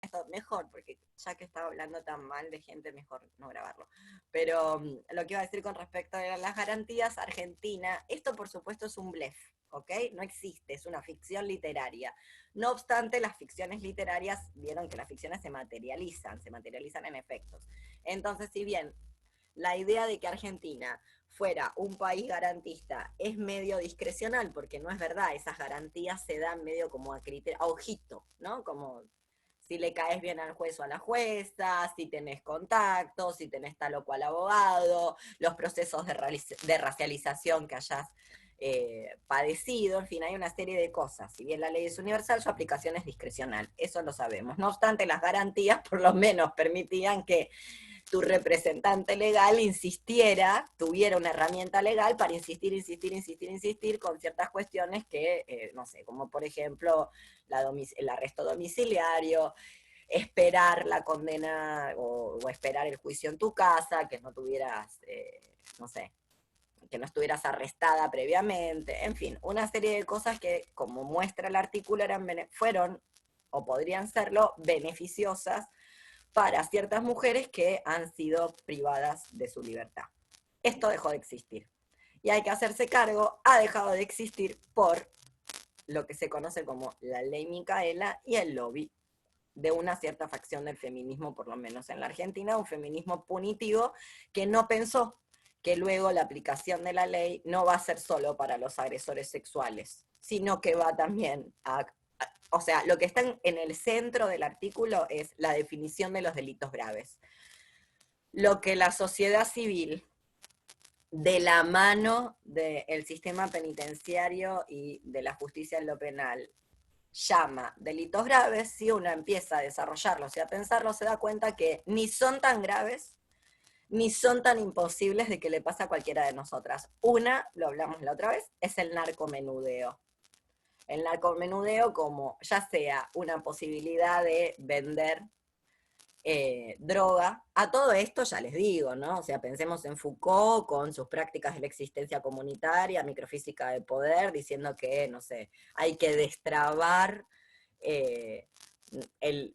esto mejor, porque ya que estaba hablando tan mal de gente, mejor no grabarlo. Pero lo que iba a decir con respecto a las garantías, Argentina, esto por supuesto es un blef, ¿ok? No existe, es una ficción literaria. No obstante, las ficciones literarias, vieron que las ficciones se materializan en efectos. Entonces, si bien la idea de que Argentina fuera un país garantista es medio discrecional, porque no es verdad, esas garantías se dan medio como a criterio, a ojito, ¿no? Como si le caes bien al juez o a la jueza, si tenés contacto, si tenés tal o cual abogado, los procesos de racialización que hayas padecido, en fin, hay una serie de cosas. Si bien la ley es universal, su aplicación es discrecional, eso lo sabemos. No obstante, las garantías por lo menos permitían que tu representante legal insistiera, tuviera una herramienta legal para insistir con ciertas cuestiones que, no sé, como por ejemplo el arresto domiciliario, esperar la condena o esperar el juicio en tu casa, que no tuvieras, no sé, que no estuvieras arrestada previamente, en fin, una serie de cosas que, como muestra el artículo, fueron o podrían serlo beneficiosas para ciertas mujeres que han sido privadas de su libertad. Esto dejó de existir. Y hay que hacerse cargo, ha dejado de existir por lo que se conoce como la ley Micaela y el lobby de una cierta facción del feminismo, por lo menos en la Argentina, un feminismo punitivo que no pensó que luego la aplicación de la ley no va a ser solo para los agresores sexuales, sino que va también o sea, lo que está en el centro del artículo es la definición de los delitos graves. Lo que la sociedad civil, de la mano del sistema penitenciario y de la justicia en lo penal, llama delitos graves, si uno empieza a desarrollarlos y a pensarlos, se da cuenta que ni son tan graves, ni son tan imposibles de que le pase a cualquiera de nosotras. Una, lo hablamos la otra vez, es el narcomenudeo. El narcomenudeo como ya sea una posibilidad de vender droga. A todo esto ya les digo, ¿no? O sea, pensemos en Foucault con sus prácticas de la existencia comunitaria, microfísica de poder, diciendo que, no sé, hay que destrabar eh,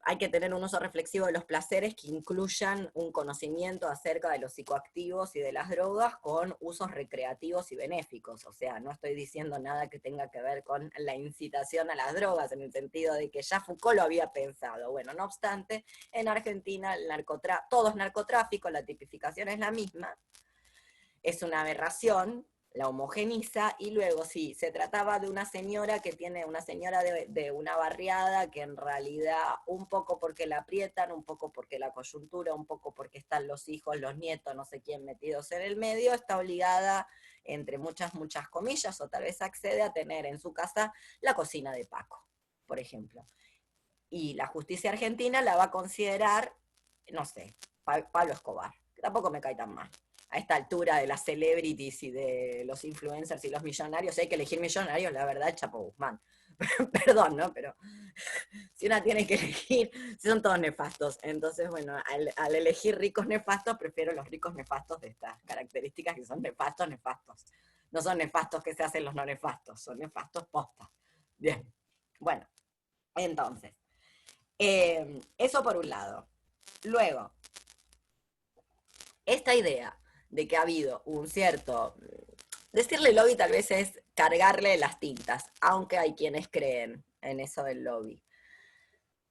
hay que tener un uso reflexivo de los placeres que incluyan un conocimiento acerca de los psicoactivos y de las drogas con usos recreativos y benéficos. O sea, no estoy diciendo nada que tenga que ver con la incitación a las drogas, en el sentido de que ya Foucault lo había pensado. Bueno, no obstante, en Argentina todo es narcotráfico, la tipificación es la misma, es una aberración, la homogeniza, y luego sí, se trataba de una señora que tiene, una señora de una barriada que en realidad, un poco porque la aprietan, un poco porque la coyuntura, un poco porque están los hijos, los nietos, no sé quién metidos en el medio, está obligada, entre muchas comillas, o tal vez accede a tener en su casa la cocina de Paco, por ejemplo. Y la justicia argentina la va a considerar, no sé, Pablo Escobar, que tampoco me cae tan mal. A esta altura de las celebrities y de los influencers y los millonarios, si hay que elegir millonarios, la verdad, Chapo Guzmán. Perdón, ¿no? Pero si una tiene que elegir, son todos nefastos. Entonces, bueno, al elegir ricos nefastos, prefiero los ricos nefastos de estas características que son nefastos, nefastos. No son nefastos que se hacen los no nefastos, son nefastos postas. Bien, bueno, entonces, eso por un lado. Luego, esta idea de que ha habido un cierto... Decirle lobby tal vez es cargarle las tintas, aunque hay quienes creen en eso del lobby.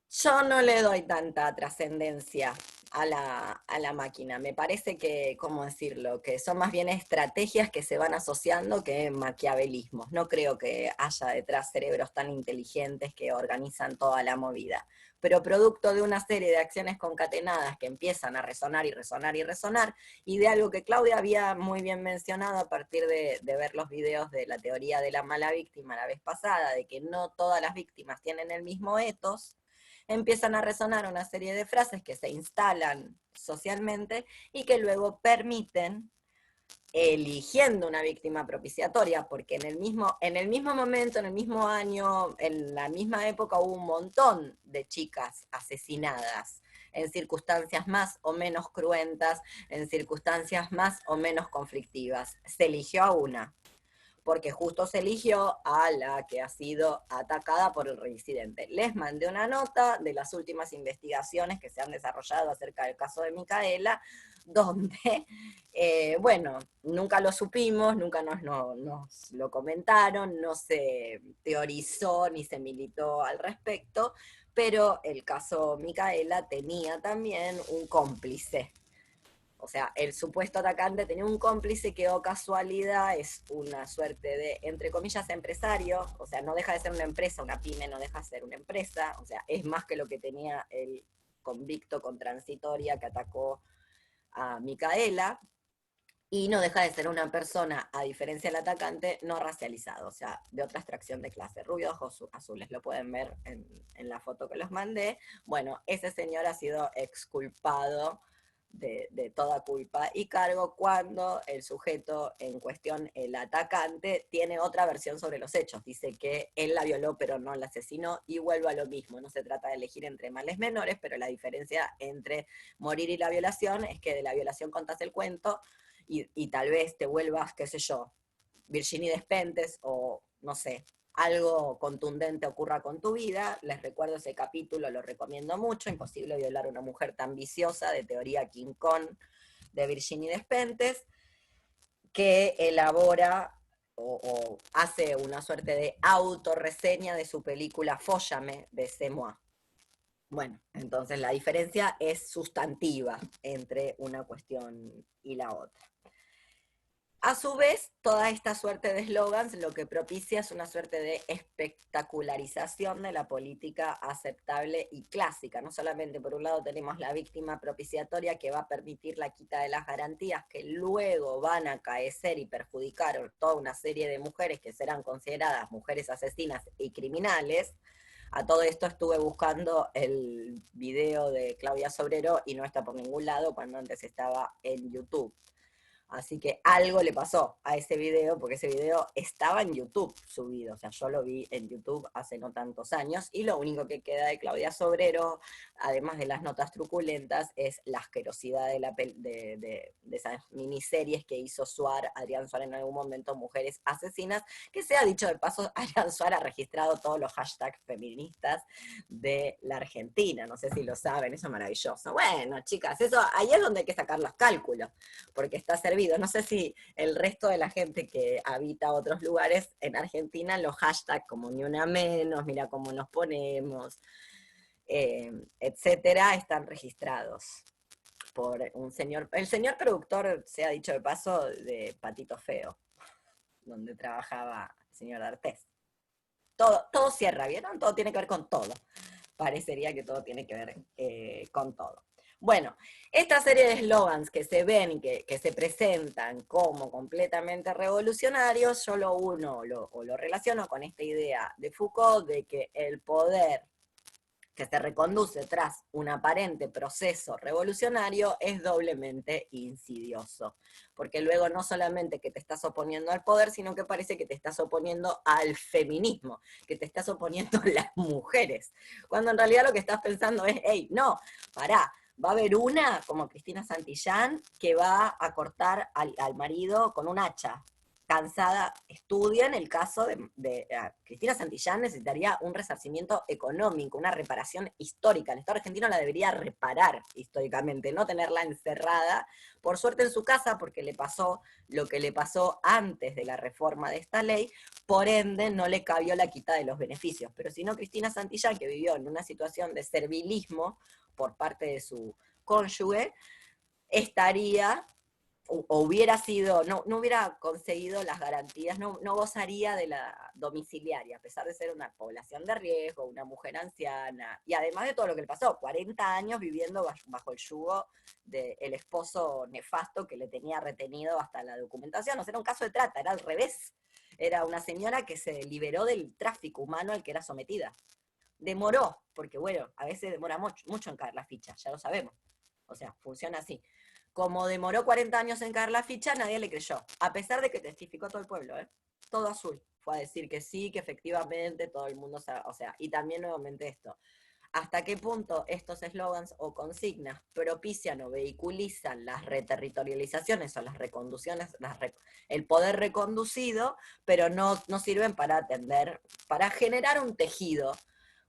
Yo no le doy tanta trascendencia a la máquina. Me parece que, ¿cómo decirlo? Que son más bien estrategias que se van asociando que maquiavelismos. No creo que haya detrás cerebros tan inteligentes que organizan toda la movida. Pero producto de una serie de acciones concatenadas que empiezan a resonar y resonar y resonar, y de algo que Claudia había muy bien mencionado a partir de ver los videos de la teoría de la mala víctima la vez pasada, de que no todas las víctimas tienen el mismo ethos, empiezan a resonar una serie de frases que se instalan socialmente y que luego permiten, eligiendo una víctima propiciatoria, porque en el mismo momento, en el mismo año, en la misma época hubo un montón de chicas asesinadas en circunstancias más o menos cruentas, en circunstancias más o menos conflictivas. Se eligió a una. porque justo se eligió a la que ha sido atacada por el reincidente. Les mandé una nota de las últimas investigaciones que se han desarrollado acerca del caso de Micaela, donde, bueno, nunca lo supimos, nunca nos lo comentaron, no se teorizó ni se militó al respecto, pero el caso Micaela tenía también un cómplice. O sea, el supuesto atacante tenía un cómplice que, o casualidad, es una suerte de, entre comillas, empresario. O sea, no deja de ser una empresa, una pyme no deja de ser una empresa. O sea, es más que lo que tenía el convicto con transitoria que atacó a Micaela. Y no deja de ser una persona, a diferencia del atacante, no racializado, o sea, de otra extracción de clase. Rubio, ojos azules, lo pueden ver en la foto que los mandé. Bueno, ese señor ha sido exculpado de toda culpa y cargo cuando el sujeto en cuestión, el atacante, tiene otra versión sobre los hechos. Dice que él la violó pero no la asesinó, y vuelvo a lo mismo. No se trata de elegir entre males menores, pero la diferencia entre morir y la violación es que de la violación contás el cuento y tal vez te vuelvas, qué sé yo, Virginie Despentes o no sé, algo contundente ocurra con tu vida. Les recuerdo ese capítulo, lo recomiendo mucho, Imposible violar a una mujer tan viciosa, de teoría King Kong, de Virginie Despentes, que elabora o hace una suerte de autorreseña de su película Fóllame, de C'est Moi. Bueno, entonces la diferencia es sustantiva entre una cuestión y la otra. A su vez, toda esta suerte de eslogans lo que propicia es una suerte de espectacularización de la política aceptable y clásica. No solamente, por un lado, tenemos la víctima propiciatoria que va a permitir la quita de las garantías que luego van a acaecer y perjudicar a toda una serie de mujeres que serán consideradas mujeres asesinas y criminales. A todo esto estuve buscando el video de Claudia Sobrero y no está por ningún lado, cuando antes estaba en YouTube. Así que algo le pasó a ese video, porque ese video estaba en YouTube subido. O sea, yo lo vi en YouTube hace no tantos años, y lo único que queda de Claudia Sobrero, además de las notas truculentas, es la asquerosidad de esas miniseries que hizo Adrián Suar en algún momento, Mujeres Asesinas, que sea dicho de paso, Adrián Suar ha registrado todos los hashtags feministas de la Argentina. No sé si lo saben, eso es maravilloso. Bueno, chicas, eso ahí es donde hay que sacar los cálculos, porque está servido. No sé si el resto de la gente que habita otros lugares en Argentina, los hashtags como ni una menos, mira cómo nos ponemos, etcétera, están registrados por un señor, el señor productor, se ha dicho de paso, de Patito Feo, donde trabajaba el señor D'Artés. Todo cierra, ¿vieron? Todo tiene que ver con todo. Parecería que todo tiene que ver con todo. Bueno, esta serie de eslogans que se ven y que se presentan como completamente revolucionarios, yo lo uno o lo relaciono con esta idea de Foucault de que el poder que se reconduce tras un aparente proceso revolucionario es doblemente insidioso, porque luego no solamente que te estás oponiendo al poder, sino que parece que te estás oponiendo al feminismo, que te estás oponiendo a las mujeres, cuando en realidad lo que estás pensando es, hey, no, pará, va a haber una, como Cristina Santillán, que va a cortar al marido con un hacha. Cansada, estudian el caso de Cristina Santillán. Necesitaría un resarcimiento económico, una reparación histórica. El Estado argentino la debería reparar históricamente, no tenerla encerrada, por suerte en su casa, porque le pasó lo que le pasó antes de la reforma de esta ley, por ende no le cabió la quita de los beneficios. Pero si no, Cristina Santillán, que vivió en una situación de servilismo por parte de su cónyuge, estaría o hubiera sido, no hubiera conseguido las garantías, no gozaría de la domiciliaria, a pesar de ser una población de riesgo, una mujer anciana, y además de todo lo que le pasó, 40 años viviendo bajo el yugo del esposo nefasto que le tenía retenido hasta la documentación. O sea, era un caso de trata, era al revés. Era una señora que se liberó del tráfico humano al que era sometida. Demoró, porque bueno, a veces demora mucho en caer la ficha, ya lo sabemos. O sea, funciona así. Como demoró 40 años en caer la ficha, nadie le creyó, a pesar de que testificó todo el pueblo, ¿eh? Todo azul. Fue a decir que sí, que efectivamente todo el mundo, o sea, y también nuevamente esto. hasta qué punto estos eslogans o consignas propician o vehiculizan las reterritorializaciones o las reconducciones, el poder reconducido, pero no sirven para atender, para generar un tejido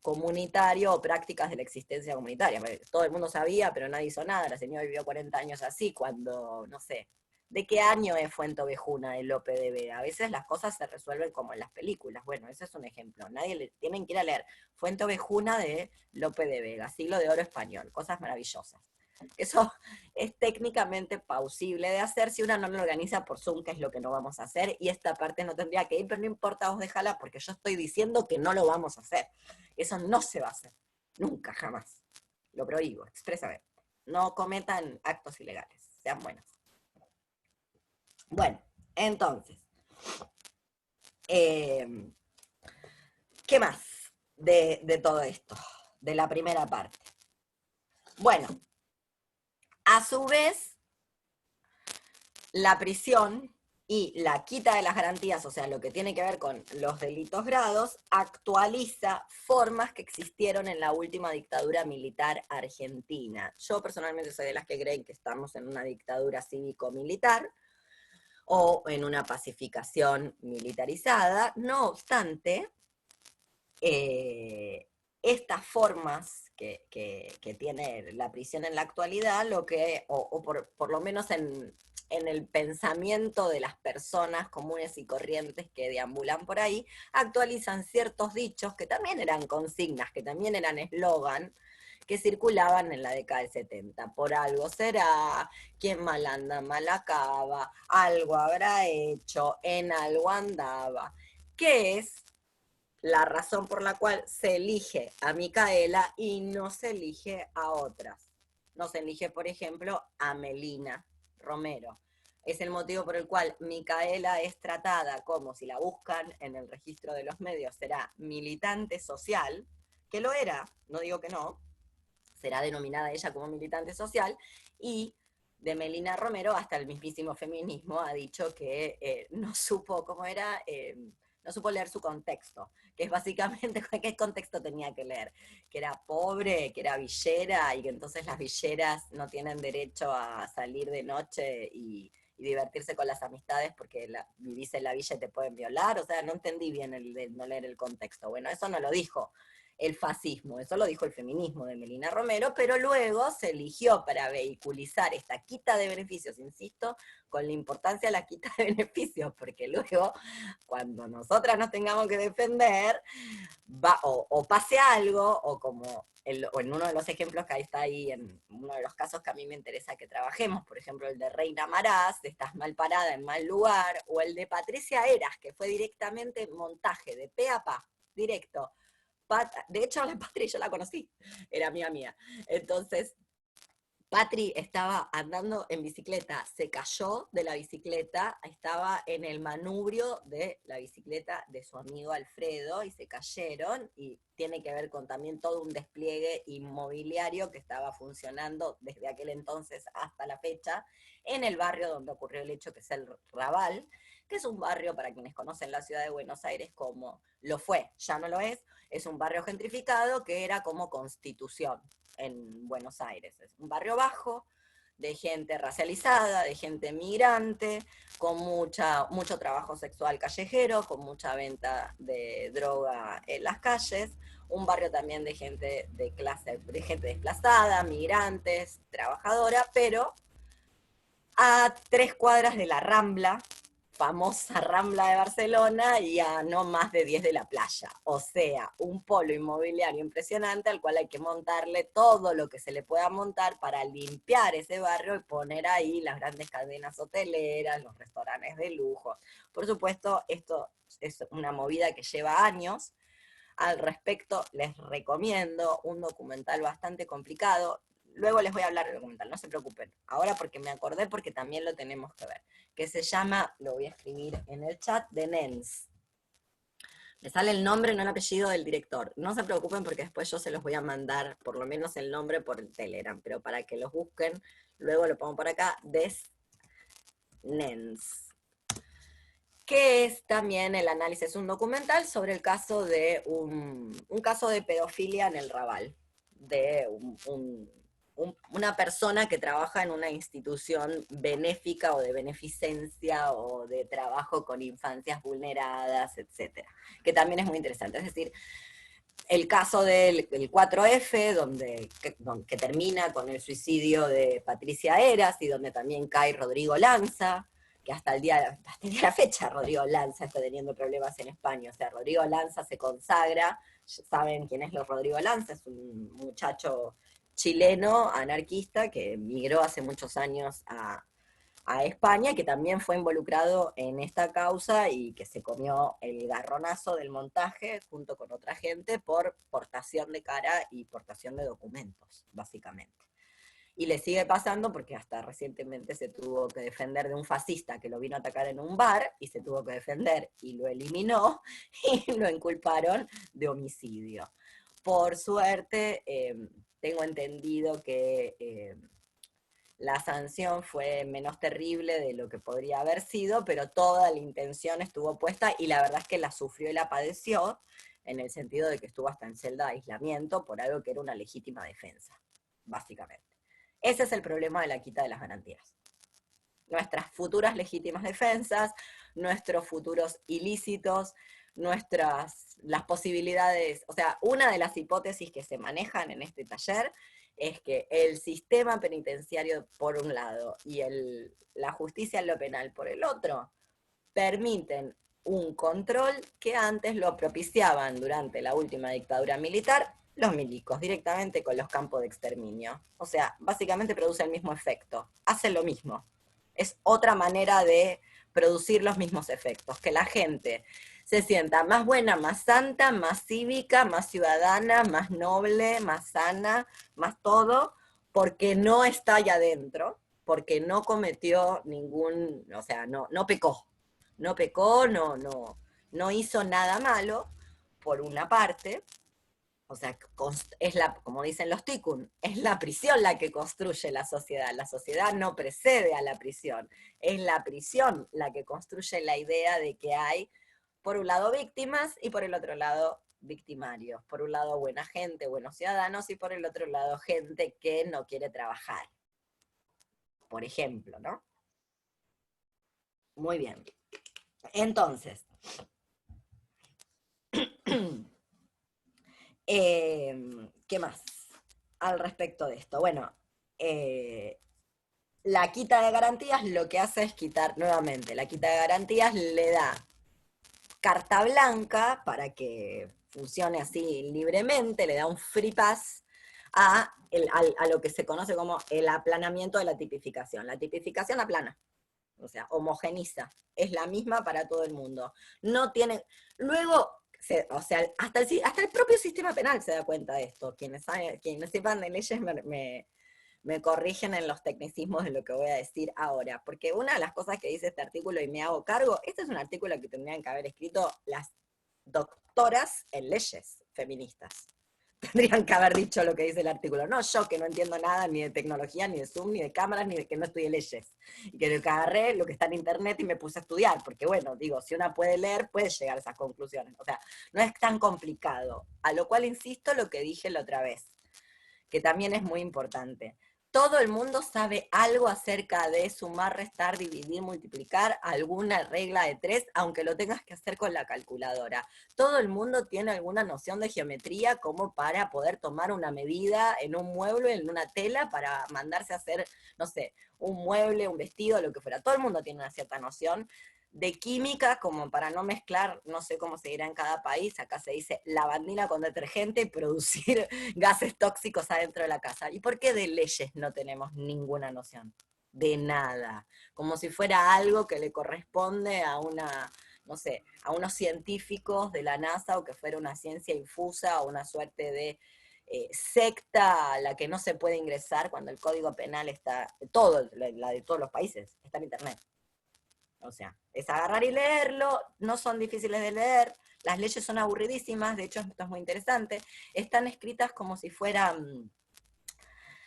comunitario o prácticas de la existencia comunitaria. Todo el mundo sabía, pero nadie hizo nada. La señora vivió 40 años así, cuando, no sé, ¿de qué año es Fuentovejuna de Lope de Vega? A veces las cosas se resuelven como en las películas. Bueno, ese es un ejemplo. Nadie le tienen que ir a leer Fuentovejuna de Lope de Vega, Siglo de Oro Español, cosas maravillosas. Eso es técnicamente pausible de hacer si uno no lo organiza por Zoom, que es lo que no vamos a hacer, y esta parte no tendría que ir, pero no importa, vos déjala, porque yo estoy diciendo que no lo vamos a hacer. Eso no se va a hacer. Nunca, jamás. Lo prohíbo, expresamente. No cometan actos ilegales. Sean buenos. Bueno, entonces, ¿qué más de todo esto? De la primera parte. Bueno, a su vez, la prisión y la quita de las garantías, o sea, lo que tiene que ver con los delitos grados, actualiza formas que existieron en la última dictadura militar argentina. Yo personalmente soy de las que creen que estamos en una dictadura cívico-militar, o en una pacificación militarizada. No obstante, estas formas que tiene la prisión en la actualidad, o por lo menos en el pensamiento de las personas comunes y corrientes que deambulan por ahí, actualizan ciertos dichos que también eran consignas, que también eran eslogan, que circulaban en la década del 70. Por algo será, quien mal anda, mal acaba, algo habrá hecho, en algo andaba. ¿Qué es la razón por la cual se elige a Micaela y no se elige a otras? No se elige, por ejemplo, a Melina Romero. Es el motivo por el cual Micaela es tratada como, si la buscan en el registro de los medios, será militante social, que lo era, no digo que no, será denominada ella como militante social, y de Melina Romero hasta el mismísimo feminismo ha dicho que no supo cómo era, no supo leer su contexto, que es básicamente qué contexto tenía que leer, que era pobre, que era villera, y que entonces las villeras no tienen derecho a salir de noche y divertirse con las amistades porque vivís en la villa y te pueden violar. O sea, no entendí bien el de no leer el contexto. Bueno, eso no lo dijo el fascismo, eso lo dijo el feminismo de Melina Romero, pero luego se eligió para vehiculizar esta quita de beneficios, insisto, con la importancia de la quita de beneficios, porque luego, cuando nosotras nos tengamos que defender, o pase algo, o como o en uno de los ejemplos que ahí está ahí, en uno de los casos que a mí me interesa que trabajemos, por ejemplo el de Reina Maraz, estás mal parada en mal lugar, o el de Patricia Eras, que fue directamente montaje de pe a pa, directo. De hecho, la Patri yo la conocí, era amiga mía. Entonces, Patri estaba andando en bicicleta, se cayó de la bicicleta, estaba en el manubrio de la bicicleta de su amigo Alfredo y se cayeron, y tiene que ver con también todo un despliegue inmobiliario que estaba funcionando desde aquel entonces hasta la fecha en el barrio donde ocurrió el hecho, que es el Raval, que es un barrio, para quienes conocen la ciudad de Buenos Aires, como lo fue, ya no lo es un barrio gentrificado que era como Constitución en Buenos Aires. Es un barrio bajo, de gente racializada, de gente migrante, con mucho trabajo sexual callejero, con mucha venta de droga en las calles, un barrio también de gente de gente desplazada, migrantes, trabajadora, pero a 3 cuadras de la Rambla, famosa Rambla de Barcelona, y a no más de 10 de la playa. O sea, un polo inmobiliario impresionante al cual hay que montarle todo lo que se le pueda montar para limpiar ese barrio y poner ahí las grandes cadenas hoteleras, los restaurantes de lujo. Por supuesto, esto es una movida que lleva años. Al respecto, les recomiendo un documental bastante complicado. Luego les voy a hablar del documental, no se preocupen. Ahora porque me acordé, porque también lo tenemos que ver. Que se llama, lo voy a escribir en el chat, de Nens. Me sale el nombre, no el apellido del director. No se preocupen porque después yo se los voy a mandar, por lo menos el nombre por el Telegram, pero para que los busquen, luego lo pongo por acá, Des Nens, que es también el análisis, un documental sobre el caso de un caso de pedofilia en el Raval. de una persona que trabaja en una institución benéfica o de beneficencia o de trabajo con infancias vulneradas, etcétera, que también es muy interesante. Es decir, el caso del 4F, que termina con el suicidio de Patricia Heras y donde también cae Rodrigo Lanza, que hasta el día de la fecha Rodrigo Lanza está teniendo problemas en España. O sea, Rodrigo Lanza se consagra, saben quién es Rodrigo Lanza, es un muchacho chileno anarquista que migró hace muchos años a España, que también fue involucrado en esta causa y que se comió el garronazo del montaje junto con otra gente por portación de cara y portación de documentos, básicamente. Y le sigue pasando porque hasta recientemente se tuvo que defender de un fascista que lo vino a atacar en un bar y se tuvo que defender y lo eliminó y lo inculparon de homicidio. Por suerte, tengo entendido que la sanción fue menos terrible de lo que podría haber sido, pero toda la intención estuvo puesta y la verdad es que la sufrió y la padeció, en el sentido de que estuvo hasta en celda de aislamiento por algo que era una legítima defensa, básicamente. Ese es el problema de la quita de las garantías. Nuestras futuras legítimas defensas, nuestros futuros ilícitos, las posibilidades, o sea, una de las hipótesis que se manejan en este taller es que el sistema penitenciario por un lado y la justicia en lo penal por el otro permiten un control que antes lo propiciaban durante la última dictadura militar los milicos, directamente con los campos de exterminio. O sea, básicamente produce el mismo efecto, hacen lo mismo. Es otra manera de producir los mismos efectos, que la gente se sienta más buena, más santa, más cívica, más ciudadana, más noble, más sana, más todo, porque no está allá adentro, porque no cometió o sea, no pecó, no hizo nada malo, por una parte. O sea, como dicen los tikkun, es la prisión la que construye la sociedad no precede a la prisión, es la prisión la que construye la idea de que hay, por un lado, víctimas y por el otro lado, victimarios, por un lado, buena gente, buenos ciudadanos, y por el otro lado, gente que no quiere trabajar, por ejemplo, ¿no? Muy bien. Entonces, ¿qué más al respecto de esto? Bueno, la quita de garantías lo que hace es quitar, nuevamente, la quita de garantías le da carta blanca para que funcione así libremente, le da un free pass a lo que se conoce como el aplanamiento de la tipificación. La tipificación aplana, o sea, homogeniza, es la misma para todo el mundo. No tiene, luego, o sea, hasta el propio sistema penal se da cuenta de esto. Quienes sepan de leyes me corrigen en los tecnicismos de lo que voy a decir ahora, porque una de las cosas que dice este artículo, y me hago cargo, este es un artículo que tendrían que haber escrito las doctoras en leyes feministas. Tendrían que haber dicho lo que dice el artículo. No yo, que no entiendo nada ni de tecnología, ni de Zoom, ni de cámaras, ni de que no estudié leyes. Y que agarré lo que está en internet y me puse a estudiar. Porque bueno, digo, si una puede leer, puede llegar a esas conclusiones. O sea, no es tan complicado. A lo cual insisto lo que dije la otra vez, que también es muy importante. Todo el mundo sabe algo acerca de sumar, restar, dividir, multiplicar, alguna regla de 3, aunque lo tengas que hacer con la calculadora. Todo el mundo tiene alguna noción de geometría como para poder tomar una medida en un mueble, en una tela, para mandarse a hacer, no sé, un mueble, un vestido, lo que fuera. Todo el mundo tiene una cierta noción de química, como para no mezclar, no sé cómo se dirá en cada país, acá se dice lavandina con detergente y producir gases tóxicos adentro de la casa. ¿Y por qué de leyes no tenemos ninguna noción? De nada. Como si fuera algo que le corresponde a no sé, a unos científicos de la NASA, o que fuera una ciencia infusa o una suerte de secta a la que no se puede ingresar cuando el Código Penal está, la de todos los países, está en internet. O sea, es agarrar y leerlo, no son difíciles de leer, las leyes son aburridísimas, de hecho esto es muy interesante, están escritas como si fueran,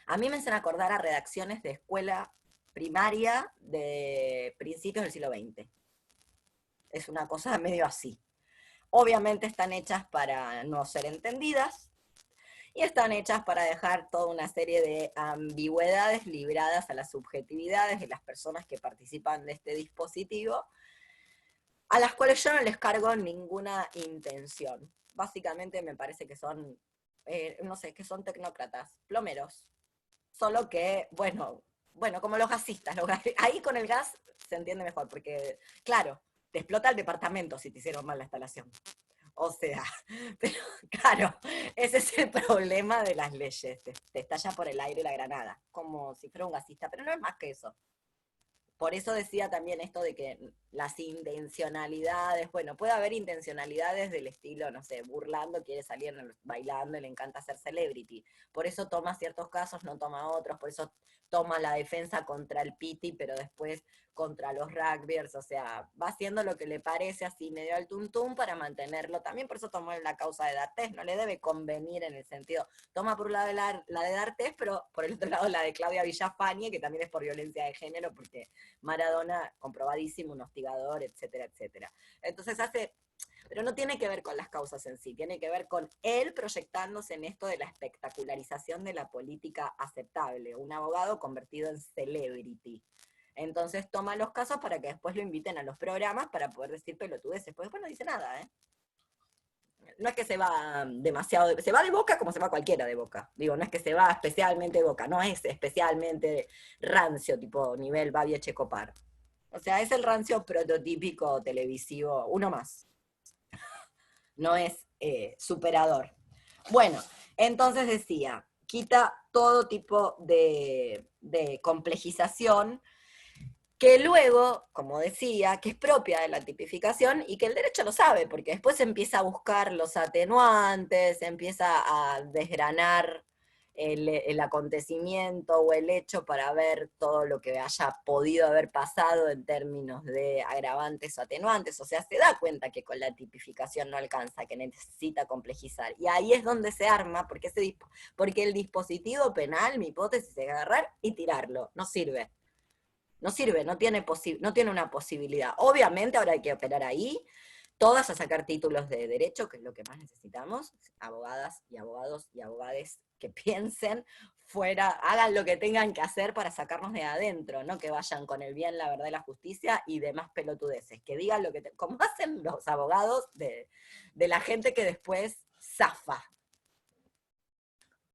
a mí me hacen acordar a redacciones de escuela primaria de principios del siglo XX. Es una cosa medio así. Obviamente están hechas para no ser entendidas, y están hechas para dejar toda una serie de ambigüedades libradas a las subjetividades de las personas que participan de este dispositivo, a las cuales yo no les cargo ninguna intención. Básicamente me parece que son, no sé, que son tecnócratas, plomeros. Solo que, bueno, como los gasistas. Ahí con el gas se entiende mejor, porque, claro, te explota el departamento si te hicieron mal la instalación. O sea, pero claro, ese es el problema de las leyes. Te estalla por el aire la granada, como si fuera un gasista, pero no es más que eso. Por eso decía también esto de que las intencionalidades, bueno, puede haber intencionalidades del estilo, no sé, burlando, quiere salir bailando y le encanta ser celebrity. Por eso toma ciertos casos, no toma otros, por eso toma la defensa contra el Piti, pero después contra los rugbyers, o sea, va haciendo lo que le parece así medio al tuntún para mantenerlo. También por eso tomó la causa de D'Artés, no le debe convenir en el sentido, toma por un lado la de D'Artés, pero por el otro lado la de Claudia Villafañe, que también es por violencia de género, porque Maradona, comprobadísimo, un hostigador, etcétera, etcétera. Entonces pero no tiene que ver con las causas en sí, tiene que ver con él proyectándose en esto de la espectacularización de la política aceptable, un abogado convertido en celebrity. Entonces toma los casos para que después lo inviten a los programas para poder decir pelotudeces, porque después no dice nada, ¿eh? No es que se va demasiado, se va de Boca como se va cualquiera de Boca. Digo, no es que se va especialmente de Boca, no es especialmente rancio, tipo nivel Babi Echecopar. O sea, es el rancio prototípico televisivo, uno más. No es superador. Bueno, entonces decía, quita todo tipo de complejización que luego, como decía, que es propia de la tipificación y que el derecho lo sabe, porque después empieza a buscar los atenuantes, empieza a desgranar el acontecimiento o el hecho para ver todo lo que haya podido haber pasado en términos de agravantes o atenuantes, o sea, se da cuenta que con la tipificación no alcanza, que necesita complejizar. Y ahí es donde se arma, porque el dispositivo penal, mi hipótesis es agarrar y tirarlo, no sirve. No sirve, no tiene una posibilidad. Obviamente ahora hay que operar ahí, todas a sacar títulos de derecho, que es lo que más necesitamos, abogadas y abogados y abogades que piensen fuera, hagan lo que tengan que hacer para sacarnos de adentro, no que vayan con el bien, la verdad y la justicia y demás pelotudeces, que digan lo que, como hacen los abogados de la gente que después zafa,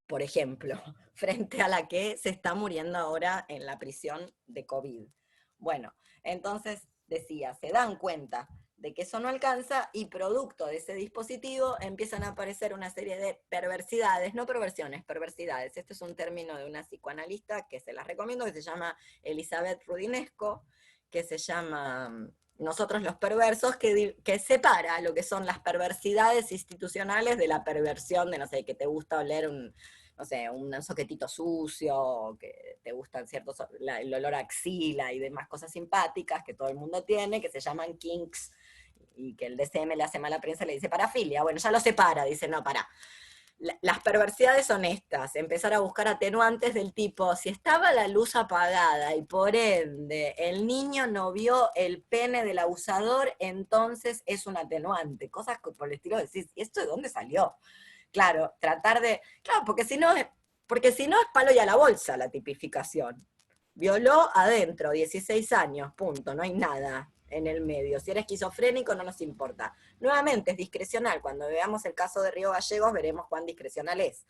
por ejemplo, frente a la que se está muriendo ahora en la prisión de COVID. Bueno, entonces decía, se dan cuenta de que eso no alcanza y producto de ese dispositivo empiezan a aparecer una serie de perversidades, no perversiones, perversidades. Este es un término de una psicoanalista que se las recomiendo, que se llama Elizabeth Rudinesco, que se llama Nosotros los perversos, que separa lo que son las perversidades institucionales de la perversión de, no sé, que te gusta oler no sé, un soquetito sucio, que te gustan ciertos, el olor a axila y demás cosas simpáticas que todo el mundo tiene, que se llaman kinks, y que el DCM le hace mala prensa y le dice parafilia. Bueno, ya lo separa, dice, no, para. Las perversidades son estas, empezar a buscar atenuantes del tipo, si estaba la luz apagada y por ende el niño no vio el pene del abusador, entonces es un atenuante, cosas por el estilo de decir, ¿y esto de dónde salió? Claro, tratar de, claro, porque si no es palo y a la bolsa la tipificación. Violó adentro, 16 años, punto, no hay nada en el medio. Si eres esquizofrénico no nos importa. Nuevamente es discrecional, cuando veamos el caso de Río Gallegos veremos cuán discrecional es.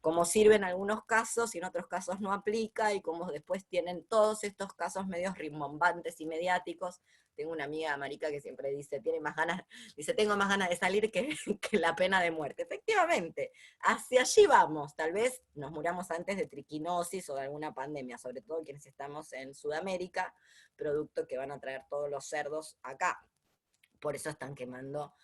Cómo sirve en algunos casos y en otros casos no aplica, y cómo después tienen todos estos casos medios rimbombantes y mediáticos. Tengo una amiga, Marica, que siempre dice, tengo más ganas de salir que la pena de muerte. Efectivamente, hacia allí vamos. Tal vez nos muramos antes de triquinosis o de alguna pandemia, sobre todo quienes estamos en Sudamérica, producto que van a traer todos los cerdos acá. Por eso están quemando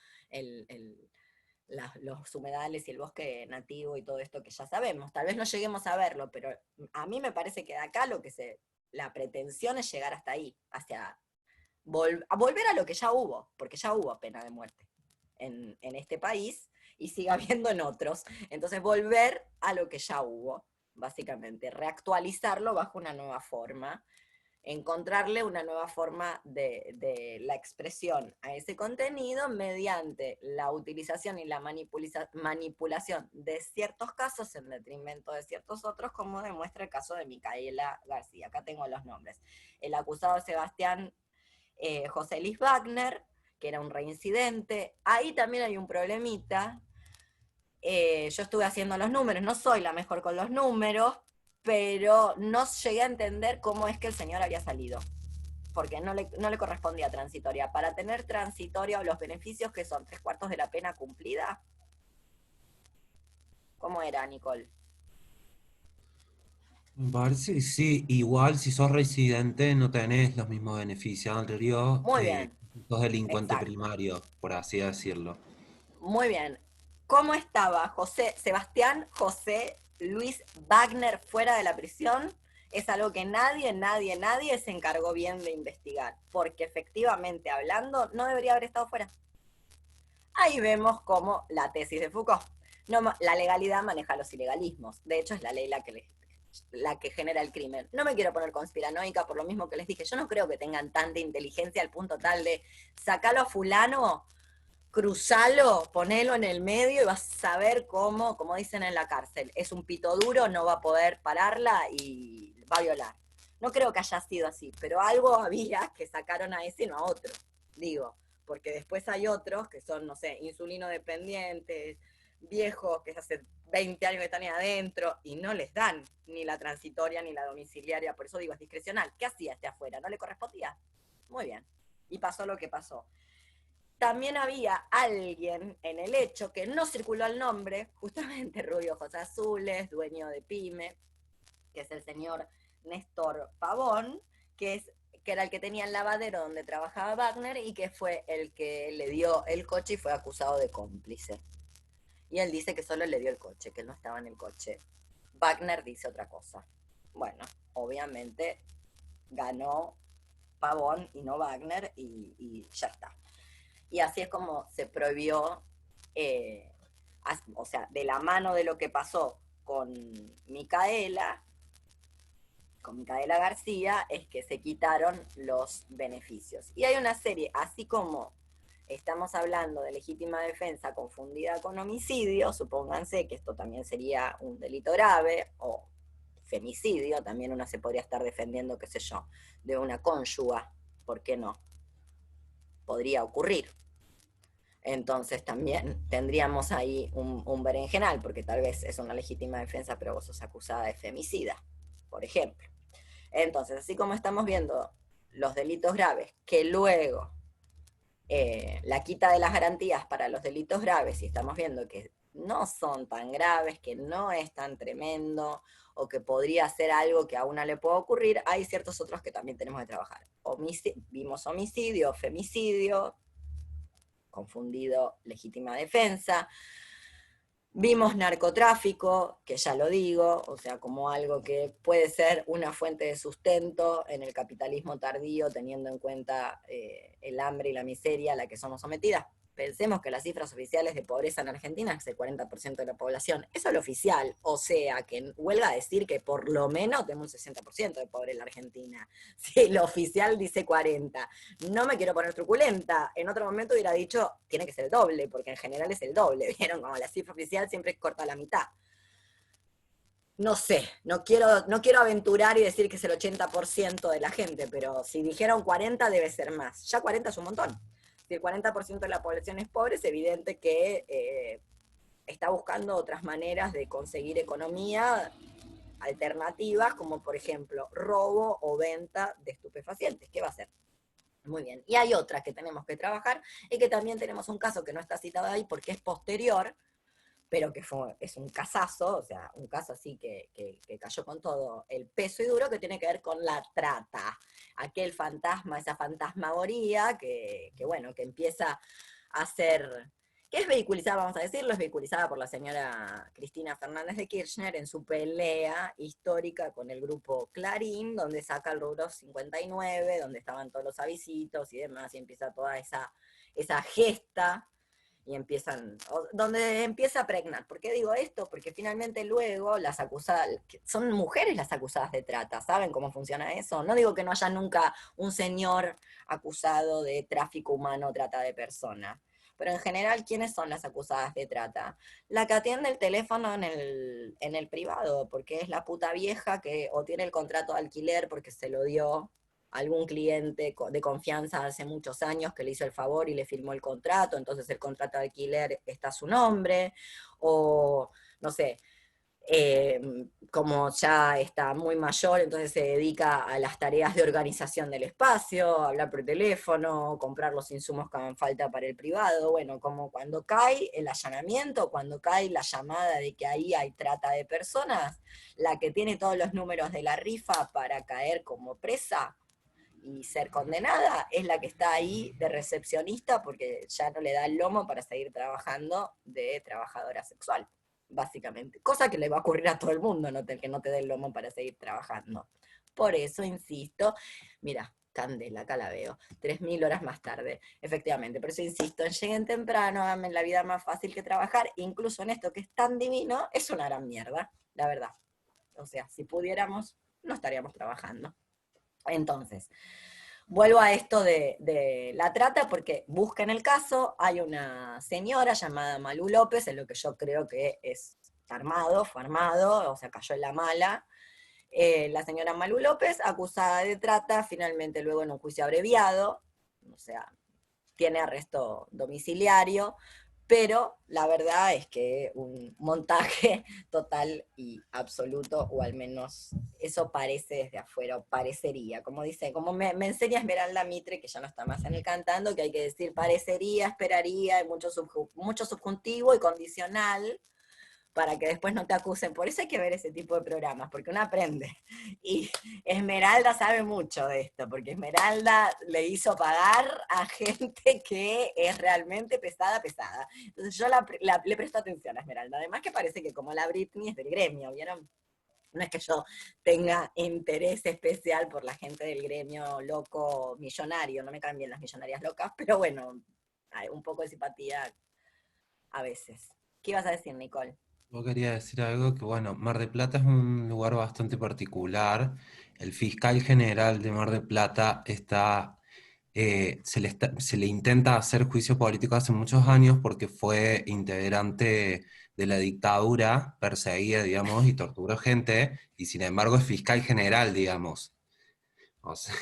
los humedales y el bosque nativo y todo esto que ya sabemos. Tal vez no lleguemos a verlo, pero a mí me parece que de acá la pretensión es llegar hasta ahí, a volver a lo que ya hubo, porque ya hubo pena de muerte en este país y sigue habiendo en otros. Entonces volver a lo que ya hubo, básicamente, reactualizarlo bajo una nueva forma. encontrarle una nueva forma de la expresión a ese contenido mediante la utilización y la manipulación de ciertos casos en detrimento de ciertos otros, como demuestra el caso de Micaela García. Acá tengo los nombres. El acusado Sebastián José Luis Wagner, que era un reincidente. Ahí también hay un problemita. Yo estuve haciendo los números, no soy la mejor con los números, pero no llegué a entender cómo es que el señor había salido, porque no le correspondía transitoria. Para tener transitoria los beneficios que son 3/4 de la pena cumplida, ¿cómo era, Nicole? Me parece que sí, igual si sos residente no tenés los mismos beneficios anterior Muy que bien, si sos delincuente exacto, primario, por así decirlo. muy bien. ¿Cómo estaba Sebastián José Luis Wagner fuera de la prisión? Es algo que nadie se encargó bien de investigar, porque efectivamente hablando no debería haber estado fuera. Ahí vemos cómo la tesis de Foucault, no, la legalidad maneja los ilegalismos, de hecho es la ley la que genera el crimen. No me quiero poner conspiranoica por lo mismo que les dije, yo no creo que tengan tanta inteligencia al punto tal de sacarlo a fulano, cruzalo, ponelo en el medio y vas a ver cómo, como dicen en la cárcel, es un pito duro, no va a poder pararla y va a violar. No creo que haya sido así, pero algo había que sacaron a ese y no a otro, digo, porque después hay otros que son, no sé, insulino dependientes, viejos que hace 20 años que están ahí adentro y no les dan ni la transitoria ni la domiciliaria, por eso digo, es discrecional. ¿Qué hacía este afuera? ¿No le correspondía? Muy bien. Y pasó lo que pasó. También había alguien en el hecho que no circuló el nombre, justamente rubio ojos azules, dueño de Pyme, que es el señor Néstor Pavón, que, es, que era el que tenía el lavadero donde trabajaba Wagner y que fue el que le dio el coche y fue acusado de cómplice. Y él dice que solo le dio el coche, que él no estaba en el coche. Wagner dice otra cosa. Bueno, obviamente ganó Pavón y no Wagner y ya está. Y así es como se prohibió, eh, o sea, de la mano de lo que pasó con Micaela García, es que se quitaron los beneficios. Y hay una serie, así como estamos hablando de legítima defensa confundida con homicidio, supónganse que esto también sería un delito grave, o femicidio, también uno se podría estar defendiendo, qué sé yo, de una cónyuga, ¿por qué no? Podría ocurrir. Entonces también tendríamos ahí un berenjenal, porque tal vez es una legítima defensa, pero vos sos acusada de femicida, por ejemplo. Entonces, así como estamos viendo los delitos graves, que luego la quita de las garantías para los delitos graves, y estamos viendo que no son tan graves, que no es tan tremendo, o que podría ser algo que a una le pueda ocurrir, hay ciertos otros que también tenemos que trabajar. Vimos homicidio, femicidio, confundido legítima defensa. Vimos narcotráfico, que ya lo digo, o sea, como algo que puede ser una fuente de sustento en el capitalismo tardío, teniendo en cuenta el hambre y la miseria a la que somos sometidas. Pensemos que las cifras oficiales de pobreza en Argentina es el 40% de la población. Eso es lo oficial, o sea, que huelga a decir que por lo menos tenemos un 60% de pobre en la Argentina. Si lo oficial dice 40. No me quiero poner truculenta. En otro momento hubiera dicho, tiene que ser el doble, porque en general es el doble. Vieron como la cifra oficial siempre corta la mitad. No sé, no quiero aventurar y decir que es el 80% de la gente, pero si dijeron 40 debe ser más. Ya 40 es un montón. Si el 40% de la población es pobre, es evidente que está buscando otras maneras de conseguir economía alternativas, como por ejemplo robo o venta de estupefacientes. ¿Qué va a hacer? Muy bien. Y hay otras que tenemos que trabajar y que también tenemos un caso que no está citado ahí porque es posterior, pero que es un casazo, o sea, un caso así que cayó con todo el peso y duro que tiene que ver con la trata. Aquel fantasma, esa fantasmagoría bueno, que empieza a ser, que es vehiculizada, vamos a decirlo, es vehiculizada por la señora Cristina Fernández de Kirchner en su pelea histórica con el grupo Clarín, donde saca el rubro 59, donde estaban todos los avisitos y demás, y empieza toda esa gesta y empiezan, donde empieza a pregnar. ¿Por qué digo esto? Porque finalmente luego las acusadas, son mujeres las acusadas de trata, ¿saben cómo funciona eso? No digo que no haya nunca un señor acusado de tráfico humano o trata de personas, pero en general, ¿quiénes son las acusadas de trata? La que atiende el teléfono en el privado, porque es la puta vieja que o tiene el contrato de alquiler porque se lo dio algún cliente de confianza hace muchos años que le hizo el favor y le firmó el contrato, entonces el contrato de alquiler está a su nombre, o no sé, como ya está muy mayor, entonces se dedica a las tareas de organización del espacio, a hablar por teléfono, comprar los insumos que hagan falta para el privado, bueno, como cuando cae el allanamiento, cuando cae la llamada de que ahí hay trata de personas, la que tiene todos los números de la rifa para caer como presa y ser condenada es la que está ahí de recepcionista porque ya no le da el lomo para seguir trabajando de trabajadora sexual, básicamente. Cosa que le va a ocurrir a todo el mundo, ¿no? Que no te dé el lomo para seguir trabajando. Por eso, insisto, mira, Candela, acá la veo, 3.000 horas más tarde, efectivamente, por eso insisto, lleguen temprano, háganme la vida más fácil que trabajar, incluso en esto que es tan divino, es una gran mierda, la verdad. O sea, si pudiéramos, no estaríamos trabajando. Entonces, vuelvo a esto de la trata porque busca en el caso, hay una señora llamada Malú López, en lo que yo creo que es armado, fue armado, o sea, cayó en la mala. La señora Malú López, acusada de trata, finalmente luego en un juicio abreviado, o sea, tiene arresto domiciliario, pero la verdad es que un montaje total y absoluto, o al menos eso parece desde afuera, o parecería, como dice, como me enseña Esmeralda Mitre, que ya no está más en el cantando, que hay que decir parecería, esperaría, hay mucho subjuntivo y condicional, para que después no te acusen. Por eso hay que ver ese tipo de programas, porque uno aprende. Y Esmeralda sabe mucho de esto, porque Esmeralda le hizo pagar a gente que es realmente pesada, pesada. Entonces yo le presto atención a Esmeralda. Además que parece que como la Britney es del gremio, ¿vieron? No es que yo tenga interés especial por la gente del gremio loco millonario, no me caen bien las millonarias locas, pero bueno, hay un poco de simpatía a veces. ¿Qué ibas a decir, Nicole? Yo quería decir algo que, bueno, Mar del Plata es un lugar bastante particular. El fiscal general de Mar del Plata se le intenta hacer juicio político hace muchos años porque fue integrante de la dictadura, perseguía, digamos, y torturó gente, y sin embargo es fiscal general, digamos. O sea,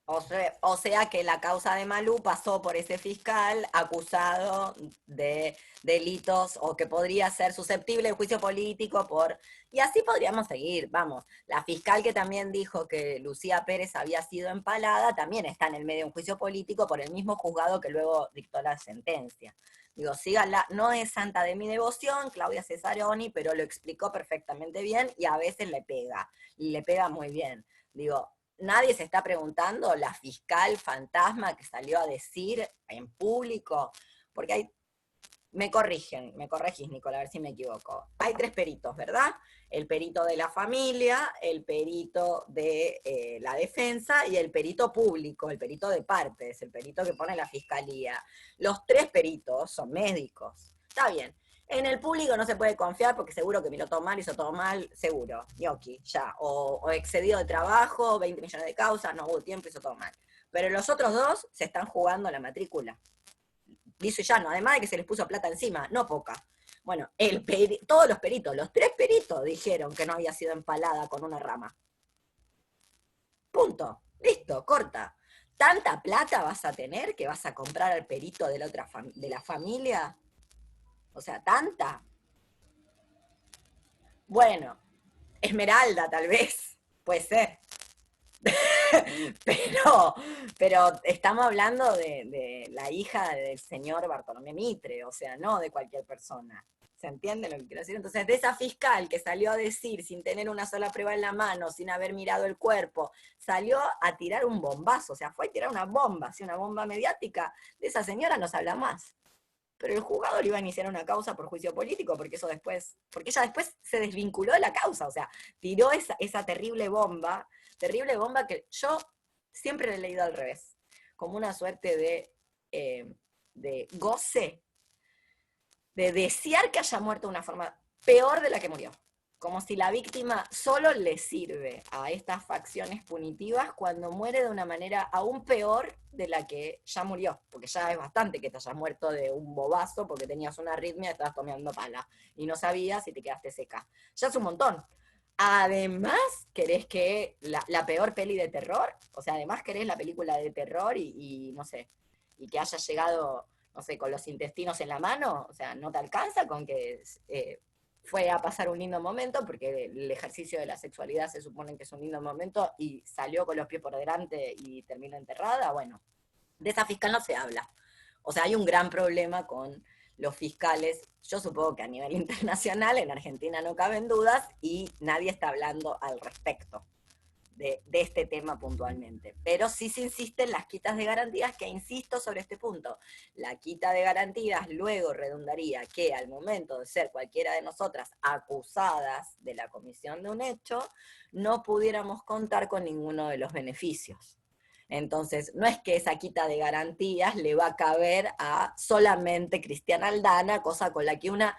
O sea que la causa de Malú pasó por ese fiscal acusado de delitos o que podría ser susceptible de juicio político por... Y así podríamos seguir, vamos. La fiscal que también dijo que Lucía Pérez había sido empalada también está en el medio de un juicio político por el mismo juzgado que luego dictó la sentencia. Digo, síganla, no es santa de mi devoción, Claudia Cesaroni, pero lo explicó perfectamente bien y a veces y le pega muy bien. Digo, nadie se está preguntando, la fiscal fantasma que salió a decir en público, porque hay, me corregís, Nicola, a ver si me equivoco. Hay tres peritos, ¿verdad? El perito de la familia, el perito de la defensa y el perito público, el perito de partes, el perito que pone la fiscalía. Los tres peritos son médicos. Está bien. En el público no se puede confiar porque seguro que miró todo mal, hizo todo mal, seguro, gnocchi, ya. O excedido de trabajo, 20 millones de causas, no hubo tiempo, hizo todo mal. Pero los otros dos se están jugando la matrícula. Liso y llano, además de que se les puso plata encima, no poca. Bueno, todos los peritos, los tres peritos dijeron que no había sido empalada con una rama. Punto. Listo, corta. ¿Tanta plata vas a tener que vas a comprar al perito de de la familia? O sea, ¿tanta? Bueno, Esmeralda, tal vez. Puede ser. pero, pero estamos hablando de la hija del señor Bartolomé Mitre, o sea, no de cualquier persona. ¿Se entiende lo que quiero decir? Entonces, de esa fiscal que salió a decir, sin tener una sola prueba en la mano, sin haber mirado el cuerpo, salió a tirar un bombazo, o sea, fue a tirar una bomba, así una bomba mediática, de esa señora no se habla más. Pero el juzgado le iba a iniciar una causa por juicio político, porque ella después se desvinculó de la causa, o sea, tiró esa terrible bomba que yo siempre le he leído al revés, como una suerte de de goce, de desear que haya muerto de una forma peor de la que murió. Como si la víctima solo le sirve a estas facciones punitivas cuando muere de una manera aún peor de la que ya murió. Porque ya es bastante que te hayas muerto de un bobazo porque tenías una arritmia y estabas tomando pala y no sabías y te quedaste seca. Ya es un montón. Además, querés que la peor peli de terror, o sea, además querés la película de terror y no sé, y que haya llegado, no sé, con los intestinos en la mano, o sea, no te alcanza con que fue a pasar un lindo momento, porque el ejercicio de la sexualidad se supone que es un lindo momento, y salió con los pies por delante y terminó enterrada. Bueno, de esa fiscal no se habla. O sea, hay un gran problema con los fiscales. Yo supongo que a nivel internacional, en Argentina no caben dudas, y nadie está hablando al respecto de este tema puntualmente. Pero sí se insiste en las quitas de garantías, que insisto sobre este punto. La quita de garantías luego redundaría que al momento de ser cualquiera de nosotras acusadas de la comisión de un hecho, no pudiéramos contar con ninguno de los beneficios. Entonces, no es que esa quita de garantías le va a caber a solamente Cristiana Aldana, cosa con la que una,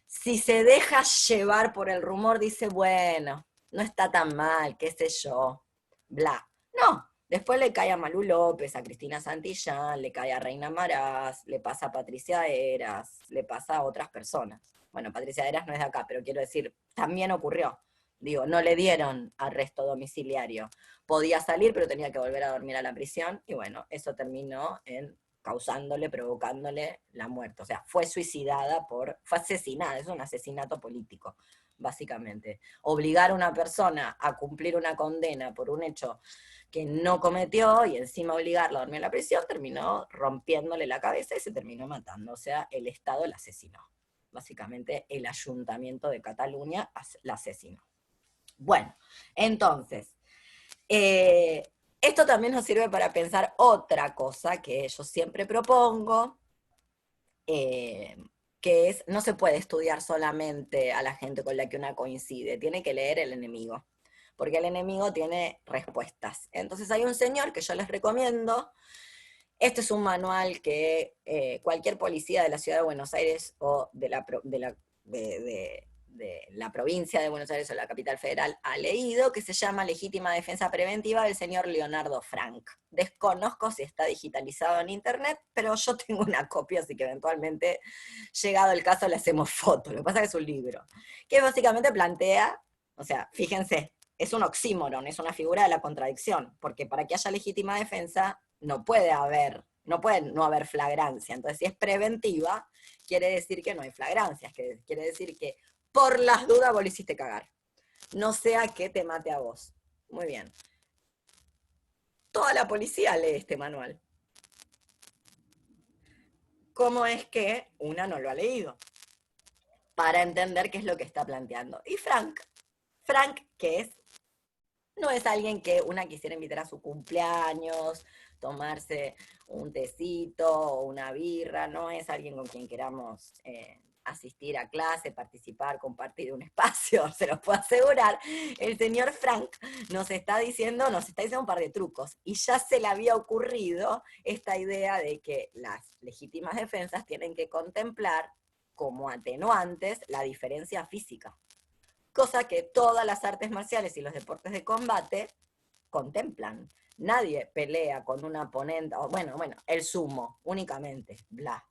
si se deja llevar por el rumor, dice, bueno, no está tan mal, qué sé yo, bla. No, después le cae a Malú López, a Cristina Santillán, le cae a Reina Marás, le pasa a Patricia Eras, le pasa a otras personas. Bueno, Patricia Eras no es de acá, pero quiero decir, también ocurrió. Digo, no le dieron arresto domiciliario. Podía salir, pero tenía que volver a dormir a la prisión, y bueno, eso terminó en causándole, provocándole la muerte. O sea, fue suicidada fue asesinada, es un asesinato político, básicamente. Obligar a una persona a cumplir una condena por un hecho que no cometió y encima obligarla a dormir en la prisión, terminó rompiéndole la cabeza y se terminó matando. O sea, el Estado la asesinó. Básicamente, el Ayuntamiento de Cataluña la asesinó. Bueno, entonces, esto también nos sirve para pensar otra cosa que yo siempre propongo, eh, que es, no se puede estudiar solamente a la gente con la que una coincide, tiene que leer el enemigo, porque el enemigo tiene respuestas. Entonces hay un señor que yo les recomiendo. Este es un manual que cualquier policía de la ciudad de Buenos Aires o de la provincia de Buenos Aires o la capital federal ha leído, que se llama Legítima Defensa Preventiva del señor Leonardo Frank. Desconozco si está digitalizado en internet, pero yo tengo una copia, así que eventualmente, llegado el caso, le hacemos foto. Lo que pasa es que es un libro, que básicamente plantea, o sea, fíjense, es un oxímoron, es una figura de la contradicción, porque para que haya legítima defensa no puede no haber flagrancia. Entonces, si es preventiva, quiere decir que no hay flagrancias, quiere decir que por las dudas vos le hiciste cagar. No sea que te mate a vos. Muy bien. Toda la policía lee este manual. ¿Cómo es que una no lo ha leído? Para entender qué es lo que está planteando. Y Frank, que no es alguien que una quisiera invitar a su cumpleaños, tomarse un tecito o una birra, no es alguien con quien queramos asistir a clase, participar, compartir un espacio, se los puedo asegurar. El señor Frank nos está diciendo un par de trucos, y ya se le había ocurrido esta idea de que las legítimas defensas tienen que contemplar como atenuantes la diferencia física, cosa que todas las artes marciales y los deportes de combate contemplan. Nadie pelea con una oponente, o bueno, el sumo únicamente, bla,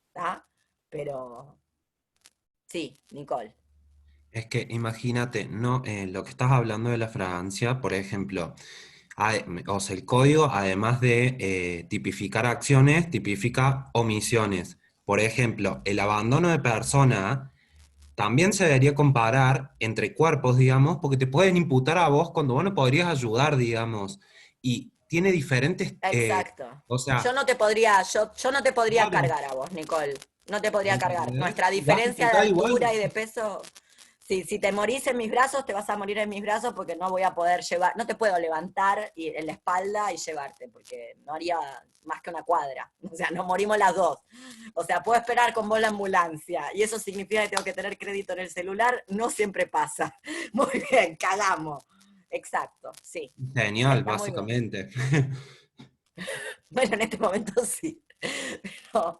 ¿está? Pero sí, Nicole. Es que imagínate, no, lo que estás hablando de la fragancia, por ejemplo, o sea, el código, además de tipificar acciones, tipifica omisiones. Por ejemplo, el abandono de persona también se debería comparar entre cuerpos, digamos, porque te pueden imputar a vos cuando vos no podrías ayudar, digamos. Y tiene diferentes, Exacto. o sea, Yo no te podría claro, cargar a vos, Nicole. No te podría cargar. ¿entendés? Nuestra Y vas a diferencia de imputar altura igual. y de peso. Si te morís en mis brazos, te vas a morir en mis brazos, porque no voy a poder llevar, no te puedo levantar en la espalda y llevarte, porque no haría más que una cuadra. O sea, nos morimos las dos. O sea, puedo esperar con vos la ambulancia, y eso significa que tengo que tener crédito en el celular. No siempre pasa. Muy bien, cagamos. Exacto, sí. Genial, Está muy bien. básicamente. Bueno, en este momento sí. Pero,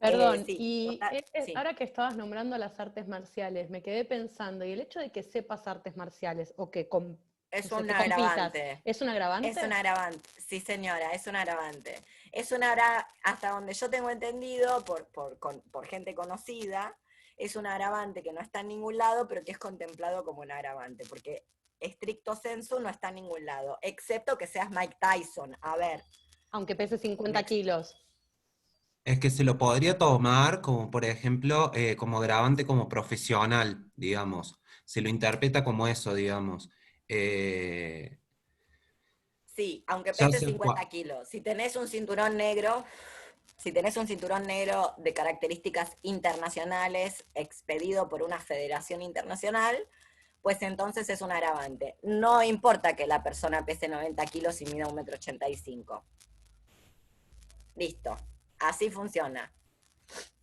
Perdón, sí, y total, sí. ahora que estabas nombrando las artes marciales, me quedé pensando, y el hecho de que sepas artes marciales o que, no Es sé, un que compitas, agravante. ¿es un Es un agravante? agravante, sí señora, es un agravante. Hasta donde yo tengo entendido, por gente conocida, es un agravante que no está en ningún lado, pero que es contemplado como un agravante, porque estricto sensu no está en ningún lado, excepto que seas Mike Tyson. A ver, Aunque pese me 50 kilos. Es que se lo podría tomar como, por ejemplo, como agravante como profesional, digamos. Se lo interpreta como eso, digamos. Eh, sí, aunque ya pese sea 50 kilos, si tenés un cinturón negro de características internacionales expedido por una federación internacional, pues entonces es un agravante. No importa que la persona pese 90 kilos y mida 1,85 m. Listo. Así funciona.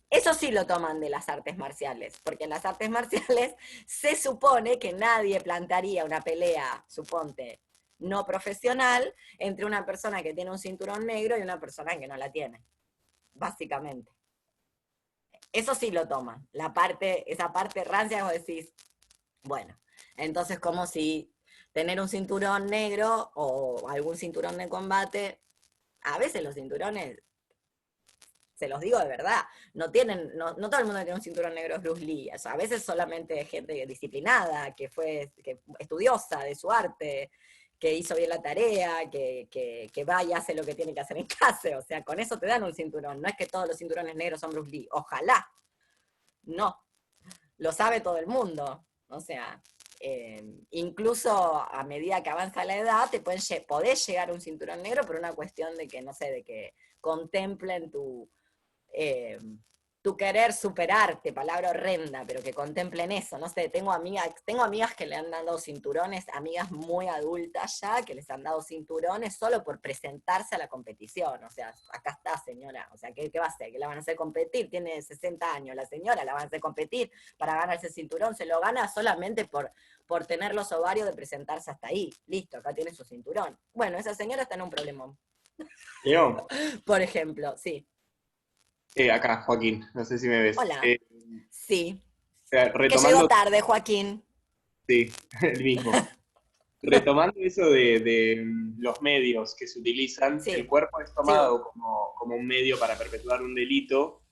Eso sí lo toman de las artes marciales, porque en las artes marciales se supone que nadie plantearía una pelea, suponte, no profesional, entre una persona que tiene un cinturón negro y una persona que no la tiene, básicamente. Eso sí lo toman. Esa parte rancia, vos decís, bueno, entonces como si tener un cinturón negro o algún cinturón de combate, a veces los cinturones, se los digo de verdad, no todo el mundo tiene un cinturón negro es Bruce Lee, o sea, a veces solamente gente disciplinada, que estudiosa de su arte, que hizo bien la tarea, que va y hace lo que tiene que hacer en casa, o sea, con eso te dan un cinturón, no es que todos los cinturones negros son Bruce Lee, ojalá, no, lo sabe todo el mundo. O sea, incluso a medida que avanza la edad, podés llegar a un cinturón negro por una cuestión de que, no sé, de que contemplen eh, tu querer superarte, palabra horrenda, pero que contemplen eso. No sé, tengo amigas que le han dado cinturones, amigas muy adultas ya, que les han dado cinturones solo por presentarse a la competición. O sea, acá está, señora. O sea, ¿qué va a hacer? ¿Que la van a hacer competir? Tiene 60 años la señora, la van a hacer competir para ganar ese cinturón. Se lo gana solamente por tener los ovarios de presentarse hasta ahí. Listo, acá tiene su cinturón. Bueno, esa señora está en un problemón. Leo, Por ejemplo, sí. acá, Joaquín, no sé si me ves. Hola. Sí. Que llegó Retomando, tarde, Joaquín. sí, el mismo. Retomando eso de los medios que se utilizan, el Sí, cuerpo es sí. tomado como un medio para perpetuar un delito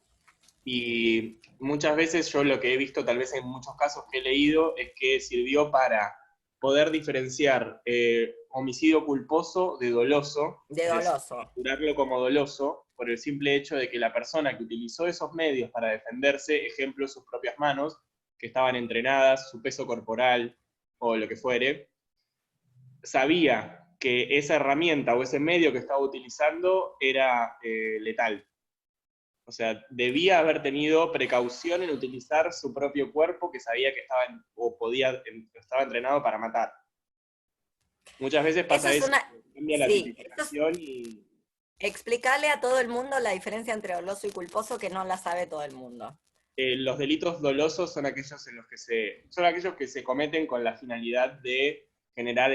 y muchas veces yo lo que he visto, tal vez en muchos casos que he leído, es que sirvió para poder diferenciar homicidio culposo de doloso, De es decir, doloso. capturarlo como doloso por el simple hecho de que la persona que utilizó esos medios para defenderse, ejemplo, sus propias manos, que estaban entrenadas, su peso corporal o lo que fuere, sabía que esa herramienta o ese medio que estaba utilizando era letal. O sea, debía haber tenido precaución en utilizar su propio cuerpo que sabía que estaba entrenado para matar. Muchas veces Eso pasa es eso, una... cambia la Sí, tipificación y explicarle a todo el mundo la diferencia entre doloso y culposo que no la sabe todo el mundo. los delitos dolosos son aquellos en los que son aquellos que se cometen con la finalidad de generar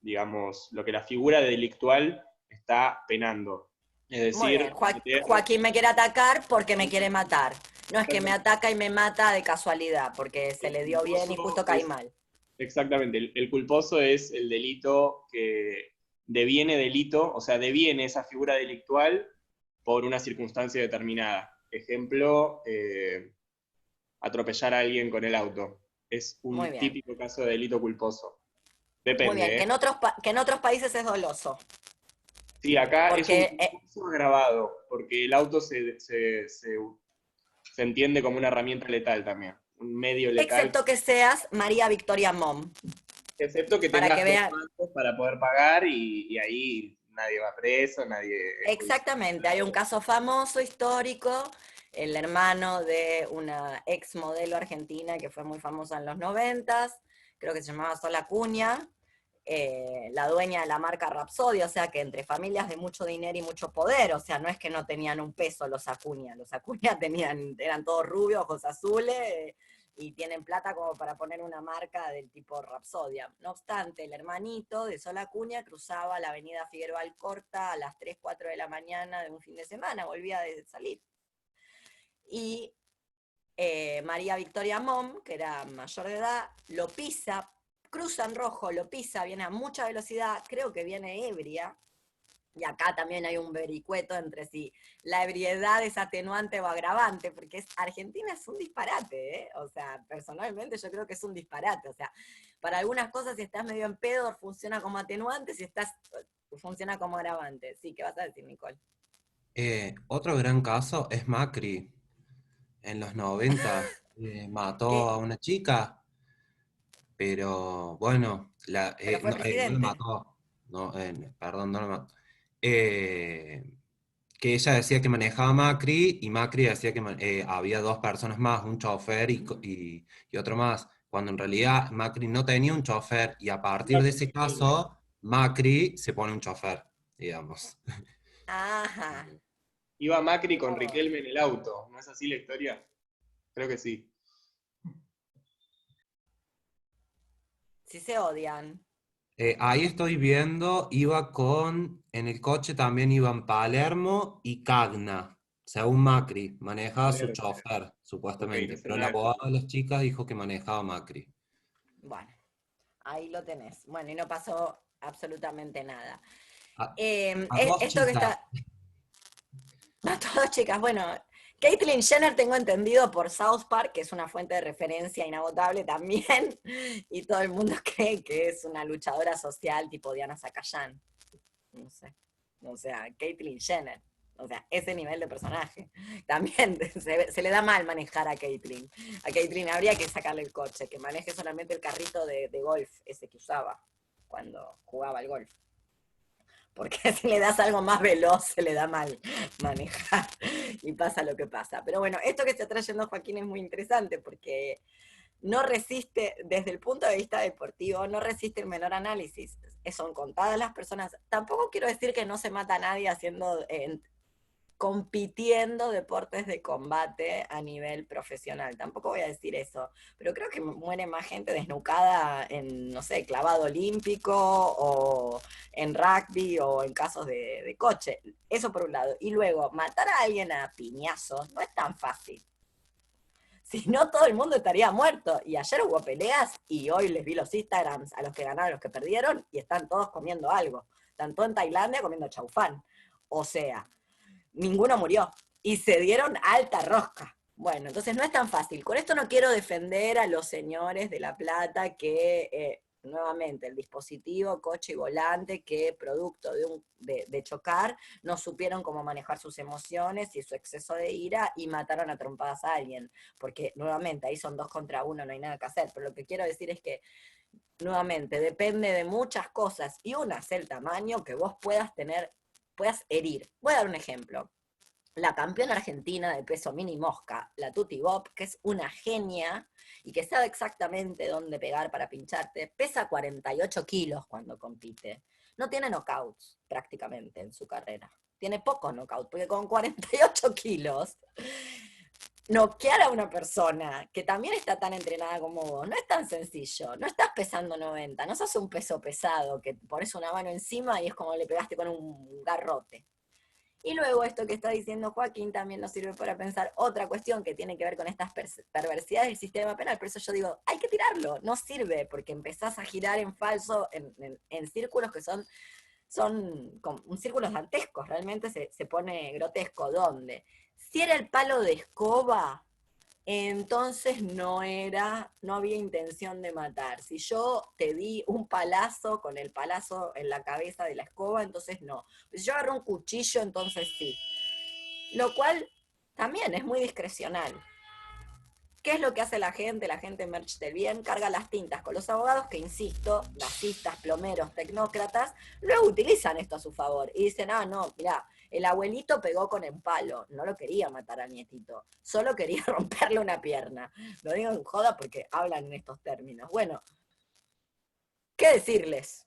digamos, lo que la figura delictual está penando. Es Muy bien, decir, cometer Joaquín me quiere atacar porque me quiere exactamente, matar. No es que me ataca y me mata de casualidad, porque se el le dio bien y justo culposo caí es mal. exactamente, el culposo es el delito que deviene delito, o sea, deviene esa figura delictual por una circunstancia determinada. Ejemplo, atropellar a alguien con el auto. Es Muy un bien. típico caso de delito culposo. Muy bien, Depende, ¿eh? que en otros países es doloso. Sí, acá es un Porque, culposo agravado, porque el auto se entiende como una herramienta letal también, un medio letal, excepto que seas María Victoria Mom, excepto que para que tengas dos vean. bancos para poder pagar y ahí nadie va preso, nadie es Exactamente, hay un judicializado. caso famoso, histórico, el hermano de una ex modelo argentina que fue muy famosa en los 90, creo que se llamaba Sol Acuña, la dueña de la marca Rapsodia, o sea que entre familias de mucho dinero y mucho poder, o sea, no es que no tenían un peso los Acuña tenían, eran todos rubios, ojos azules, y tienen plata como para poner una marca del tipo Rapsodia. No obstante, el hermanito de Sol Acuña cruzaba la avenida Figueroa Alcorta a las 3, 4 de la mañana de un fin de semana, volvía de salir. Y María Victoria Mom, que era mayor de edad, lo pisa, cruza en rojo, lo pisa, viene a mucha velocidad, creo que viene ebria, y acá también hay un vericueto entre si la ebriedad es atenuante o agravante, porque Argentina es un disparate, ¿eh? O sea, personalmente yo creo que es un disparate, o sea, para algunas cosas si estás medio en pedo funciona como atenuante, si estás funciona como agravante. Sí, ¿qué vas a decir, Nicole? Otro gran caso es Macri. En los 90 mató ¿Qué? a una chica, pero bueno, Pero fue no, no la presidente. mató, no, perdón, no la mató. Eh, que ella decía que manejaba Macri y Macri decía que había dos personas más, un chofer y otro más, cuando en realidad Macri no tenía un chofer y a partir de ese caso Macri se pone un chofer, digamos. Ajá. Iba Macri con Oh, Riquelme en el auto, ¿no es así la historia? Creo que sí. sí se odian. Ahí estoy viendo, en el coche también iban Palermo y Cagna, según Macri, manejaba su Palermo. chofer, Ok, no supuestamente, sé pero el nada de abogado fútbol. de las chicas dijo que manejaba Macri. Bueno, ahí lo tenés. Bueno, y no pasó absolutamente nada. A, a dos Esto que chicas. está... A todas chicas, bueno, Caitlyn Jenner tengo entendido por South Park, que es una fuente de referencia inagotable también, y todo el mundo cree que es una luchadora social tipo Diana Zacayán. No sé. O sea, Caitlyn Jenner. O sea, ese nivel de personaje. También se le da mal manejar a Caitlyn. A Caitlyn habría que sacarle el coche, que maneje solamente el carrito de golf, ese que usaba cuando jugaba al golf. Porque si le das algo más veloz se le da mal manejar y pasa lo que pasa. Pero bueno, esto que está trayendo Joaquín es muy interesante porque no resiste, desde el punto de vista deportivo, no resiste el menor análisis. Son contadas las personas. Tampoco quiero decir que no se mata a nadie haciendo, compitiendo deportes de combate a nivel profesional. Tampoco voy a decir eso, pero creo que muere más gente desnucada en, no sé, clavado olímpico o en rugby o en casos de coche. Eso por un lado. Y luego, matar a alguien a piñazos no es tan fácil. Si no, todo el mundo estaría muerto. Y ayer hubo peleas y hoy les vi los Instagrams a los que ganaron, a los que perdieron, y están todos comiendo algo. Están todos en Tailandia comiendo chaufán. O sea, ninguno murió. Y se dieron alta rosca. Bueno, entonces no es tan fácil. Con esto no quiero defender a los señores de La Plata que, nuevamente, el dispositivo, coche y volante, que producto de chocar, no supieron cómo manejar sus emociones y su exceso de ira y mataron a trompadas a alguien. Porque, nuevamente, ahí son 2 contra 1, no hay nada que hacer. Pero lo que quiero decir es que, nuevamente, depende de muchas cosas. Y una es el tamaño que vos puedas tener, puedas herir. Voy a dar un ejemplo. La campeona argentina de peso mini mosca, la Tuti Bob, que es una genia y que sabe exactamente dónde pegar para pincharte, pesa 48 kilos cuando compite. No tiene knockouts prácticamente en su carrera. Tiene pocos knockouts, porque con 48 kilos, noquear a una persona que también está tan entrenada como vos no es tan sencillo. No estás pesando 90, no sos un peso pesado que pones una mano encima y es como le pegaste con un garrote. Y luego esto que está diciendo Joaquín también nos sirve para pensar otra cuestión que tiene que ver con estas perversidades del sistema penal. Por eso yo digo, hay que tirarlo, no sirve, porque empezás a girar en falso, en círculos que son círculos dantescos, realmente se pone grotesco. ¿Dónde? Si era el palo de escoba, entonces no había intención de matar. Si yo te di un palazo con el palazo en la cabeza de la escoba, entonces no. Si yo agarré un cuchillo, entonces sí. Lo cual también es muy discrecional. ¿Qué es lo que hace la gente? La gente merch del bien carga las tintas con los abogados que, insisto, gasistas, plomeros, tecnócratas, luego utilizan esto a su favor y dicen, ah, no, mirá, el abuelito pegó con el palo, no lo quería matar al nietito, solo quería romperle una pierna. Lo digo en joda porque hablan en estos términos. Bueno, ¿qué decirles?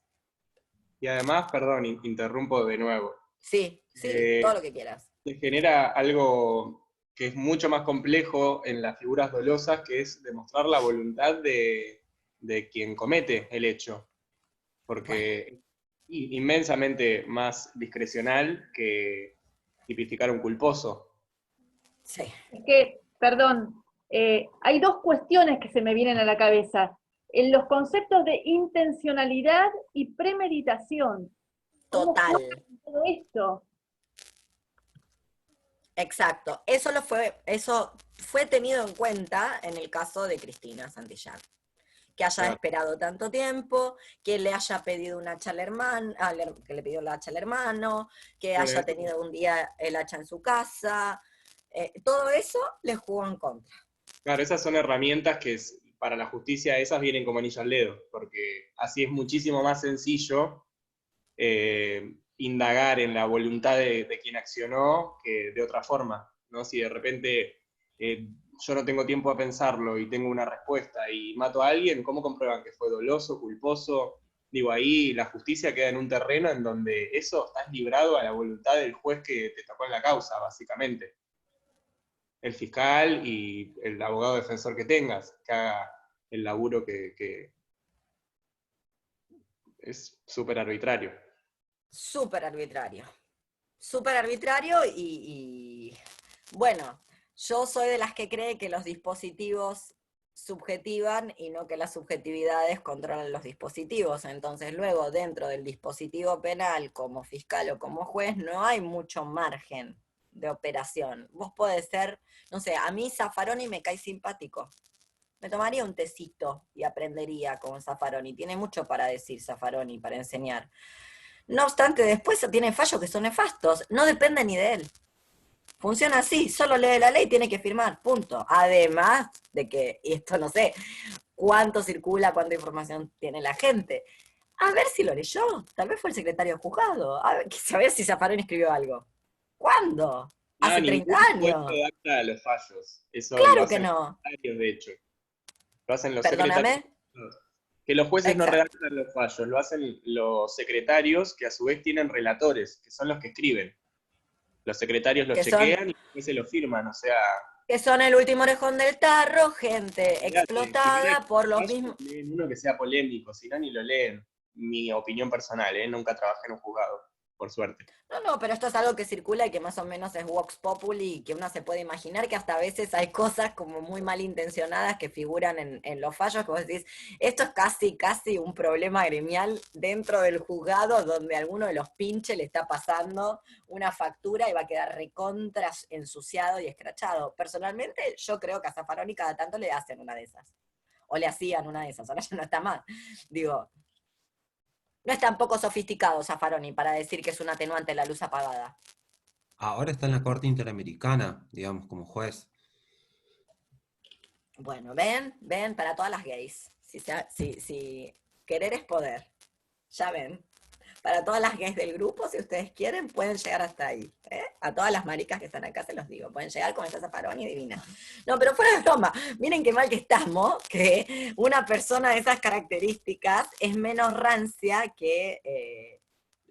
Y además, perdón, interrumpo de nuevo. Sí, sí, todo Eh, lo que quieras. Se genera algo que es mucho más complejo en las figuras dolosas, que es demostrar la voluntad de quien comete el hecho, porque es inmensamente más discrecional que tipificar un culposo. Sí. Es que, perdón, hay dos cuestiones que se me vienen a la cabeza. En los conceptos de intencionalidad y premeditación. ¿Cómo Total. juegan todo esto? Exacto. Eso fue tenido en cuenta en el caso de Cristina Santillán. Que haya Claro. esperado tanto tiempo, que le haya pedido un hacha al hermano, que le pidió el hacha al hermano, que haya tenido un día el hacha en su casa. Todo eso le jugó en contra. Claro, esas son herramientas que para la justicia esas vienen como anillo al dedo, porque así es muchísimo más sencillo indagar en la voluntad de quien accionó que de otra forma, ¿no? Si de repente yo no tengo tiempo a pensarlo y tengo una respuesta y mato a alguien, ¿cómo comprueban que fue doloso, culposo? Digo, ahí la justicia queda en un terreno en donde eso estás librado a la voluntad del juez que te tocó en la causa, básicamente. El fiscal y el abogado defensor que tengas, que haga el laburo que es súper arbitrario. Súper arbitrario. Súper arbitrario y bueno, yo soy de las que cree que los dispositivos subjetivan y no que las subjetividades controlan los dispositivos. Entonces luego dentro del dispositivo penal como fiscal o como juez no hay mucho margen de operación. Vos podés ser, no sé, a mí Zaffaroni me cae simpático. Me tomaría un tecito y aprendería con Zaffaroni. Tiene mucho para decir Zaffaroni, para enseñar. No obstante, después tiene fallos que son nefastos. No depende ni de él. Funciona así, solo lee la ley y tiene que firmar, punto. Además de que, y esto no sé, cuánto circula, cuánta información tiene la gente. A ver si lo leyó. Tal vez fue el secretario de juzgado. A ver si Zaffaroni escribió algo. ¿Cuándo? Hace 30 Ningún juez años. redacta los fallos. Eso lo Claro que hacen los no. secretarios, de hecho. Lo hacen los secretarios. Perdóname. Que los jueces no Exacto. redactan los fallos, lo hacen los secretarios, que a su vez tienen relatores, que son los que escriben. Los secretarios los Que son, chequean y después se lo firman, o sea, que son el último orejón del tarro, gente fíjate, explotada por los fallo, mismos. leen uno que sea polémico, si no ni lo leen. Mi opinión personal, nunca trabajé en un juzgado, por suerte. No, pero esto es algo que circula y que más o menos es Vox Populi y que uno se puede imaginar que hasta a veces hay cosas como muy malintencionadas que figuran en los fallos, que vos decís, esto es casi un problema gremial dentro del juzgado donde a alguno de los pinches le está pasando una factura y va a quedar recontra ensuciado y escrachado. Personalmente, yo creo que a Zaffaroni cada tanto le hacen una de esas. O le hacían una de esas, ahora ya no está más. Digo, no es tan poco sofisticado Zaffaroni para decir que es un atenuante la luz apagada. Ahora está en la Corte Interamericana, digamos, como juez. Bueno, ven, para todas las gays. Si querer es poder. Ya ven. Para todas las gays del grupo, si ustedes quieren, pueden llegar hasta ahí. A todas las maricas que están acá se los digo. Pueden llegar con esta Zaffaroni divina. No, pero fuera de broma. Miren qué mal que estamos, que una persona de esas características es menos rancia que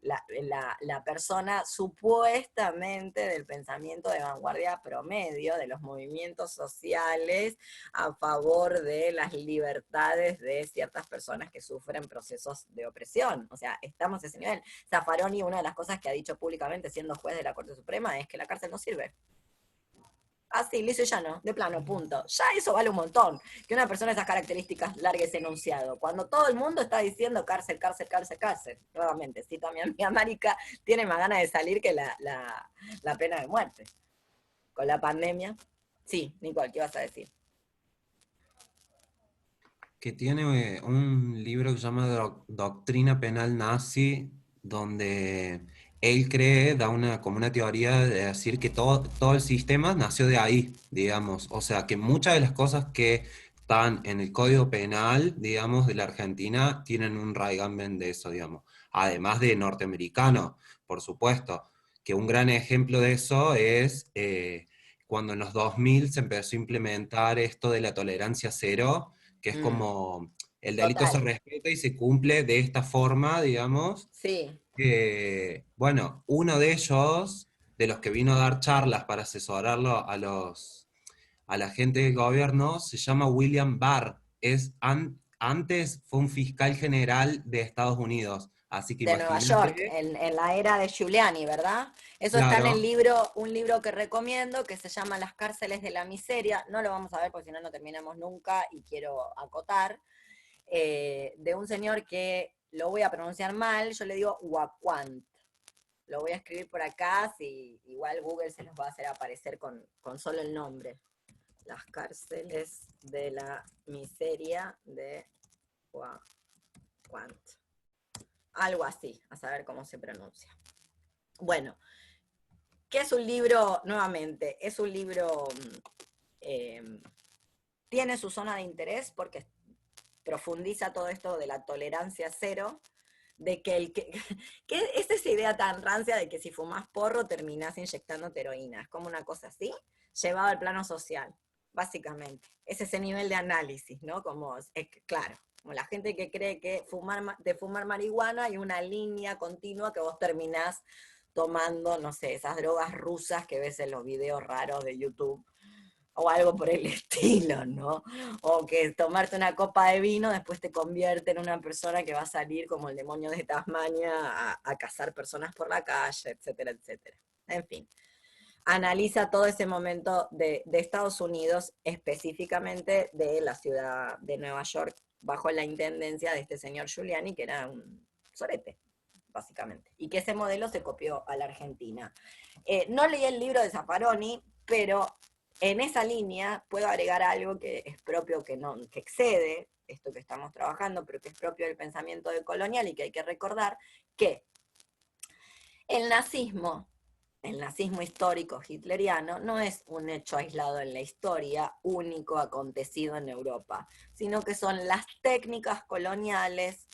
la persona supuestamente del pensamiento de vanguardia promedio, de los movimientos sociales a favor de las libertades de ciertas personas que sufren procesos de opresión. O sea, estamos a ese nivel. Zaffaroni, una de las cosas que ha dicho públicamente siendo juez de la Corte Suprema es que la cárcel no sirve. Así, liso y llano, de plano, punto. Ya eso vale un montón, que una persona de esas características largue ese enunciado. Cuando todo el mundo está diciendo cárcel, cárcel, cárcel, cárcel. Nuevamente, cito a mi amiga Marica, tiene más ganas de salir que la pena de muerte. Con la pandemia. Sí, Nicole, ¿qué vas a decir? Que tiene un libro que se llama Doctrina Penal Nazi, donde él cree, como una teoría de decir que todo el sistema nació de ahí, digamos. O sea, que muchas de las cosas que están en el Código Penal, digamos, de la Argentina, tienen un raigambre de eso, digamos. Además de norteamericano, por supuesto. Que un gran ejemplo de eso es cuando en los 2000 se empezó a implementar esto de la tolerancia cero, que es como el delito se Total. respeta y se cumple de esta forma, digamos. Sí. Bueno, uno de ellos de los que vino a dar charlas para asesorarlo a la gente del gobierno, se llama William Barr. Antes fue un fiscal general de Estados Unidos. Así que De Nueva York, imagínate, en la era de Giuliani, ¿verdad? Eso está en el claro, libro, un libro que recomiendo, que se llama Las cárceles de la miseria. No lo vamos a ver porque si no, no terminamos nunca, y quiero acotar. De un señor que lo voy a pronunciar mal, yo le digo Waquant. Lo voy a escribir por acá, si igual Google se los va a hacer aparecer con solo el nombre. Las cárceles de la miseria de Waquant. Algo así, a saber cómo se pronuncia. Bueno, ¿qué es un libro? Nuevamente, es un libro, tiene su zona de interés porque profundiza todo esto de la tolerancia cero, de que que es esa idea tan rancia de que si fumas porro terminás inyectando heroína, es como una cosa así, llevado al plano social, básicamente. Es ese nivel de análisis, ¿no? Como, claro, como la gente que cree que de fumar marihuana hay una línea continua que vos terminás tomando, no sé, esas drogas rusas que ves en los videos raros de YouTube, o algo por el estilo, ¿no? O que tomarte una copa de vino después te convierte en una persona que va a salir como el demonio de Tasmania a cazar personas por la calle, etcétera, etcétera. En fin, analiza todo ese momento de Estados Unidos, específicamente de la ciudad de Nueva York, bajo la intendencia de este señor Giuliani, que era un sorete, básicamente, y que ese modelo se copió a la Argentina. No leí el libro de Zaffaroni, pero en esa línea puedo agregar algo que es propio, que excede esto que estamos trabajando, pero que es propio del pensamiento decolonial, y que hay que recordar que el nazismo histórico hitleriano no es un hecho aislado en la historia, único acontecido en Europa, sino que son las técnicas coloniales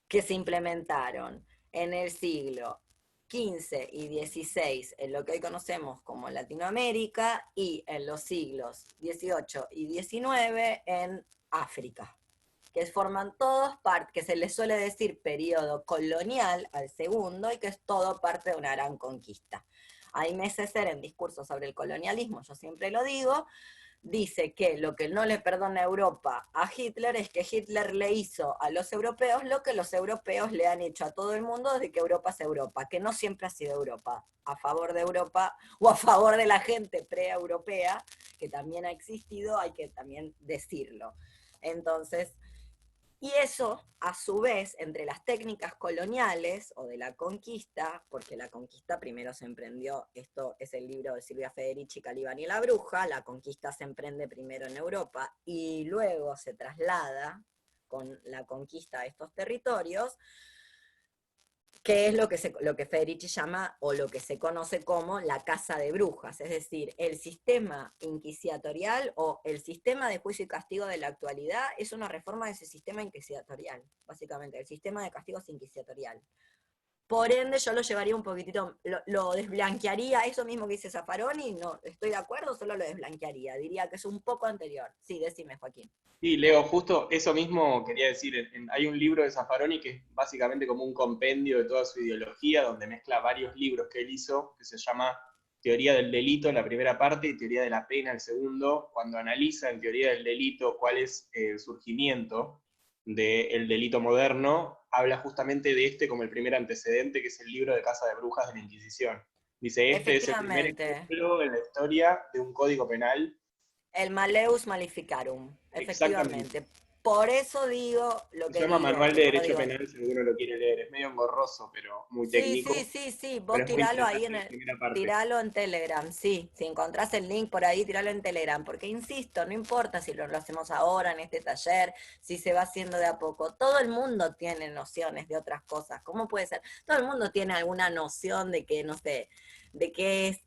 que se implementaron en el siglo XV y XVI en lo que hoy conocemos como Latinoamérica, y en los siglos XVIII y XIX en África, que forman todos parte, que se les suele decir periodo colonial al segundo, y que es todo parte de una gran conquista. Aimé Césaire, en discursos sobre el colonialismo, yo siempre lo digo, dice que lo que no le perdona Europa a Hitler es que Hitler le hizo a los europeos lo que los europeos le han hecho a todo el mundo desde que Europa es Europa, que no siempre ha sido Europa, a favor de Europa o a favor de la gente pre-europea, que también ha existido, hay que también decirlo. Entonces, y eso, a su vez, entre las técnicas coloniales o de la conquista, porque la conquista primero se emprendió, esto es el libro de Silvia Federici, Calibán y la bruja, la conquista se emprende primero en Europa y luego se traslada con la conquista de estos territorios, que es lo que Federici llama, o lo que se conoce como la casa de brujas, es decir, el sistema inquisitorial o el sistema de juicio y castigo de la actualidad es una reforma de ese sistema inquisitorial, básicamente, el sistema de castigos inquisitorial. Por ende, yo lo llevaría un poquitito, lo desblanquearía, eso mismo que dice Zaffaroni, no estoy de acuerdo, solo lo desblanquearía, diría que es un poco anterior. Sí, decime, Joaquín. Sí, Leo, justo eso mismo quería decir. Hay un libro de Zaffaroni que es básicamente como un compendio de toda su ideología, donde mezcla varios libros que él hizo, que se llama Teoría del delito, la primera parte, y Teoría de la pena, el segundo, cuando analiza en Teoría del delito cuál es el surgimiento del delito moderno, habla justamente de este como el primer antecedente, que es el libro de Casa de Brujas de la Inquisición. Dice, este es el primer Efectivamente, ejemplo en la historia de un código penal. el Maleus Maleficarum, Exactamente. efectivamente. Por eso digo lo Se que llama digo, Manual de tipo, no Derecho digo, Penal, si alguno lo quiere leer. Es medio engorroso, pero muy sí, sí, técnico. sí, sí, vos Pero es muy tiralo ahí interesante la primera parte. tiralo en Telegram, sí, si encontrás el link por ahí, tiralo en Telegram, porque insisto, no importa si lo hacemos ahora en este taller, si se va haciendo de a poco, todo el mundo tiene nociones de otras cosas, ¿cómo puede ser? Todo el mundo tiene alguna noción de que, no sé, de que es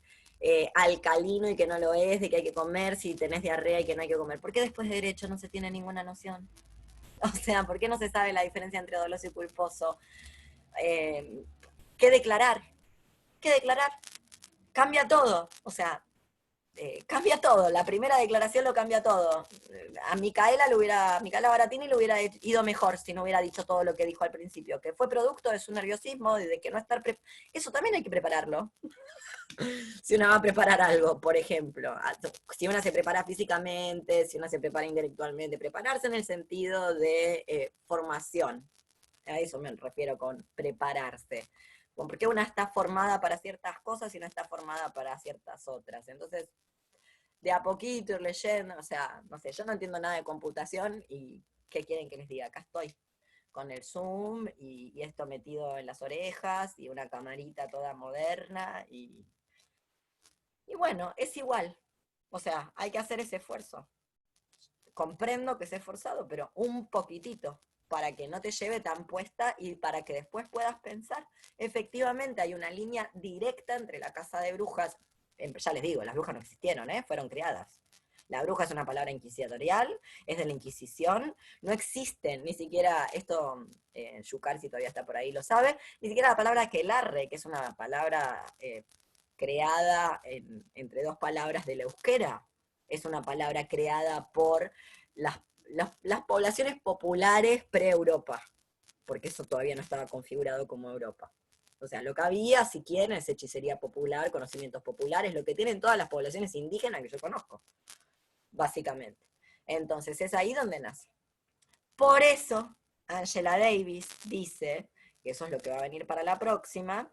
alcalino y que no lo es, de que hay que comer si tenés diarrea y que no hay que comer. ¿Por qué después de derecho no se tiene ninguna noción? O sea, ¿por qué no se sabe la diferencia entre doloso y culposo? Eh, ¿Qué declarar? ¿Qué declarar? Cambia todo. O sea, cambia todo, la primera declaración lo cambia todo. A Micaela Baratini le hubiera ido mejor si no hubiera dicho todo lo que dijo al principio, que fue producto de su nerviosismo, de que no estar eso también hay que prepararlo. Si una va a preparar algo, por ejemplo, si una se prepara físicamente, si una se prepara intelectualmente, prepararse en el sentido de formación, a eso me refiero con prepararse, porque una está formada para ciertas cosas y no está formada para ciertas otras, entonces de a poquito ir leyendo, o sea, no sé, yo no entiendo nada de computación y ¿qué quieren que les diga? Acá estoy con el Zoom y esto metido en las orejas y una camarita toda moderna y bueno, es igual. O sea, hay que hacer ese esfuerzo. Comprendo que es esforzado, pero un poquitito, para que no te lleve tan puesta y para que después puedas pensar. Efectivamente, hay una línea directa entre la casa de brujas, ya les digo, las brujas no existieron, fueron creadas. La bruja es una palabra inquisitorial, es de la Inquisición, no existen ni siquiera, esto Yucar, si todavía está por ahí, lo sabe, ni siquiera la palabra aquelarre, que es una palabra creada entre dos palabras del euskera, es una palabra creada por las poblaciones populares pre-Europa, porque eso todavía no estaba configurado como Europa. O sea, lo que había, si quieren, es hechicería popular, conocimientos populares, lo que tienen todas las poblaciones indígenas que yo conozco, básicamente. Entonces es ahí donde nace. Por eso, Angela Davis dice, que eso es lo que va a venir para la próxima,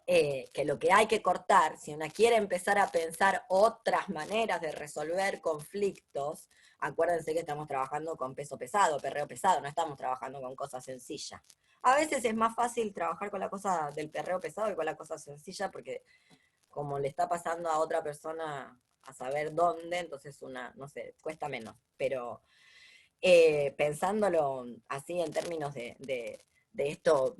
que lo que hay que cortar, si una quiere empezar a pensar otras maneras de resolver conflictos, acuérdense que estamos trabajando con peso pesado, perreo pesado, no estamos trabajando con cosas sencillas. A veces es más fácil trabajar con la cosa del perreo pesado que con la cosa sencilla, porque como le está pasando a otra persona a saber dónde, entonces una, no sé, cuesta menos. Pero pensándolo así en términos de esto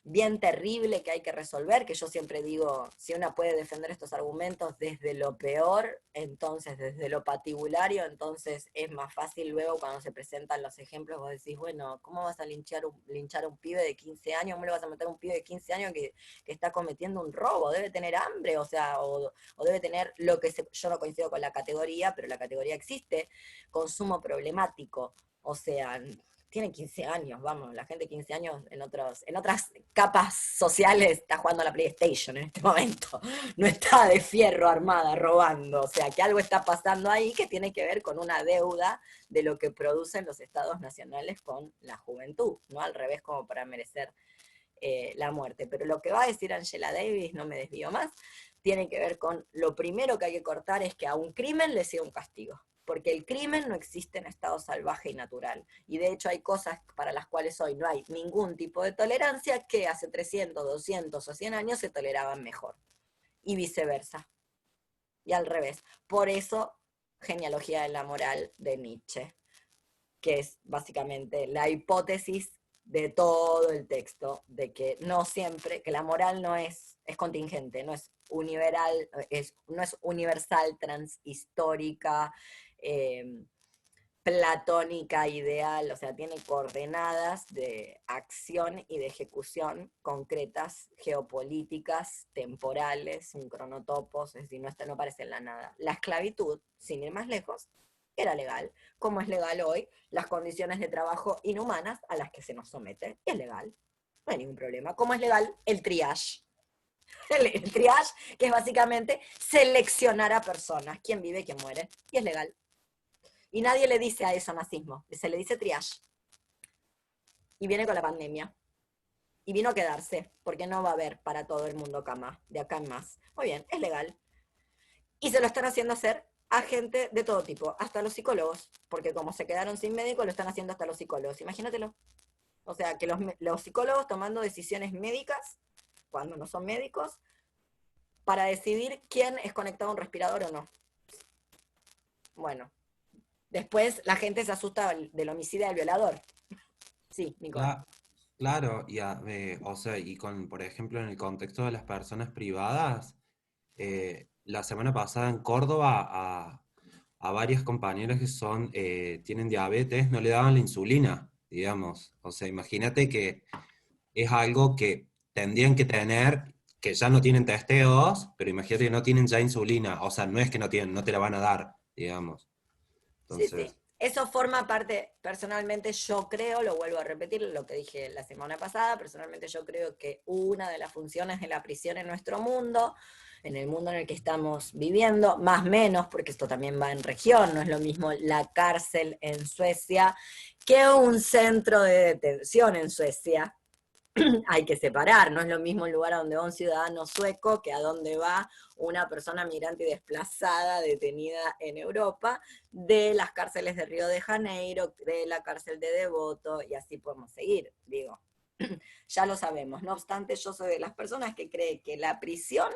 bien terrible que hay que resolver, que yo siempre digo, si una puede defender estos argumentos desde lo peor, entonces desde lo patibulario, entonces es más fácil luego cuando se presentan los ejemplos, vos decís, bueno, ¿cómo vas a linchar un pibe de 15 años? ¿Cómo le vas a meter a un pibe de 15 años que está cometiendo un robo? Debe tener hambre, o sea, o debe tener lo que yo no coincido con la categoría, pero la categoría existe, consumo problemático, o sea, tiene 15 años, vamos, la gente de 15 años en otras capas sociales está jugando a la PlayStation en este momento, no está de fierro armada robando, o sea que algo está pasando ahí que tiene que ver con una deuda de lo que producen los estados nacionales con la juventud, no al revés como para merecer la muerte. Pero lo que va a decir Angela Davis, no me desvío más, tiene que ver con lo primero que hay que cortar es que a un crimen le sea un castigo. Porque el crimen no existe en estado salvaje y natural. Y de hecho hay cosas para las cuales hoy no hay ningún tipo de tolerancia que hace 300, 200 o 100 años se toleraban mejor. Y viceversa. Y al revés. Por eso, genealogía de la moral de Nietzsche, que es básicamente la hipótesis de todo el texto, de que no siempre, que la moral no es contingente, no es universal, transhistórica, platónica, ideal, o sea, tiene coordenadas de acción y de ejecución concretas, geopolíticas, temporales, un cronotopos, es decir, no aparece en la nada. La esclavitud, sin ir más lejos, era legal, como es legal hoy las condiciones de trabajo inhumanas a las que se nos somete, es legal, no hay ningún problema. Como es legal el triage, el triage, que es básicamente seleccionar a personas, quién vive y quién muere, y es legal. Y nadie le dice a eso nazismo, se le dice triage. Y viene con la pandemia. Y vino a quedarse, porque no va a haber para todo el mundo cama, de acá en más. Muy bien, es legal. Y se lo están haciendo hacer a gente de todo tipo, hasta los psicólogos, porque como se quedaron sin médico, lo están haciendo hasta los psicólogos. Imagínatelo. O sea, que los psicólogos tomando decisiones médicas, cuando no son médicos, para decidir quién es conectado a un respirador o no. Bueno. Después la gente se asusta del homicidio del violador. Sí, Nico. Claro, o sea, por ejemplo, en el contexto de las personas privadas, la semana pasada en Córdoba a varias compañeras que tienen diabetes no le daban la insulina, digamos. O sea, imagínate que es algo que tendrían que tener, que ya no tienen testeos, pero imagínate que no tienen ya insulina, o sea, no es que no tienen, no te la van a dar, digamos. Sí, Entonces, sí. Eso forma parte, personalmente yo creo, lo vuelvo a repetir, lo que dije la semana pasada, personalmente yo creo que una de las funciones de la prisión en nuestro mundo, en el mundo en el que estamos viviendo, más o menos, porque esto también va en región, no es lo mismo la cárcel en Suecia que un centro de detención en Suecia. Hay que separar, no es lo mismo el lugar a donde va un ciudadano sueco que a donde va una persona migrante y desplazada detenida en Europa, de las cárceles de Río de Janeiro, de la cárcel de Devoto, y así podemos seguir, digo. Ya lo sabemos, no obstante, yo soy de las personas que cree que la prisión,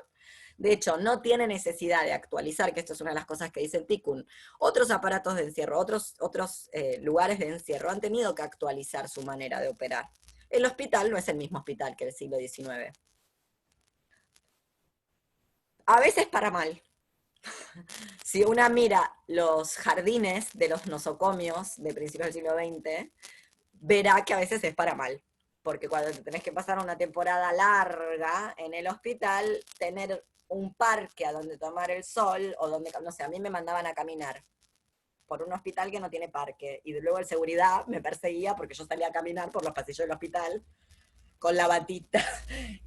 de hecho, no tiene necesidad de actualizar, que esto es una de las cosas que dice el TICUN. Otros aparatos de encierro, otros lugares de encierro han tenido que actualizar su manera de operar. El hospital no es el mismo hospital que el siglo XIX. A veces para mal. Si una mira los jardines de los nosocomios de principios del siglo XX, verá que a veces es para mal. Porque cuando te tenés que pasar una temporada larga en el hospital, tener un parque a donde tomar el sol, o donde, no sé, a mí me mandaban a caminar por un hospital que no tiene parque, y luego el seguridad me perseguía porque yo salía a caminar por los pasillos del hospital, con la batita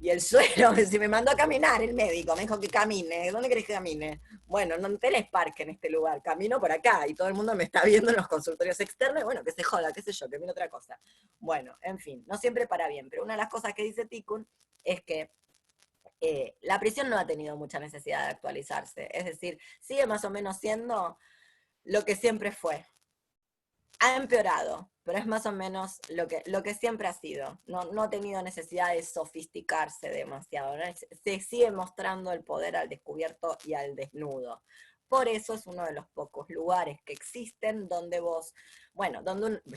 y el suelo. Si me mandó a caminar el médico, me dijo que camine. ¿Dónde querés que camine? Bueno, no tenés parque en este lugar, camino por acá, y todo el mundo me está viendo en los consultorios externos, y bueno, que se joda, qué sé yo, que mire otra cosa. Bueno, en fin, no siempre para bien, pero una de las cosas que dice Tikkun es que la prisión no ha tenido mucha necesidad de actualizarse, es decir, sigue más o menos siendo lo que siempre fue. Ha empeorado, pero es más o menos lo que siempre ha sido. No ha tenido necesidad de sofisticarse demasiado, ¿no? Se sigue mostrando el poder al descubierto y al desnudo. Por eso es uno de los pocos lugares que existen donde vos, bueno,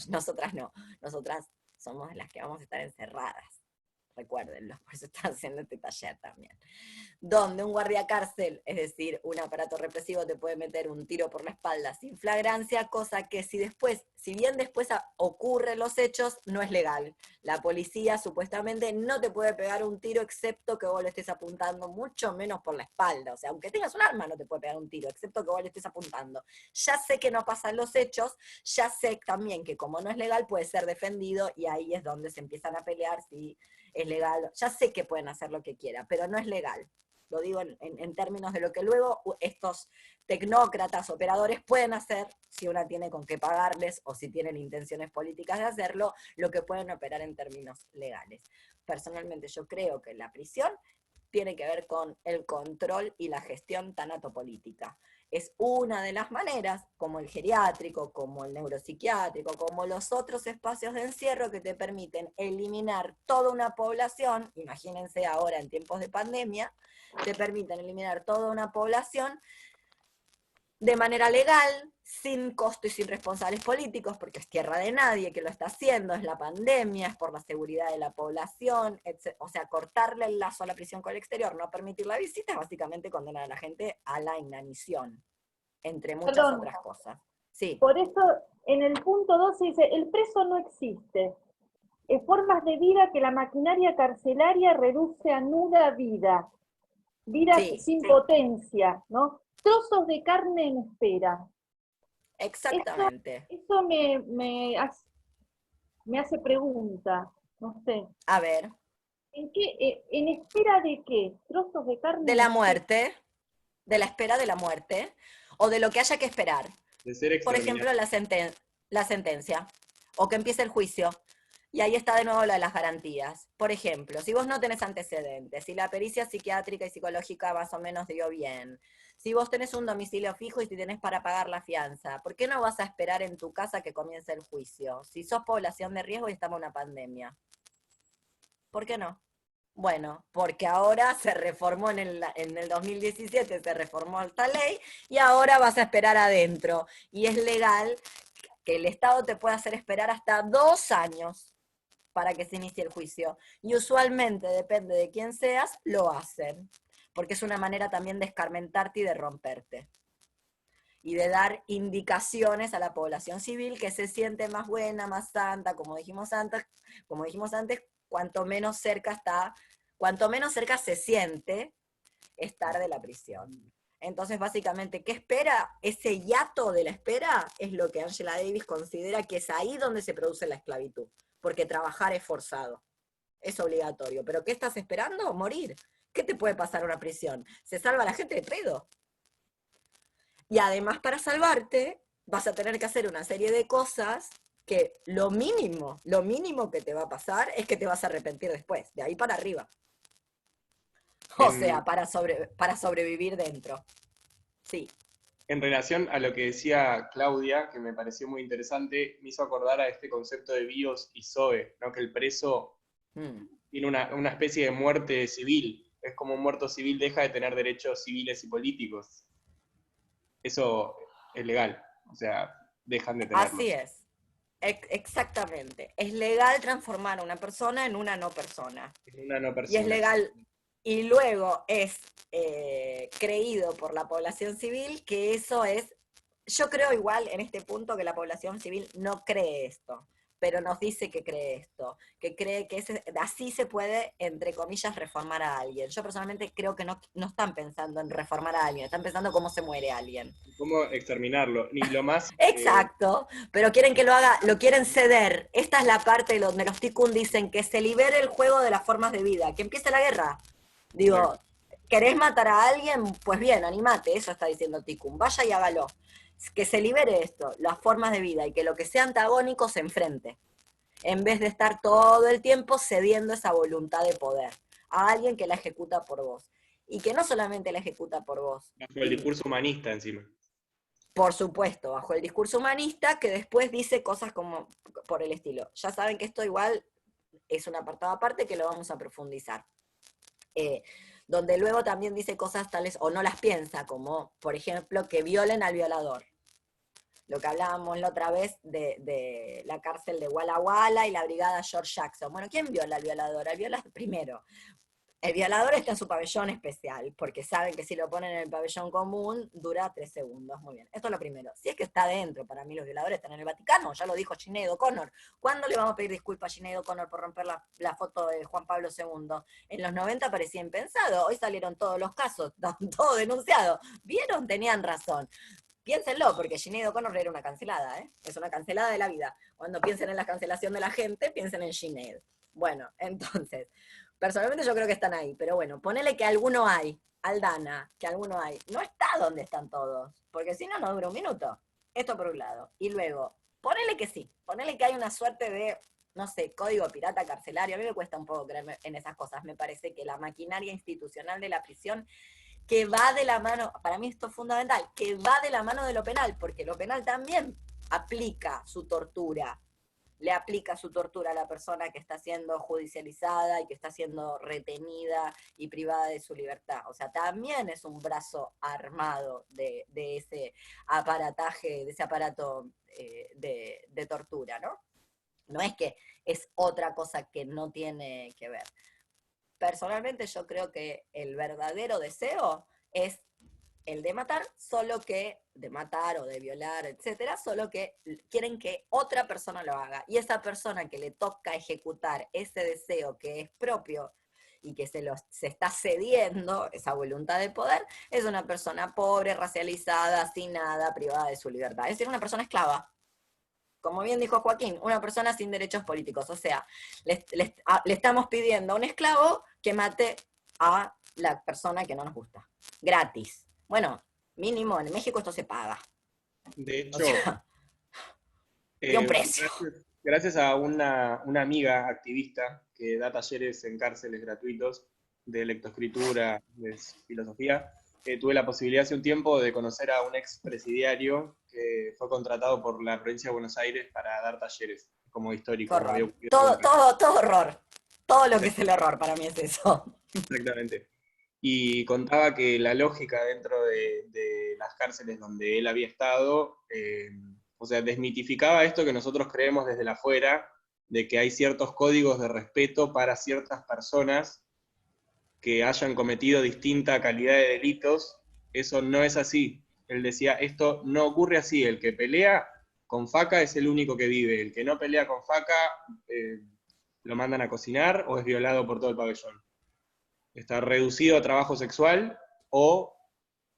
nosotras no, nosotras somos las que vamos a estar encerradas. Recuérdenlo, por eso están haciendo este taller también. Donde un guardia cárcel, es decir, un aparato represivo, te puede meter un tiro por la espalda sin flagrancia, cosa que si bien después ocurren los hechos, no es legal. La policía supuestamente no te puede pegar un tiro excepto que vos le estés apuntando, mucho menos por la espalda. O sea, aunque tengas un arma, no te puede pegar un tiro, excepto que vos le estés apuntando. Ya sé que no pasan los hechos, ya sé también que como no es legal, puede ser defendido, y ahí es donde se empiezan a pelear si es legal. Ya sé que pueden hacer lo que quieran, pero no es legal. Lo digo en términos de lo que luego estos tecnócratas, operadores pueden hacer, si una tiene con qué pagarles o si tienen intenciones políticas de hacerlo, lo que pueden operar en términos legales. Personalmente yo creo que la prisión tiene que ver con el control y la gestión tanatopolítica. Es una de las maneras, como el geriátrico, como el neuropsiquiátrico, como los otros espacios de encierro que te permiten eliminar toda una población, imagínense ahora en tiempos de pandemia, te permiten eliminar toda una población de manera legal, sin costo y sin responsables políticos, porque es tierra de nadie que lo está haciendo, es la pandemia, es por la seguridad de la población, etc. O sea, cortarle el lazo a la prisión con el exterior, no permitir la visita, es básicamente condenar a la gente a la inanición, entre muchas Perdón, otras cosas. Sí, por eso en el punto 12 dice, el preso no existe. Formas de vida que la maquinaria carcelaria reduce a nuda vida. Vida sí, sin potencia, ¿no? Trozos de carne en espera. exactamente. Eso me hace pregunta, no sé. A ver, ¿En espera de qué? ¿Trozos de carne de en la espera? muerte, de la espera de la muerte, o de lo que haya que esperar. De ser Por ejemplo, exterminado. la sentencia, o que empiece el juicio. Y ahí está de nuevo lo de las garantías. Por ejemplo, si vos no tenés antecedentes, si la pericia psiquiátrica y psicológica más o menos dio bien, si vos tenés un domicilio fijo y si tenés para pagar la fianza, ¿por qué no vas a esperar en tu casa que comience el juicio? Si sos población de riesgo y estamos en una pandemia. ¿Por qué no? Bueno, porque ahora se reformó en el 2017, se reformó esta ley, y ahora vas a esperar adentro. Y es legal que el Estado te pueda hacer esperar hasta 2 años para que se inicie el juicio. Y usualmente, depende de quién seas, lo hacen. Porque es una manera también de escarmentarte y de romperte. Y de dar indicaciones a la población civil que se siente más buena, más santa, como dijimos antes, cuanto menos cerca está cuanto menos cerca se siente estar de la prisión. Entonces, básicamente, ¿qué espera? Ese hiato de la espera es lo que Angela Davis considera que es ahí donde se produce la esclavitud, porque trabajar es forzado, es obligatorio. ¿Pero qué estás esperando? Morir. ¿Qué te puede pasar a una prisión? ¿Se salva la gente de pedo? Y además, para salvarte, vas a tener que hacer una serie de cosas que lo mínimo que te va a pasar es que te vas a arrepentir después, de ahí para arriba. O sea, para sobrevivir dentro. Sí. En relación a lo que decía Claudia, que me pareció muy interesante, me hizo acordar a este concepto de bios y zoe, ¿no? Que el preso tiene una especie de muerte civil. Es como un muerto civil deja de tener derechos civiles y políticos. Eso es legal, o sea, dejan de tenerlos. Así es. Exactamente. Es legal transformar a una persona en una no persona. En una no Y persona. es legal, y luego es creído por la población civil que eso es, yo creo igual en este punto que la población civil no cree esto, pero nos dice que cree esto, que cree que así se puede, entre comillas, reformar a alguien. Yo personalmente creo que no están pensando en reformar a alguien, están pensando cómo se muere alguien. ¿Cómo exterminarlo? Ni lo más... Exacto, pero quieren que lo haga, lo quieren ceder. Esta es la parte donde los Tikkun dicen que se libere el juego de las formas de vida, que empiece la guerra. Digo, ¿querés matar a alguien? Pues bien, animate, eso está diciendo Tikkun, vaya y hágalo. Que se libere esto, las formas de vida, y que lo que sea antagónico se enfrente, en vez de estar todo el tiempo cediendo esa voluntad de poder a alguien que la ejecuta por vos. Y que no solamente la ejecuta por vos. Bajo el discurso humanista encima. Por supuesto, bajo el discurso humanista, que después dice cosas como por el estilo. Ya saben que esto igual es un apartado aparte que lo vamos a profundizar. Donde luego también dice cosas tales, o no las piensa, como, por ejemplo, que violen al violador. Lo que hablábamos la otra vez de la cárcel de Walla Walla y la brigada George Jackson. Bueno, ¿quién viola al violador? Al violador primero. El violador está en su pabellón especial, porque saben que si lo ponen en el pabellón común, dura 3 segundos. Muy bien, esto es lo primero. Si es que está dentro, para mí los violadores están en el Vaticano, ya lo dijo Sinéad O'Connor. ¿Cuándo le vamos a pedir disculpas a Sinéad O'Connor por romper la foto de Juan Pablo II? En los 90 parecía impensado, hoy salieron todos los casos, todo denunciado. ¿Vieron? Tenían razón. Piénsenlo, porque Sinéad O'Connor era una cancelada, ¿eh? Es una cancelada de la vida. Cuando piensen en la cancelación de la gente, piensen en Sinéad. Bueno, entonces... Personalmente yo creo que están ahí, pero bueno, ponele que alguno hay, Aldana, que alguno hay. No está donde están todos, porque si no, no dura un minuto. Esto por un lado. Y luego, ponele que sí, ponele que hay una suerte de, no sé, código pirata carcelario. A mí me cuesta un poco creerme en esas cosas. Me parece que la maquinaria institucional de la prisión, que va de la mano, para mí esto es fundamental, que va de la mano de lo penal, porque lo penal también aplica su tortura, le aplica su tortura a la persona que está siendo judicializada y que está siendo retenida y privada de su libertad. O sea, también es un brazo armado de ese aparataje, de ese aparato de tortura, ¿no? No es que es otra cosa que no tiene que ver. Personalmente yo creo que el verdadero deseo es el de matar, solo que, de matar o de violar, etcétera, solo que quieren que otra persona lo haga. Y esa persona que le toca ejecutar ese deseo que es propio y que se está cediendo, esa voluntad de poder, es una persona pobre, racializada, sin nada, privada de su libertad. Es decir, una persona esclava. Como bien dijo Joaquín, una persona sin derechos políticos. O sea, le estamos pidiendo a un esclavo que mate a la persona que no nos gusta. Gratis. Bueno, mínimo, en México esto se paga. De hecho, O sea, tiene un precio. Gracias a una amiga activista que da talleres en cárceles gratuitos de lectoescritura, de filosofía, tuve la posibilidad hace un tiempo de conocer a un expresidiario que fue contratado por la provincia de Buenos Aires para dar talleres como histórico. No había ocurrido Todo horror. Todo lo que es el horror para mí es eso. Exactamente. Y contaba que la lógica dentro de las cárceles donde él había estado, o sea, desmitificaba esto que nosotros creemos desde la afuera, de que hay ciertos códigos de respeto para ciertas personas que hayan cometido distinta calidad de delitos. Eso no es así. Él decía, esto no ocurre así, el que pelea con faca es el único que vive, el que no pelea con faca lo mandan a cocinar o es violado por todo el pabellón. está reducido a trabajo sexual o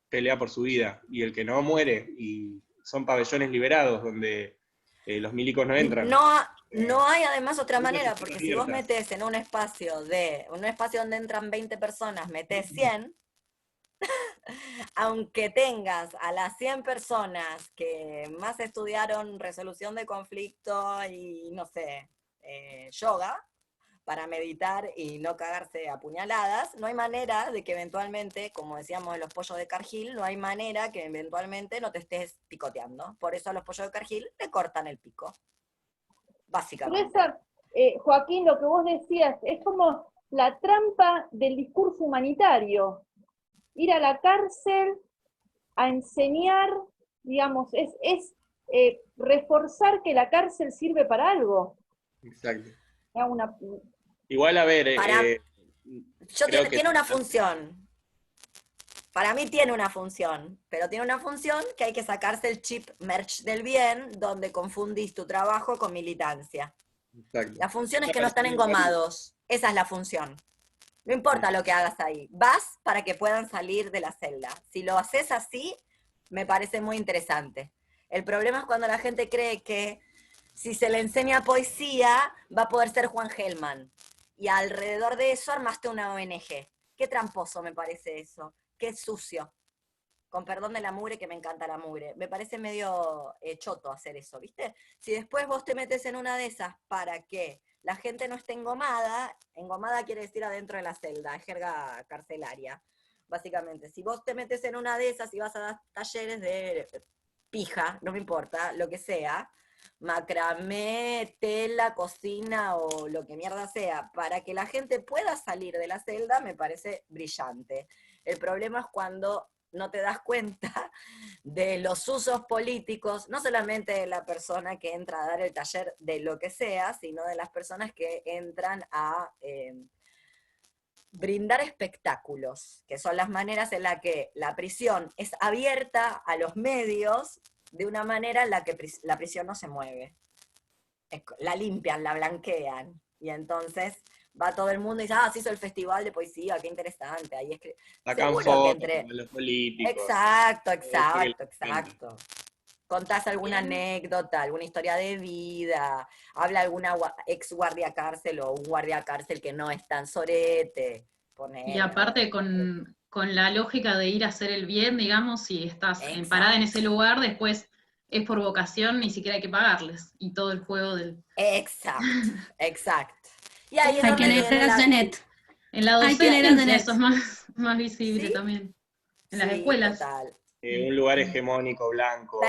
pelea por su vida. Y el que no muere, y son pabellones liberados donde los milicos no entran. No hay además otra Muchas manera, están porque si vos abiertas. metés en un espacio donde entran 20 personas, metés 100, aunque tengas a las 100 personas que más estudiaron resolución de conflicto y, no sé, yoga, para meditar y no cagarse a puñaladas, no hay manera de que eventualmente, como decíamos de los pollos de Cargill, no hay manera que eventualmente no te estés picoteando. Por eso a los pollos de Cargill le cortan el pico, Pero básicamente. esa, Joaquín, lo que vos decías, es como la trampa del discurso humanitario. Ir a la cárcel a enseñar, digamos, reforzar que la cárcel sirve para algo. Exacto. Una, Igual, a ver, creo que Tiene una función. Para mí tiene una función, pero tiene una función que hay que sacarse el chip merch del bien, donde confundís tu trabajo con militancia. exacto. La función es Esa que no están persona igual- engomados. Esa es la función. No importa lo que hagas ahí. Vas para que puedan salir de la celda. Si lo haces así, me parece muy interesante. El problema es cuando la gente cree que si se le enseña poesía, va a poder ser Juan Gelman. Y alrededor de eso armaste una ONG. Qué tramposo me parece eso. Qué sucio. Con perdón de la mugre, que me encanta la mugre. Me parece medio choto hacer eso, ¿viste? Si después vos te metes en una de esas para que la gente no esté engomada quiere decir adentro de la celda, es jerga carcelaria, básicamente. Si vos te metes en una de esas y vas a dar talleres de pija, no me importa, lo que sea, macramé, tela, cocina o lo que mierda sea, para que la gente pueda salir de la celda, me parece brillante. El problema es cuando no te das cuenta de los usos políticos, no solamente de la persona que entra a dar el taller de lo que sea, sino de las personas que entran a brindar espectáculos, que son las maneras en las que la prisión es abierta a los medios de una manera en la que la prisión no se mueve. La limpian, la blanquean, y entonces va todo el mundo y dice, se hizo el festival de poesía, qué interesante, ahí es que... Sacan Seguro que fotos entre... de los políticos. Exacto. Contás alguna anécdota, alguna historia de vida, habla alguna ex guardia cárcel o un guardia cárcel que no es tan sorete. Y aparte con la lógica de ir a hacer el bien, digamos, si estás parada en ese lugar, después es por vocación, ni siquiera hay que pagarles. Y todo el juego del... Exacto. Y ahí es Hay donde que leer a Janet. En la Hay que leer a docencia Janet. eso es más visible, ¿sí? También. En las escuelas. Total. Un lugar hegemónico, blanco.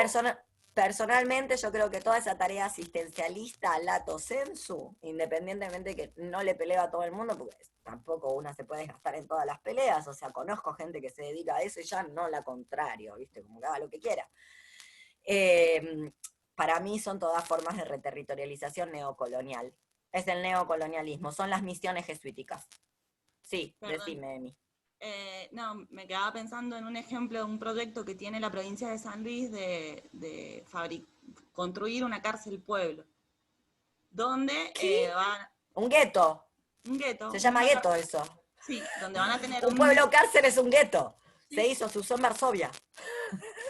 Personalmente yo creo que toda esa tarea asistencialista, lato sensu, independientemente que no le peleo a todo el mundo, porque tampoco una se puede gastar en todas las peleas, o sea, conozco gente que se dedica a eso y ya no la contrario, ¿viste? Como que haga lo que quiera. Para mí son todas formas de reterritorialización neocolonial. Es el neocolonialismo, son las misiones jesuíticas. Sí, Perdón. decime, Emi. No, me quedaba pensando en un ejemplo de un proyecto que tiene la provincia de San Luis de construir una cárcel pueblo, donde van... Un gueto. Un gueto. Se llama gueto eso. Sí, donde van a tener un pueblo cárcel es un gueto. Sí. Se usó en Varsovia.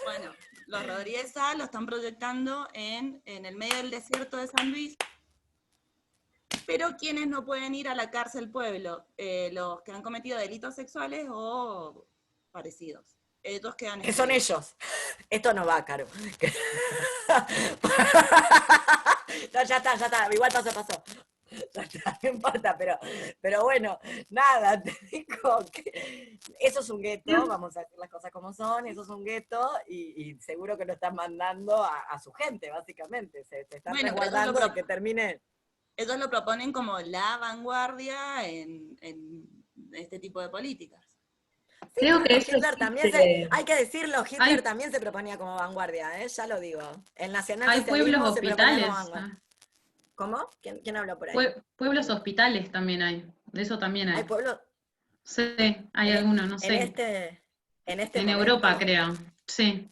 Bueno, los Rodríguez A lo están proyectando en el medio del desierto de San Luis. Pero quienes no pueden ir a la cárcel pueblo, los que han cometido delitos sexuales o parecidos. Ellos quedan... Que son ellos. Esto no va, Caro. No, ya está. Igual pasó. Ya está, no importa, pero bueno, nada, te digo que eso es un gueto, vamos a decir las cosas como son, eso es un gueto y seguro que lo están mandando a su gente, básicamente. Se están resguardando de que termine... Ellos lo proponen como la vanguardia en este tipo de políticas. Sí, creo que Hitler también hay que decirlo, Hitler también se proponía como vanguardia, ya lo digo. El nacionalsocialismo se proponía como vanguardia. ¿Cómo? ¿Quién habló por ahí? Pueblos hospitales también hay, de eso también hay. ¿Hay pueblos? Sí, hay algunos, no sé. En Europa, creo, sí.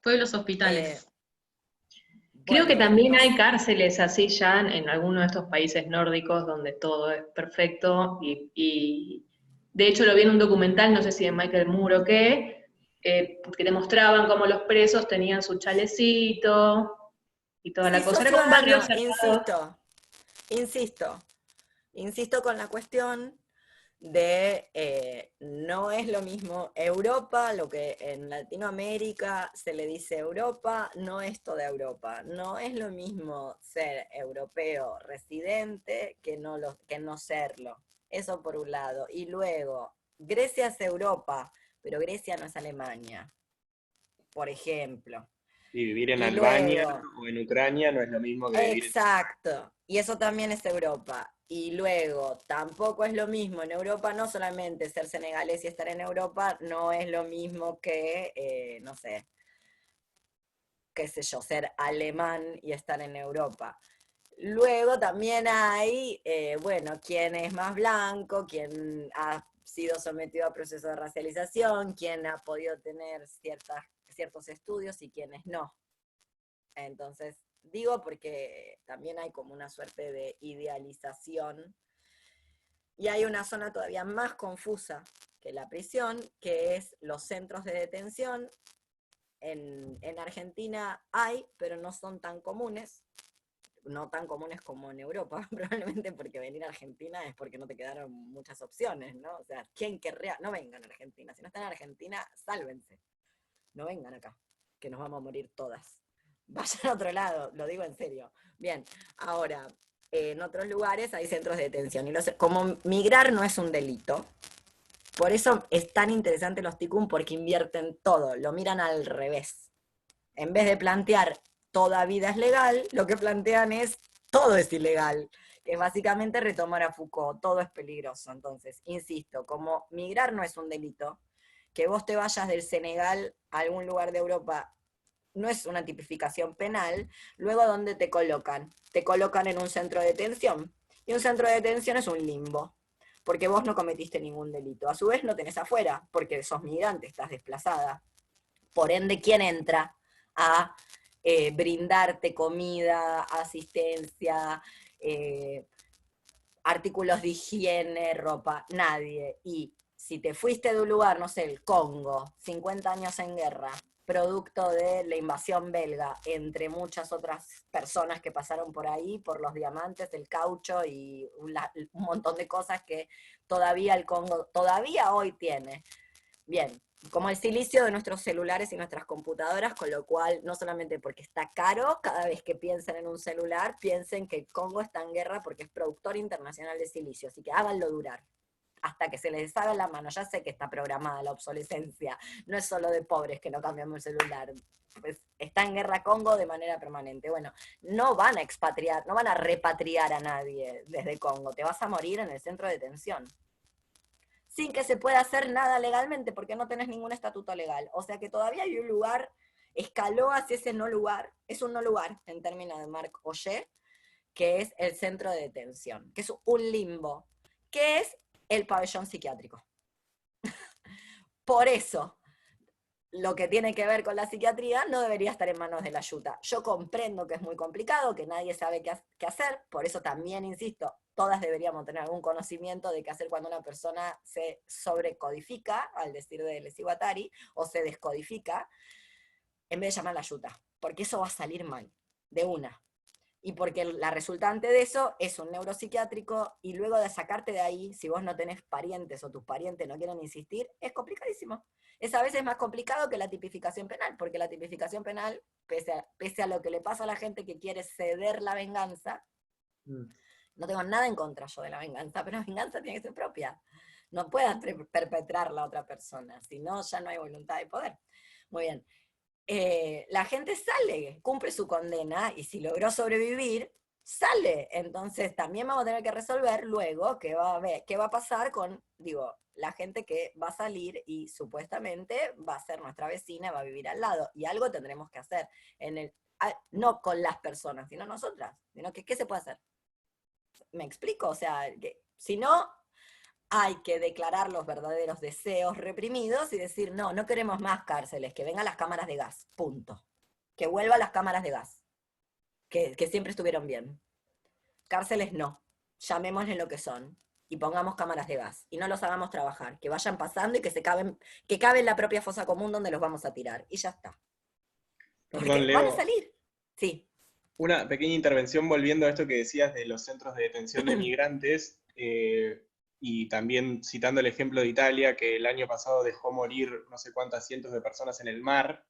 Pueblos hospitales. Creo que Bueno, también no hay sé. cárceles así ya en algunos de estos países nórdicos donde todo es perfecto y de hecho lo vi en un documental, no sé si de Michael Moore o qué, que te mostraban cómo los presos tenían su chalecito y toda Si la cosa. sos Era como un barrio ciudadano, cerrado. insisto, insisto con la cuestión de no es lo mismo Europa, lo que en Latinoamérica se le dice Europa, no es toda Europa. No es lo mismo ser europeo residente que no serlo. Eso por un lado. Y luego, Grecia es Europa, pero Grecia no es Alemania, por ejemplo. Y vivir en Y Albania luego, o en Ucrania no es lo mismo que vivir en... exacto, y eso también es Europa. Y luego, tampoco es lo mismo en Europa, no solamente ser senegalés y estar en Europa, no es lo mismo que, no sé, qué sé yo, ser alemán y estar en Europa. Luego también hay, bueno, quién es más blanco, quién ha sido sometido a procesos de racialización, quién ha podido tener ciertos estudios y quiénes no. Entonces, digo porque también hay como una suerte de idealización y hay una zona todavía más confusa que la prisión, que es los centros de detención. En Argentina hay, pero no son tan comunes, no tan comunes como en Europa, probablemente porque venir a Argentina es porque no te quedaron muchas opciones, ¿no? O sea, ¿quién querría? No vengan a Argentina, si no están en Argentina, sálvense, no vengan acá, que nos vamos a morir todas. Vayan a otro lado, lo digo en serio. Bien, ahora, en otros lugares hay centros de detención. Y como migrar no es un delito, por eso es tan interesante los TICUM, porque invierten todo, lo miran al revés. En vez de plantear toda vida es legal, lo que plantean es todo es ilegal, que es básicamente retomar a Foucault, todo es peligroso. Entonces, insisto, como migrar no es un delito, que vos te vayas del Senegal a algún lugar de Europa no es una tipificación penal, luego ¿dónde te colocan? Te colocan en un centro de detención. Y un centro de detención es un limbo, porque vos no cometiste ningún delito. A su vez no tenés afuera, porque sos migrante, estás desplazada. Por ende, ¿quién entra a brindarte comida, asistencia, artículos de higiene, ropa? Nadie. Y si te fuiste de un lugar, no sé, el Congo, 50 años en guerra, producto de la invasión belga, entre muchas otras personas que pasaron por ahí, por los diamantes, el caucho y un montón de cosas que todavía el Congo, todavía hoy tiene. Bien, como el silicio de nuestros celulares y nuestras computadoras, con lo cual, no solamente porque está caro, cada vez que piensen en un celular, piensen que el Congo está en guerra porque es productor internacional de silicio, así que háganlo durar hasta que se les haga la mano. Ya sé que está programada la obsolescencia, no es solo de pobres que no cambiamos el celular, pues está en guerra Congo de manera permanente. Bueno, no van a expatriar, no van a repatriar a nadie desde Congo, te vas a morir en el centro de detención, sin que se pueda hacer nada legalmente, porque no tenés ningún estatuto legal. O sea que todavía hay un lugar, escaló hacia ese no lugar, es un no lugar en términos de Marc Oyer, que es el centro de detención, que es un limbo, que es el pabellón psiquiátrico. Por eso, lo que tiene que ver con la psiquiatría no debería estar en manos de la ayuda. Yo comprendo que es muy complicado, que nadie sabe qué hacer, por eso también insisto, todas deberíamos tener algún conocimiento de qué hacer cuando una persona se sobrecodifica, al decir de Alessi Guattari, o se descodifica, en vez de llamar a la ayuda, porque eso va a salir mal, de una. Y porque la resultante de eso es un neuropsiquiátrico, y luego de sacarte de ahí, si vos no tenés parientes o tus parientes no quieren insistir, es complicadísimo. Es a veces más complicado que la tipificación penal, porque la tipificación penal, pese a lo que le pasa a la gente que quiere ceder la venganza, no tengo nada en contra yo de la venganza, pero la venganza tiene que ser propia. No puedas perpetrar la otra persona, si no, ya no hay voluntad de poder. Muy bien. La gente sale, cumple su condena, y si logró sobrevivir, sale. Entonces también vamos a tener que resolver luego qué va a pasar con, digo, la gente que va a salir y supuestamente va a ser nuestra vecina, va a vivir al lado. Y algo tendremos que hacer, no con las personas, sino nosotras. Sino ¿qué se puede hacer? ¿Me explico? O sea, que, si no, hay que declarar los verdaderos deseos reprimidos y decir, no, no queremos más cárceles, que vengan las cámaras de gas, punto. Que vuelvan las cámaras de gas. que siempre estuvieron bien. Cárceles no, llamémosle lo que son, y pongamos cámaras de gas, y no los hagamos trabajar, que vayan pasando y que cabe en la propia fosa común donde los vamos a tirar, y ya está. Porque Perdón, van a Leo. salir. Sí. Una pequeña intervención volviendo a esto que decías de los centros de detención de migrantes, y también citando el ejemplo de Italia, que el año pasado dejó morir no sé cuántas cientos de personas en el mar.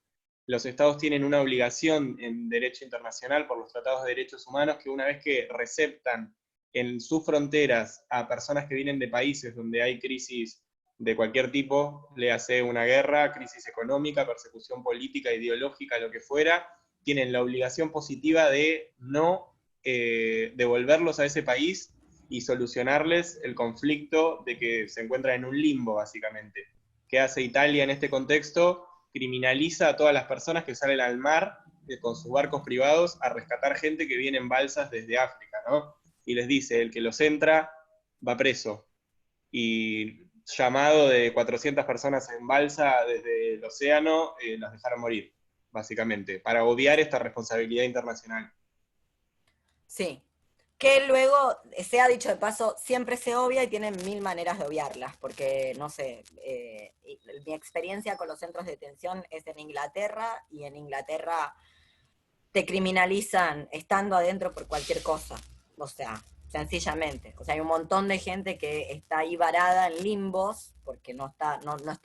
Los estados tienen una obligación en derecho internacional por los tratados de derechos humanos que una vez que receptan en sus fronteras a personas que vienen de países donde hay crisis de cualquier tipo, le hace una guerra, crisis económica, persecución política, ideológica, lo que fuera, tienen la obligación positiva de no devolverlos a ese país y solucionarles el conflicto de que se encuentran en un limbo, básicamente. ¿Qué hace Italia en este contexto? Criminaliza a todas las personas que salen al mar con sus barcos privados a rescatar gente que viene en balsas desde África, ¿no? Y les dice, el que los entra va preso. Y llamado de 400 personas en balsa desde el océano, las dejaron morir, básicamente, para obviar esta responsabilidad internacional. Sí. Que luego, sea dicho de paso, siempre se obvia y tienen 1000 maneras de obviarlas, porque, no sé, mi experiencia con los centros de detención es en Inglaterra, y en Inglaterra te criminalizan estando adentro por cualquier cosa, o sea, sencillamente. O sea, hay un montón de gente que está ahí varada en limbos, porque no está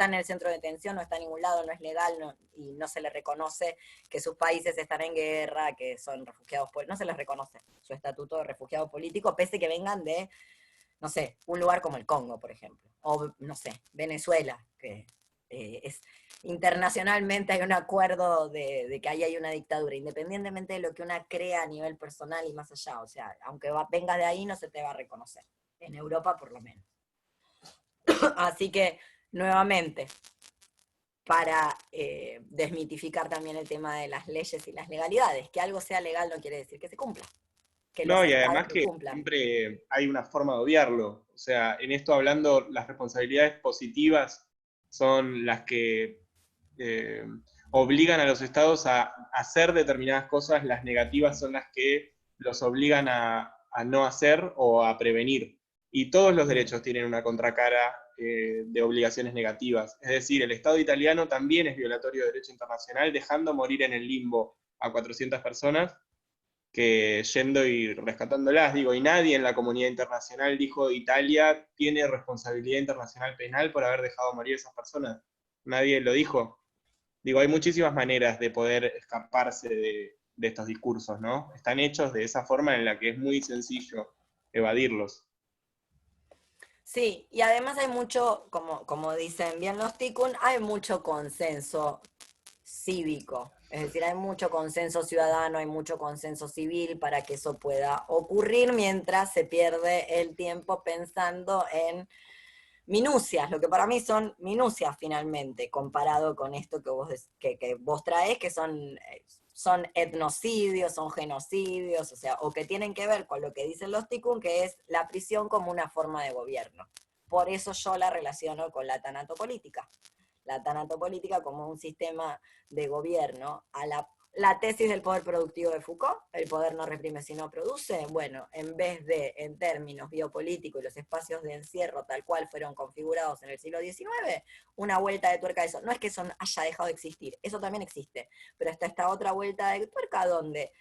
en el centro de detención, no está en ningún lado, no es legal, y no se le reconoce que sus países están en guerra, que son refugiados políticos, no se les reconoce su estatuto de refugiado político, pese que vengan de, no sé, un lugar como el Congo, por ejemplo, o, no sé, Venezuela, que es internacionalmente hay un acuerdo de que ahí hay una dictadura, independientemente de lo que una crea a nivel personal y más allá. O sea, aunque vengas de ahí, no se te va a reconocer. En Europa, por lo menos. Así que, nuevamente, para desmitificar también el tema de las leyes y las legalidades, que algo sea legal no quiere decir que se cumpla. Que los No, y estados además lo que cumplan. siempre hay una forma de obviarlo. O sea, en esto hablando, las responsabilidades positivas son las que obligan a los estados a hacer determinadas cosas, las negativas son las que los obligan a no hacer o a prevenir. Y todos los derechos tienen una contracara de obligaciones negativas. Es decir, el Estado italiano también es violatorio de derecho internacional, dejando morir en el limbo a 400 personas, que yendo y rescatándolas, digo, y nadie en la comunidad internacional dijo Italia tiene responsabilidad internacional penal por haber dejado morir a esas personas. Nadie lo dijo. Digo, hay muchísimas maneras de poder escaparse de estos discursos, ¿no? Están hechos de esa forma en la que es muy sencillo evadirlos. Sí, y además hay mucho, como dicen bien los Tikkun, hay mucho consenso cívico. Es decir, hay mucho consenso ciudadano, hay mucho consenso civil para que eso pueda ocurrir mientras se pierde el tiempo pensando en minucias, lo que para mí son minucias finalmente, comparado con esto que vos traes, que son etnocidios, son genocidios, o sea, o que tienen que ver con lo que dicen los Tikkun, que es la prisión como una forma de gobierno. Por eso yo la relaciono con la tanatopolítica. La tanatopolítica como un sistema de gobierno a la tesis del poder productivo de Foucault, el poder no reprime sino produce. Bueno, en vez de en términos biopolíticos y los espacios de encierro tal cual fueron configurados en el siglo XIX, una vuelta de tuerca a eso. No es que eso haya dejado de existir, eso también existe, pero está esta otra vuelta de tuerca donde,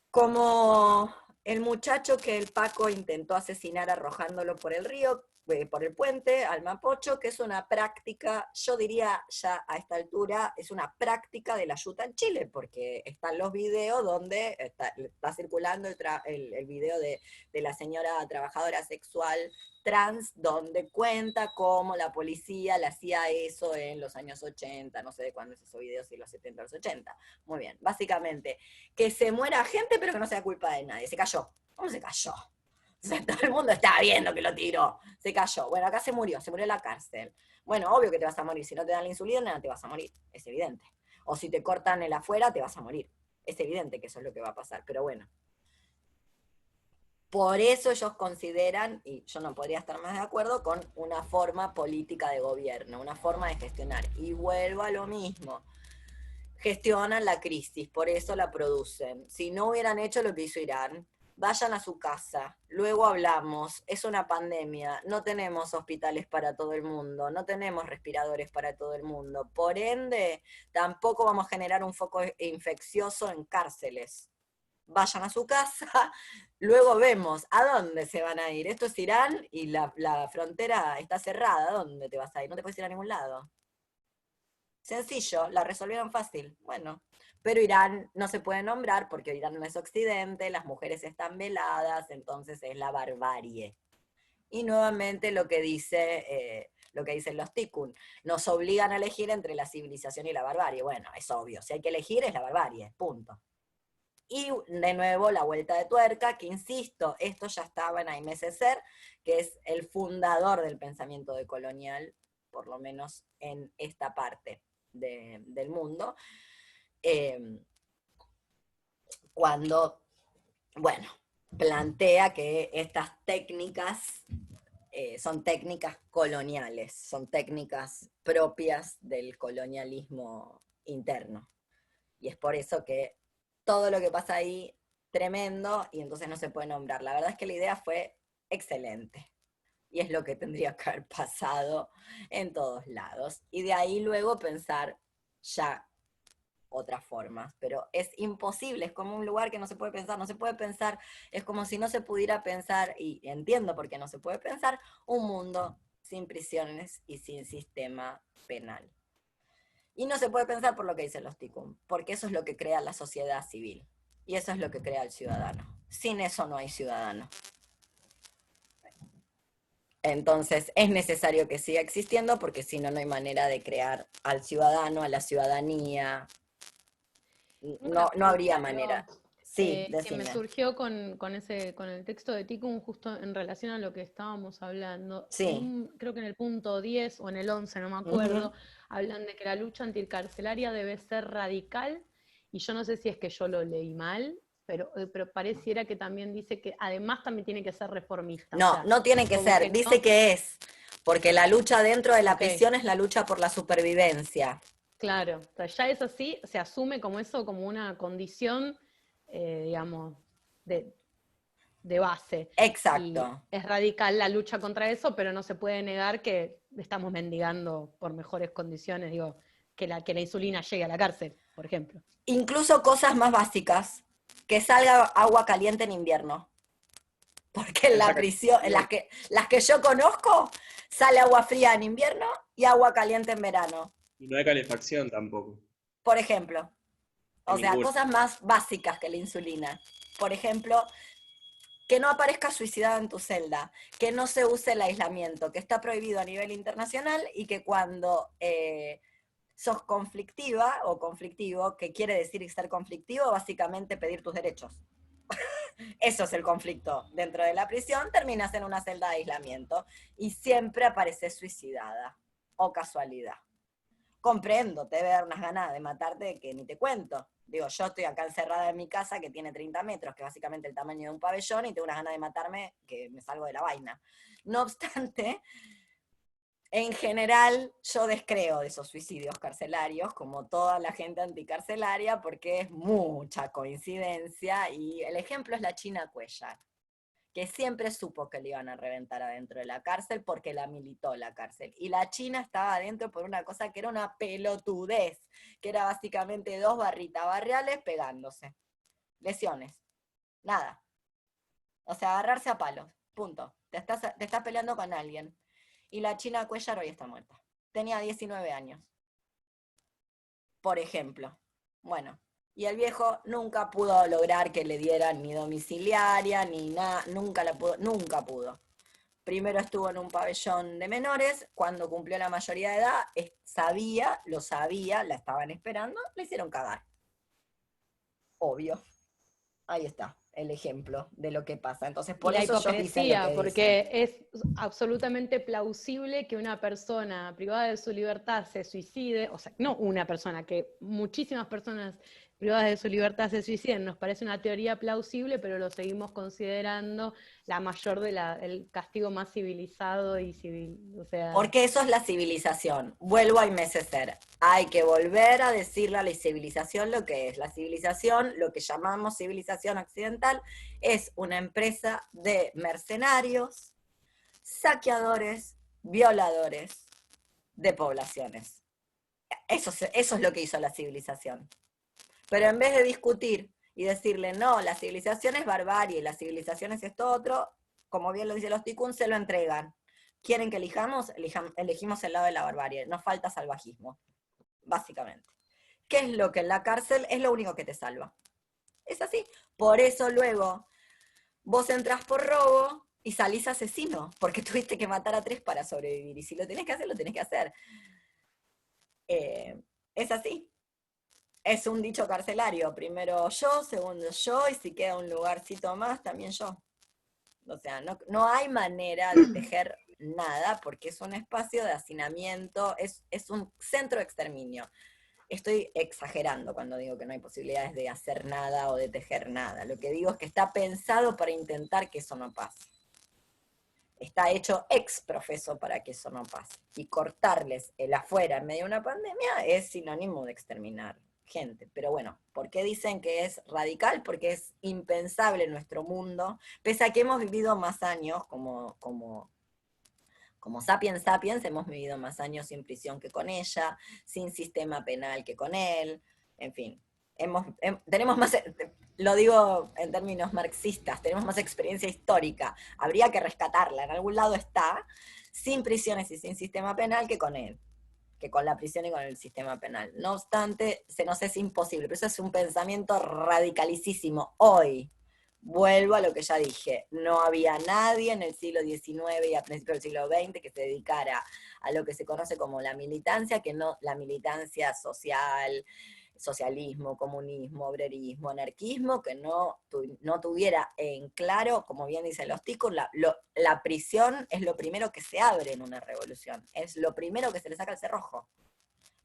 como el muchacho que el Paco intentó asesinar arrojándolo por el río, por el puente, al Mapocho, que es una práctica, yo diría ya a esta altura, es una práctica de la yuta en Chile, porque están los videos donde está circulando el video de la señora trabajadora sexual trans, donde cuenta cómo la policía le hacía eso en los años 80, no sé de cuándo es esos videos, si los 70 o los 80. Muy bien, básicamente, que se muera gente, pero que no sea culpa de nadie. Se cayó. ¿Cómo se cayó? O sea, todo el mundo estaba viendo que lo tiró. Se cayó. Bueno, acá se murió en la cárcel. Bueno, obvio que te vas a morir. Si no te dan la insulina, no te vas a morir. Es evidente. O si te cortan el afuera, te vas a morir. Es evidente que eso es lo que va a pasar. Pero bueno. Por eso ellos consideran, y yo no podría estar más de acuerdo, con una forma política de gobierno, una forma de gestionar. Y vuelvo a lo mismo. gestionan la crisis, por eso la producen. Si no hubieran hecho lo que hizo Irán, vayan a su casa, luego hablamos, es una pandemia, no tenemos hospitales para todo el mundo, no tenemos respiradores para todo el mundo, por ende, tampoco vamos a generar un foco infeccioso en cárceles. Vayan a su casa, luego vemos a dónde se van a ir. Esto es Irán y la frontera está cerrada, ¿a dónde te vas a ir? No te puedes ir a ningún lado. Sencillo, la resolvieron fácil. Bueno, pero Irán no se puede nombrar porque Irán no es Occidente, las mujeres están veladas, entonces es la barbarie. Y nuevamente lo que dicen los tikkun, nos obligan a elegir entre la civilización y la barbarie. Bueno, es obvio, si hay que elegir es la barbarie, punto. Y de nuevo la vuelta de tuerca, que insisto, esto ya estaba en Aimé Césaire, que es el fundador del pensamiento decolonial, por lo menos en esta parte del mundo, cuando, bueno, plantea que estas técnicas son técnicas coloniales, son técnicas propias del colonialismo interno. Y es por eso que todo lo que pasa ahí, tremendo, y entonces no se puede nombrar. La verdad es que la idea fue excelente. Y es lo que tendría que haber pasado en todos lados. Y de ahí luego pensar ya otras formas. Pero es imposible, es como un lugar que no se puede pensar. No se puede pensar, es como si no se pudiera pensar, y entiendo por qué no se puede pensar, un mundo sin prisiones y sin sistema penal. Y no se puede pensar por lo que dicen los tikkun, porque eso es lo que crea la sociedad civil. Y eso es lo que crea el ciudadano. Sin eso no hay ciudadano. Entonces es necesario que siga existiendo, porque si no, no hay manera de crear al ciudadano, a la ciudadanía. No habría manera. Sí, que me decime. surgió con el texto de Tikkun justo en relación a lo que estábamos hablando. Sí. Creo que en el punto 10 o en el 11, no me acuerdo, hablan de que la lucha anticarcelaria debe ser radical, y yo no sé si es que yo lo leí mal, pero pareciera que también dice que además también tiene que ser reformista. No, o sea, no tiene que ser, dice que es, porque la lucha dentro de la prisión es la lucha por la supervivencia. Claro, o sea, ya es así, se asume como eso, como una condición, digamos, de base. Exacto. Y es radical la lucha contra eso, pero no se puede negar que estamos mendigando por mejores condiciones, digo, que la insulina llegue a la cárcel, por ejemplo. Incluso cosas más básicas, que salga agua caliente en invierno. Porque en la prisión, en las que yo conozco, sale agua fría en invierno y agua caliente en verano. Y no hay calefacción tampoco. Por ejemplo. O sea, Ninguna. cosas más básicas que la insulina. Por ejemplo, que no aparezca suicidado en tu celda, que no se use el aislamiento, que está prohibido a nivel internacional, y que cuando sos conflictiva o conflictivo, que quiere decir ser conflictivo, básicamente pedir tus derechos. Eso es el conflicto. Dentro de la prisión terminas en una celda de aislamiento y siempre apareces suicidada. O casualidad. Comprendo, te debe dar unas ganas de matarte que ni te cuento. Digo, yo estoy acá encerrada en mi casa que tiene 30 metros, que es básicamente el tamaño de un pabellón, y tengo unas ganas de matarme que me salgo de la vaina. No obstante, en general yo descreo de esos suicidios carcelarios, como toda la gente anticarcelaria, porque es mucha coincidencia, y el ejemplo es la China Cuellar, que siempre supo que le iban a reventar adentro de la cárcel porque la militó la cárcel. Y la China estaba adentro por una cosa que era una pelotudez, que era básicamente 2 barritas barriales pegándose. Lesiones. Nada. O sea, agarrarse a palos. Punto. Te estás peleando con alguien. Y la China Cuellar hoy está muerta. Tenía 19 años. Por ejemplo. Bueno. Y el viejo nunca pudo lograr que le dieran ni domiciliaria, ni nada, nunca pudo. Primero estuvo en un pabellón de menores, cuando cumplió la mayoría de edad, lo sabía, la estaban esperando, le hicieron cagar. Obvio. Ahí está el ejemplo de lo que pasa. Entonces, por eso ellos dicen lo que porque es absolutamente plausible que una persona privada de su libertad se suicide, o sea, no una persona, que muchísimas personas privadas de su libertad se suiciden. Nos parece una teoría plausible, pero lo seguimos considerando la mayor el castigo más civilizado y civil. O sea, porque eso es la civilización. Vuelvo a enmesecer. Hay que volver a decirle a la civilización lo que es. La civilización, lo que llamamos civilización occidental, es una empresa de mercenarios, saqueadores, violadores de poblaciones. Eso es lo que hizo la civilización. Pero en vez de discutir y decirle, no, la civilización es barbarie, la civilización es esto otro, como bien lo dicen los tikkun, se lo entregan. ¿Quieren que elijamos? Elegimos el lado de la barbarie. Nos falta salvajismo, básicamente. ¿Qué es lo que en la cárcel es lo único que te salva? Es así. Por eso luego vos entrás por robo y salís asesino, porque tuviste que matar a 3 para sobrevivir. Y si lo tenés que hacer, lo tenés que hacer. Es así. Es un dicho carcelario. Primero yo, segundo yo, y si queda un lugarcito más, también yo. O sea, no hay manera de tejer nada, porque es un espacio de hacinamiento, es un centro de exterminio. Estoy exagerando cuando digo que no hay posibilidades de hacer nada o de tejer nada. Lo que digo es que está pensado para intentar que eso no pase. Está hecho ex profeso para que eso no pase. Y cortarles el afuera en medio de una pandemia es sinónimo de exterminar gente. Pero bueno, ¿por qué dicen que es radical? Porque es impensable en nuestro mundo, pese a que hemos vivido más años como sapiens sapiens, hemos vivido más años sin prisión que con ella, sin sistema penal que con él, en fin. Tenemos más, lo digo en términos marxistas, tenemos más experiencia histórica, habría que rescatarla, en algún lado está, sin prisiones y sin sistema penal que con él, que con la prisión y con el sistema penal. No obstante, se nos es imposible, pero eso es un pensamiento radicalicísimo. Hoy, vuelvo a lo que ya dije, no había nadie en el siglo XIX y a principios del siglo XX que se dedicara a lo que se conoce como la militancia, que no la militancia social, socialismo, comunismo, obrerismo, anarquismo, que no tuviera en claro, como bien dicen los ticos, la prisión es lo primero que se abre en una revolución, es lo primero que se le saca el cerrojo.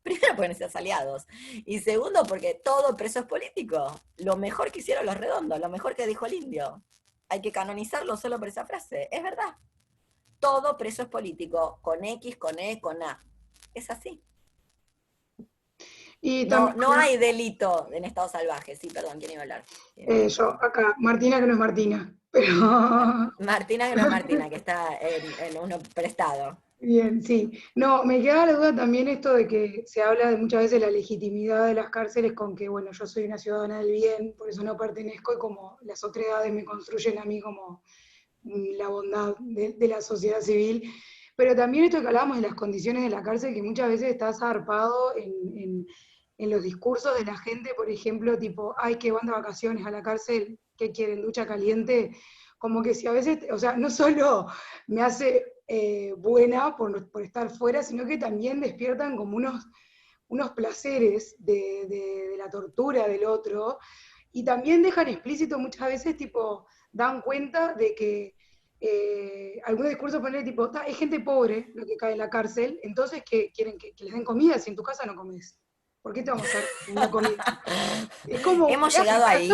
Primero porque necesitas aliados, y segundo porque todo preso es político. Lo mejor que hicieron los redondos, lo mejor que dijo el indio. Hay que canonizarlo solo por esa frase, es verdad. Todo preso es político, con X, con E, con A. Es así. Y No hay delito en estado salvaje. Sí, perdón, ¿quién iba a hablar? Yo, acá, Martina que no es Martina, pero... Martina que no es Martina, que está en uno prestado. Bien, sí. No, me queda la duda también esto de que se habla de muchas veces la legitimidad de las cárceles con que, bueno, yo soy una ciudadana del bien, por eso no pertenezco, y como las otredades me construyen a mí como la bondad de la sociedad civil. Pero también esto que hablábamos de las condiciones de la cárcel, que muchas veces está zarpado en los discursos de la gente, por ejemplo, tipo, ay, que van de vacaciones a la cárcel, ¿qué quieren? ¿Ducha caliente? Como que si a veces, o sea, no solo me hace buena por estar fuera, sino que también despiertan como unos placeres de la tortura del otro, y también dejan explícito muchas veces, tipo, dan cuenta de que algunos discursos ponen tipo, es gente pobre lo que cae en la cárcel, entonces que quieren que les den comida si en tu casa no comes. ¿Por qué te vamos a dar una comida? Es como, hemos llegado ahí,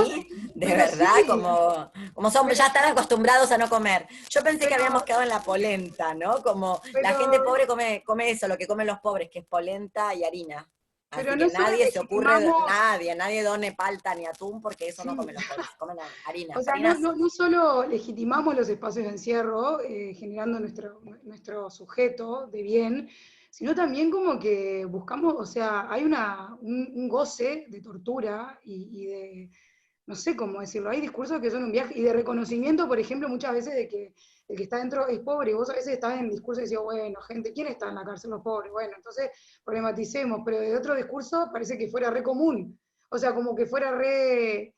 de verdad, sí. como son, ya están acostumbrados a no comer. Yo pensé que habíamos quedado en la polenta, ¿no? Como la gente pobre come eso, lo que comen los pobres, que es polenta y harina. Así pero que no solo nadie se ocurre, legitimamos- nadie done palta ni atún, porque eso no Sí. comen los pobres, comen harina. O sea, no solo legitimamos los espacios de encierro, generando nuestro sujeto de bien, sino también como que buscamos, o sea, hay un goce de tortura y de, no sé cómo decirlo, hay discursos que son un viaje, y de reconocimiento, por ejemplo, muchas veces de que el que está dentro es pobre, y vos a veces estás en discurso y decís, bueno, gente, ¿quién está en la cárcel? Los pobres. Bueno, entonces problematicemos, pero de otro discurso parece que fuera re común, o sea, como que fuera re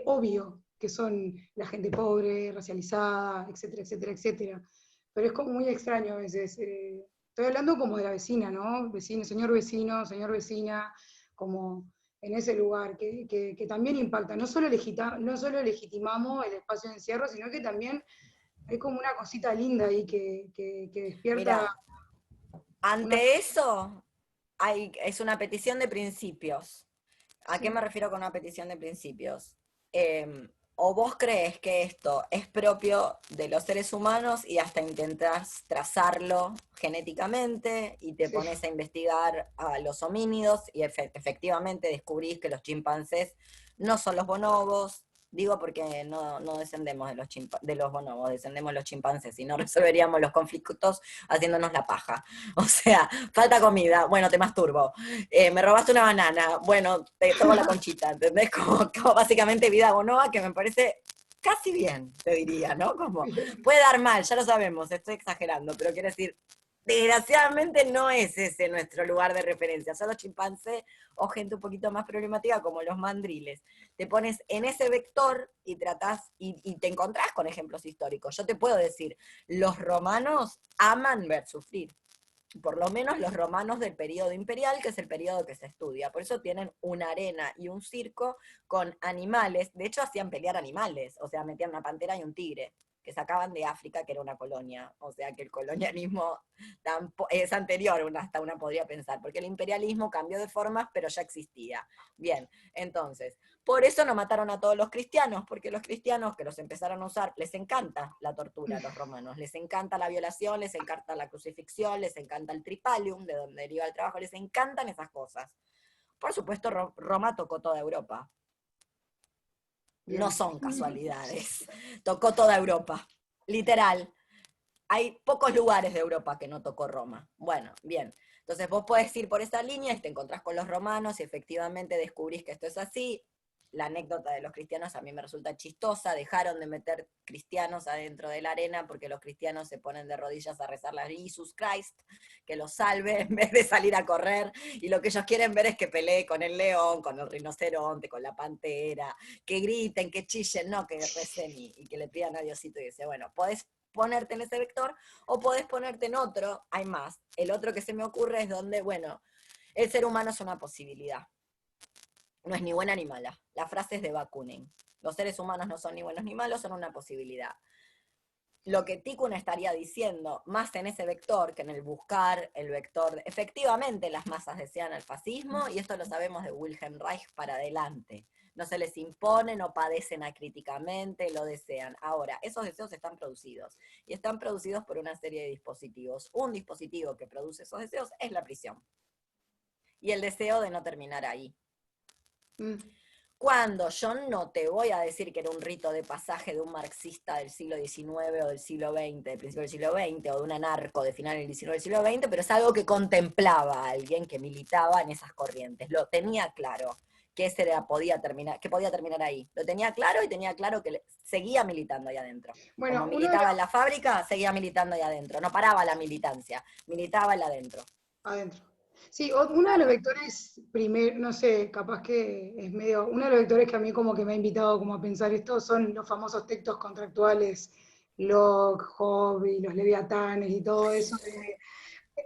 obvio que son la gente pobre, racializada, etcétera, etcétera, etcétera. Pero es como muy extraño a veces. Estoy hablando como de la vecina, ¿no? Vecino, señor vecina, como en ese lugar, que también impacta. No solo legitimamos el espacio de encierro, sino que también hay como una cosita linda ahí que despierta. Mirá, ante eso es una petición de principios. ¿A qué me refiero con una petición de principios? O vos crees que esto es propio de los seres humanos y hasta intentás trazarlo genéticamente y te pones a investigar a los homínidos y efectivamente descubrís que los chimpancés no son los bonobos. Digo porque no descendemos de los bonobos, descendemos de los chimpancés y no resolveríamos los conflictos haciéndonos la paja. O sea, falta comida, bueno, te masturbo. Me robaste una banana, bueno, te tomo la conchita, ¿entendés? Como básicamente vida bonoba, que me parece casi bien, te diría, ¿no? Como, puede dar mal, ya lo sabemos, estoy exagerando, pero quiero decir, desgraciadamente no es ese nuestro lugar de referencia, son los chimpancés o gente un poquito más problemática como los mandriles. Te pones en ese vector y tratás, y te encontrás con ejemplos históricos. Yo te puedo decir, los romanos aman ver sufrir. Por lo menos los romanos del periodo imperial, que es el periodo que se estudia. Por eso tienen una arena y un circo con animales. De hecho, hacían pelear animales. O sea, metían una pantera y un tigre, que sacaban de África, que era una colonia. O sea, que el colonialismo es anterior, hasta una podría pensar, porque el imperialismo cambió de formas, pero ya existía. Bien, entonces, por eso no mataron a todos los cristianos, porque los cristianos que los empezaron a usar, les encanta la tortura a los romanos, les encanta la violación, les encanta la crucifixión, les encanta el tripalium, de donde deriva el trabajo, les encantan esas cosas. Por supuesto, Roma tocó toda Europa. No son casualidades. Tocó toda Europa, literal. Hay pocos lugares de Europa que no tocó Roma. Bueno, bien. Entonces vos podés ir por esa línea y te encontrás con los romanos y efectivamente descubrís que esto es así. La anécdota de los cristianos a mí me resulta chistosa. Dejaron de meter cristianos adentro de la arena porque los cristianos se ponen de rodillas a rezarle a Jesus Christ, que los salve en vez de salir a correr. Y lo que ellos quieren ver es que pelee con el león, con el rinoceronte, con la pantera, que griten, que chillen, no que recen y que le pidan a Diosito y dice, bueno, podés ponerte en ese vector, o podés ponerte en otro, hay más. El otro que se me ocurre es donde, bueno, el ser humano es una posibilidad. No es ni buena ni mala. La frase es de Bakunin. Los seres humanos no son ni buenos ni malos, son una posibilidad. Lo que Tikkun estaría diciendo, más en ese vector que en el buscar el vector, efectivamente las masas desean el fascismo, y esto lo sabemos de Wilhelm Reich para adelante. No se les impone, no padecen acríticamente, lo desean. Ahora, esos deseos están producidos, y están producidos por una serie de dispositivos. Un dispositivo que produce esos deseos es la prisión. Y el deseo de no terminar ahí. Cuando yo no te voy a decir que era un rito de pasaje de un marxista del siglo XIX o del siglo XX, del principio del siglo XX, o de un anarco de final del XIX del siglo XX, pero es algo que contemplaba a alguien que militaba en esas corrientes. Lo tenía claro. Que podía terminar ahí. Lo tenía claro y tenía claro que seguía militando ahí adentro. Bueno, como militaba en la fábrica, seguía militando ahí adentro. No paraba la militancia, militaba ahí adentro. Adentro. Sí, uno de los vectores, no sé, capaz que es medio, uno de los vectores que a mí como que me ha invitado como a pensar esto son los famosos textos contractuales, Locke, Hobbes, los Leviatanes y todo eso.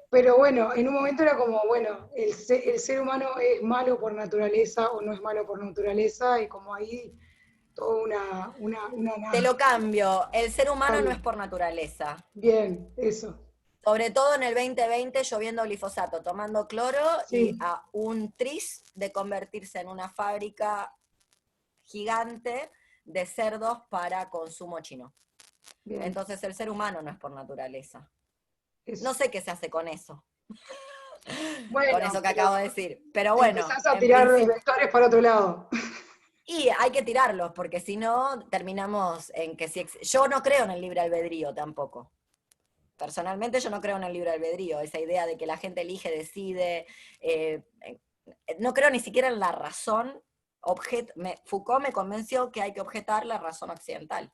Pero bueno, en un momento era como, bueno, el ser humano es malo por naturaleza o no es malo por naturaleza, y como ahí toda una Te lo cambio, el ser humano no es por naturaleza. Bien, eso. Sobre todo en el 2020, lloviendo glifosato, tomando cloro, sí. Y a un tris de convertirse en una fábrica gigante de cerdos para consumo chino. Bien. Entonces el ser humano no es por naturaleza. No sé qué se hace con eso. Bueno, con eso que acabo de decir. Pero bueno. Empezás a tirar vectores para otro lado. Y hay que tirarlos, porque si no, terminamos en que si... Yo no creo en el libre albedrío tampoco. Personalmente yo no creo en el libre albedrío, esa idea de que la gente elige, decide, no creo ni siquiera en la razón. Foucault me convenció que hay que objetar la razón occidental.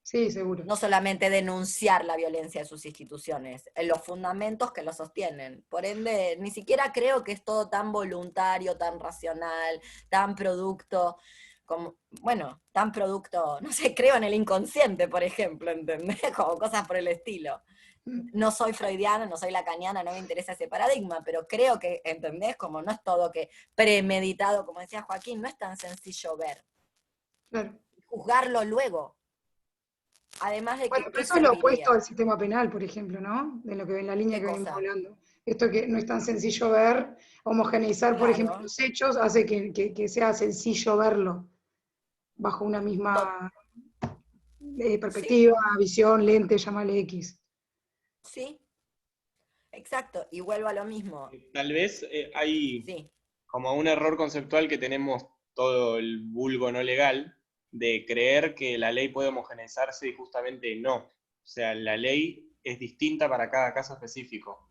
Sí, seguro. No solamente denunciar la violencia de sus instituciones, en los fundamentos que lo sostienen. Por ende, ni siquiera creo que es todo tan voluntario, tan racional, tan producto... tan producto, no sé, creo en el inconsciente, por ejemplo, ¿entendés? Como cosas por el estilo. No soy freudiana, no soy lacaniana, no me interesa ese paradigma, pero creo que, ¿entendés? Como no es todo que premeditado, como decía Joaquín, no es tan sencillo ver. Claro. Juzgarlo luego. Además de que... Bueno, pero eso es lo opuesto al sistema penal, por ejemplo, ¿no? De lo que en la línea que venimos hablando. Esto que no es tan sencillo ver, homogeneizar, por ejemplo, Claro. los hechos, hace que sea sencillo verlo bajo una misma Sí, perspectiva, visión, lente, llámale X. sí, exacto. Y vuelvo a lo mismo. Tal vez hay Sí, como un error conceptual que tenemos todo el vulgo no legal de creer que la ley puede homogeneizarse y justamente no. O sea, la ley es distinta para cada caso específico.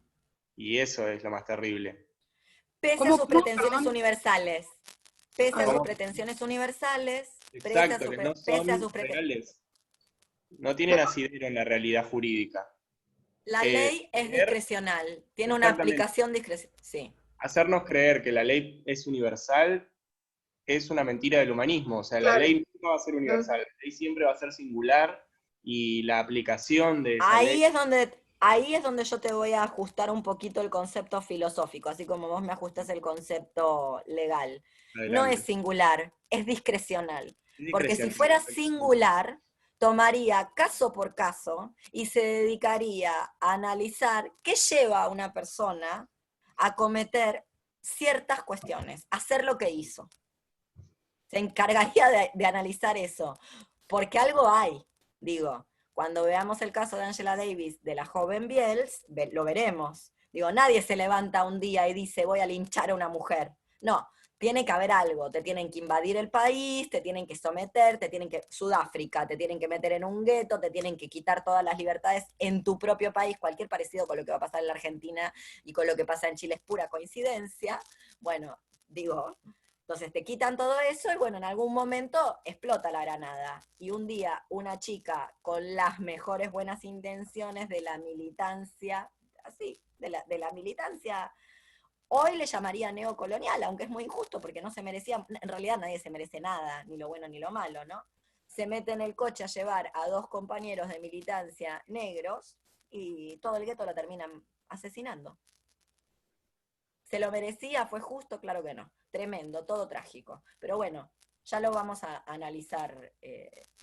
Y eso es lo más terrible. pese a ¿Cómo, sus cómo, pretensiones perdón? universales. Pese Ah, a sus ¿Cómo? pretensiones universales, Exacto, que no pese a son sus reales. No tienen asidero en la realidad jurídica. la ley es Creer, discrecional, tiene una exactamente, aplicación discrecional. Sí. hacernos creer que la ley es universal es una mentira del humanismo. O sea, la claro. ley nunca va a ser universal, la ley siempre va a ser singular y la aplicación de esa ley. Ahí es donde yo te voy a ajustar un poquito el concepto filosófico, así como vos me ajustas el concepto legal. No es Adelante. singular, es discrecional. Es Porque si discrecional, fuera exactamente. singular, tomaría caso por caso y se dedicaría a analizar qué lleva a una persona a cometer ciertas cuestiones, a hacer lo que hizo. Se encargaría de analizar eso, porque algo hay, digo. Cuando veamos el caso de Angela Davis, de la joven Biels, lo veremos. Digo, nadie se levanta un día y dice, voy a linchar a una mujer. No, tiene que haber algo. Te tienen que invadir el país, te tienen que someter, Sudáfrica, te tienen que meter en un gueto, te tienen que quitar todas las libertades en tu propio país. Cualquier parecido con lo que va a pasar en la Argentina y con lo que pasa en Chile es pura coincidencia. Bueno, digo, entonces te quitan todo eso y bueno, en algún momento explota la granada. Y un día una chica con las mejores buenas intenciones de la militancia, así, de la militancia, hoy le llamaría neocolonial, aunque es muy injusto porque no se merecía, en realidad nadie se merece nada, ni lo bueno ni lo malo, ¿no? Se mete en el coche a llevar a 2 compañeros de militancia negros y todo el gueto lo terminan asesinando. ¿Se lo merecía? ¿Fue justo? Claro que no. Tremendo, todo trágico. Pero bueno, ya lo vamos a analizar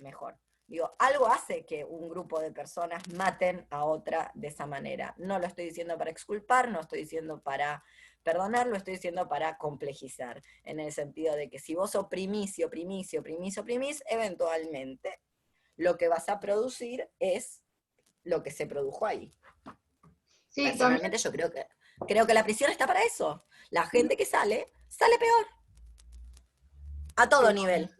mejor. Digo, algo hace que un grupo de personas maten a otra de esa manera. No lo estoy diciendo para exculpar, no estoy diciendo para perdonar, lo estoy diciendo para complejizar. En el sentido de que si vos oprimís y oprimís y oprimís, oprimís, eventualmente lo que vas a producir es lo que se produjo ahí. Sí, también, Personalmente yo creo que la prisión está para eso. La gente que sale, sale peor. A todo sí. nivel.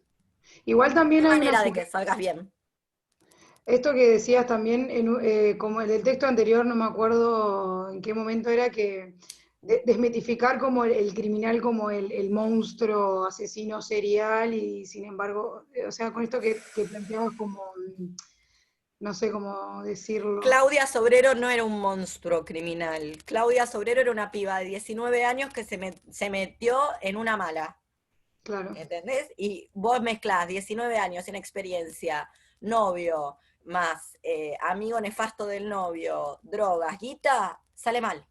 Igual No también hay hay una manera de que salgas bien. esto que decías también, como en el texto anterior, no me acuerdo en qué momento era, que desmitificar como el criminal como el monstruo asesino serial y sin embargo, o sea, con esto que planteabas como, no sé cómo decirlo, Claudia Sobrero no era un monstruo criminal. Claudia Sobrero era una piba de 19 años que se metió en una mala. claro, ¿Entendés? Y vos mezclás 19 años sin experiencia, novio, más amigo nefasto del novio, drogas, guita, sale mal.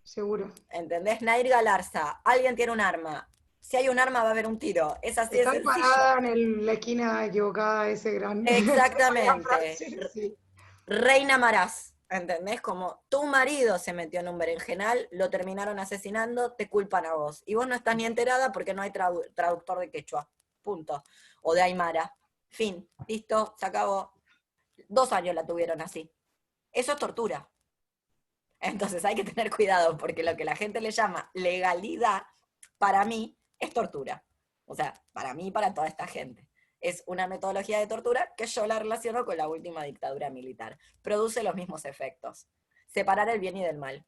seguro. ¿Entendés? Nair Galarza, alguien tiene un arma. Si hay un arma va a haber un tiro. Es así de Estar sencillo. parada en la esquina equivocada, ese gran, gran Exactamente. frase, sí, Reina Marás, ¿entendés? Como tu marido se metió en un berenjenal, lo terminaron asesinando, te culpan a vos. Y vos no estás ni enterada porque no hay traductor de quechua. Punto. O de aymara. Fin. Listo, se acabó. 2 años la tuvieron así. Eso es tortura. Entonces hay que tener cuidado porque lo que la gente le llama legalidad, para mí, es tortura. O sea, para mí y para toda esta gente. Es una metodología de tortura que yo la relaciono con la última dictadura militar. Produce los mismos efectos. Separar el bien y del mal.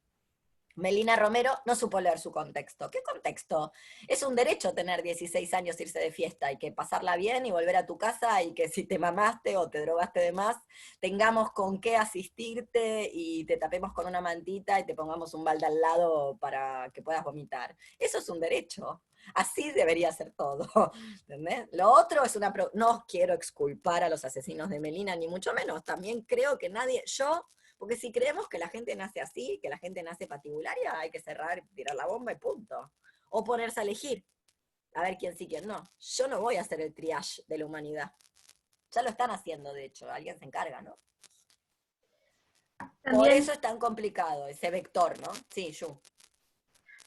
Melina Romero no supo leer su contexto. ¿Qué contexto? Es un derecho tener 16 años, irse de fiesta y que pasarla bien y volver a tu casa y que si te mamaste o te drogaste de más, tengamos con qué asistirte y te tapemos con una mantita y te pongamos un balde al lado para que puedas vomitar. Eso es un derecho. Así debería ser todo. ¿Entendés? Lo otro es no quiero exculpar a los asesinos de Melina, ni mucho menos. También creo que porque si creemos que la gente nace así, que la gente nace patibularia, hay que cerrar, tirar la bomba y punto. O ponerse a elegir, a ver quién sí, quién no. Yo no voy a hacer el triage de la humanidad. Ya lo están haciendo, de hecho, alguien se encarga, ¿no? Por También, eso es tan complicado ese vector, ¿no? Sí, Yu.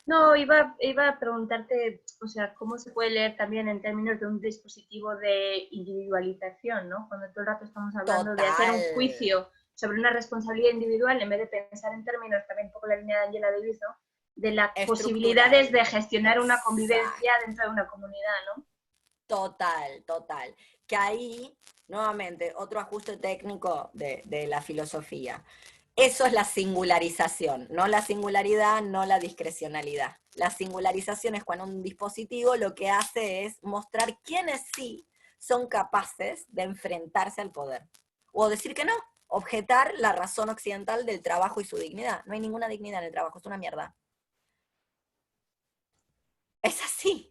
no, iba a preguntarte, o sea, cómo se puede leer también en términos de un dispositivo de individualización, ¿no? Cuando todo el rato estamos hablando de hacer un Total. juicio sobre una responsabilidad individual, en vez de pensar en términos, también un poco la línea de Angela Davis, ¿no? De las posibilidades de gestionar una convivencia dentro de una comunidad, ¿no? Total, total. Que ahí, nuevamente, otro ajuste técnico de la filosofía. Eso es la singularización, no la singularidad, no la discrecionalidad. La singularización es cuando un dispositivo lo que hace es mostrar quiénes sí son capaces de enfrentarse al poder. O decir que no, objetar la razón occidental del trabajo y su dignidad. No hay ninguna dignidad en el trabajo, es una mierda. Es así.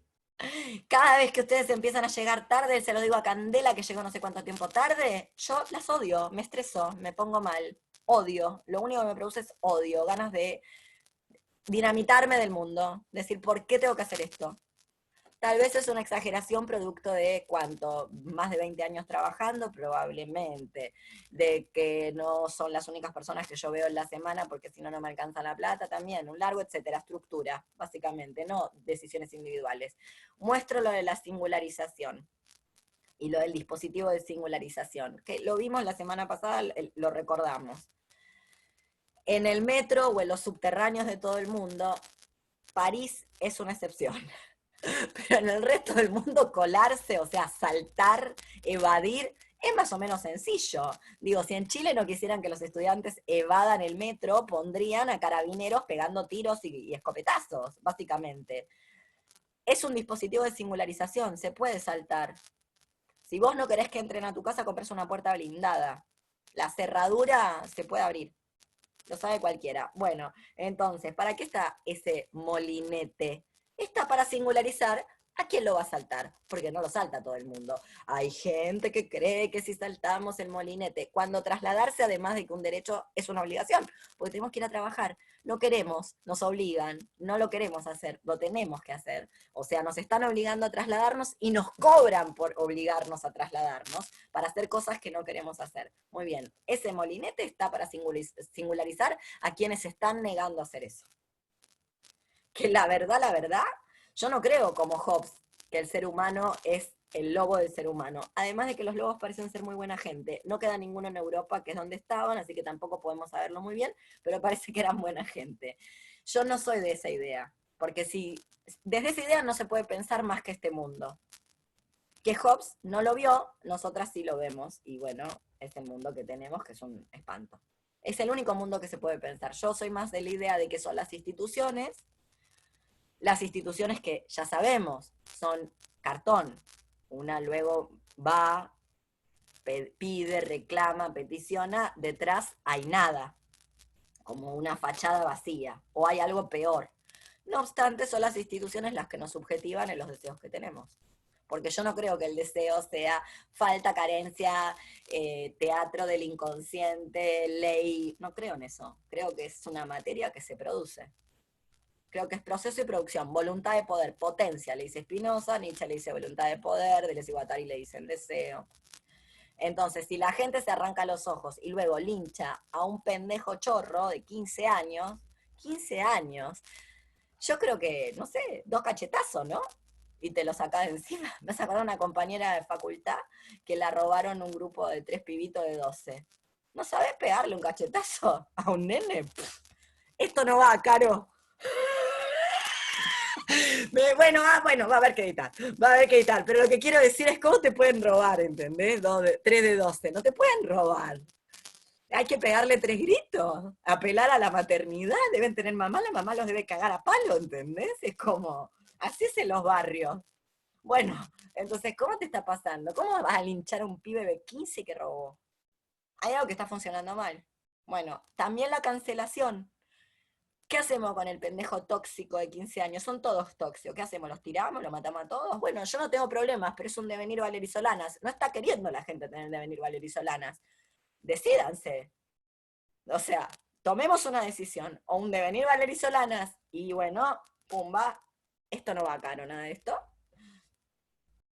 Cada vez que ustedes empiezan a llegar tarde, se lo digo a Candela, que llegó no sé cuánto tiempo tarde, yo las odio, me estreso, me pongo mal, odio. Lo único que me produce es odio, ganas de dinamitarme del mundo, decir, ¿por qué tengo que hacer esto? Tal vez es una exageración producto de cuánto, más de 20 años trabajando, probablemente, de que no son las únicas personas que yo veo en la semana porque si no, no me alcanza la plata también, un largo, etcétera, estructura, básicamente, no decisiones individuales. Muestro lo de la singularización y lo del dispositivo de singularización, que lo vimos la semana pasada, lo recordamos. En el metro o en los subterráneos de todo el mundo, París es una excepción. Pero en el resto del mundo colarse, o sea, saltar, evadir, es más o menos sencillo. Digo, si en Chile no quisieran que los estudiantes evadan el metro, pondrían a carabineros pegando tiros y escopetazos, básicamente. Es un dispositivo de singularización, se puede saltar. Si vos no querés que entren a tu casa, compres una puerta blindada. La cerradura se puede abrir. Lo sabe cualquiera. Bueno, entonces, ¿para qué está ese molinete? Está para singularizar a quién lo va a saltar, porque no lo salta todo el mundo. Hay gente que cree que si saltamos el molinete, cuando trasladarse, además de que un derecho, es una obligación, porque tenemos que ir a trabajar. No queremos, nos obligan, no lo queremos hacer, lo tenemos que hacer. O sea, nos están obligando a trasladarnos y nos cobran por obligarnos a trasladarnos para hacer cosas que no queremos hacer. Muy bien, ese molinete está para singularizar a quienes están negando a hacer eso. Que la verdad, yo no creo como Hobbes que el ser humano es el lobo del ser humano. Además de que los lobos parecen ser muy buena gente. No queda ninguno en Europa, que es donde estaban, así que tampoco podemos saberlo muy bien, pero parece que eran buena gente. Yo no soy de esa idea, porque si desde esa idea no se puede pensar más que este mundo. Que Hobbes no lo vio, nosotras sí lo vemos, y bueno, es el mundo que tenemos, que es un espanto. Es el único mundo que se puede pensar. Yo soy más de la idea de que son las instituciones que ya sabemos son cartón. Una luego va, pide, reclama, peticiona, detrás hay nada, como una fachada vacía, o hay algo peor. No obstante, son las instituciones las que nos subjetivan en los deseos que tenemos. Porque yo no creo que el deseo sea falta, carencia, teatro del inconsciente, ley, no creo en eso. Creo que es una materia que se produce. Creo que es proceso y producción, voluntad de poder, potencia, le dice Spinoza, Nietzsche le dice voluntad de poder, Deleuze y Guattari le dicen deseo. Entonces, si la gente se arranca los ojos y luego lincha a un pendejo chorro de 15 años, yo creo que, no sé, 2 cachetazos, ¿no? Y te lo sacás de encima. Me sacaron una compañera de facultad que la robaron un grupo de 3 pibitos de 12. ¿No sabés pegarle un cachetazo a un nene? Pff, esto no va, Caro. Bueno, va a haber que editar, pero lo que quiero decir es cómo te pueden robar, ¿entendés? 3 de 12, no te pueden robar. Hay que pegarle 3 gritos, apelar a la maternidad, deben tener mamá, la mamá los debe cagar a palo, ¿entendés? Es como, así es en los barrios. Bueno, entonces, ¿cómo te está pasando? ¿Cómo vas a linchar a un pibe de 15 que robó? Hay algo que está funcionando mal. Bueno, también la cancelación. ¿Qué hacemos con el pendejo tóxico de 15 años? Son todos tóxicos. ¿Qué hacemos? ¿Los tiramos? ¿Los matamos a todos? Bueno, yo no tengo problemas, pero es un devenir Valery Solanas. No está queriendo la gente tener el devenir Valery Solanas. Decídanse. O sea, tomemos una decisión. O un devenir Valery Solanas. Y bueno, pumba, esto no va caro, nada de esto.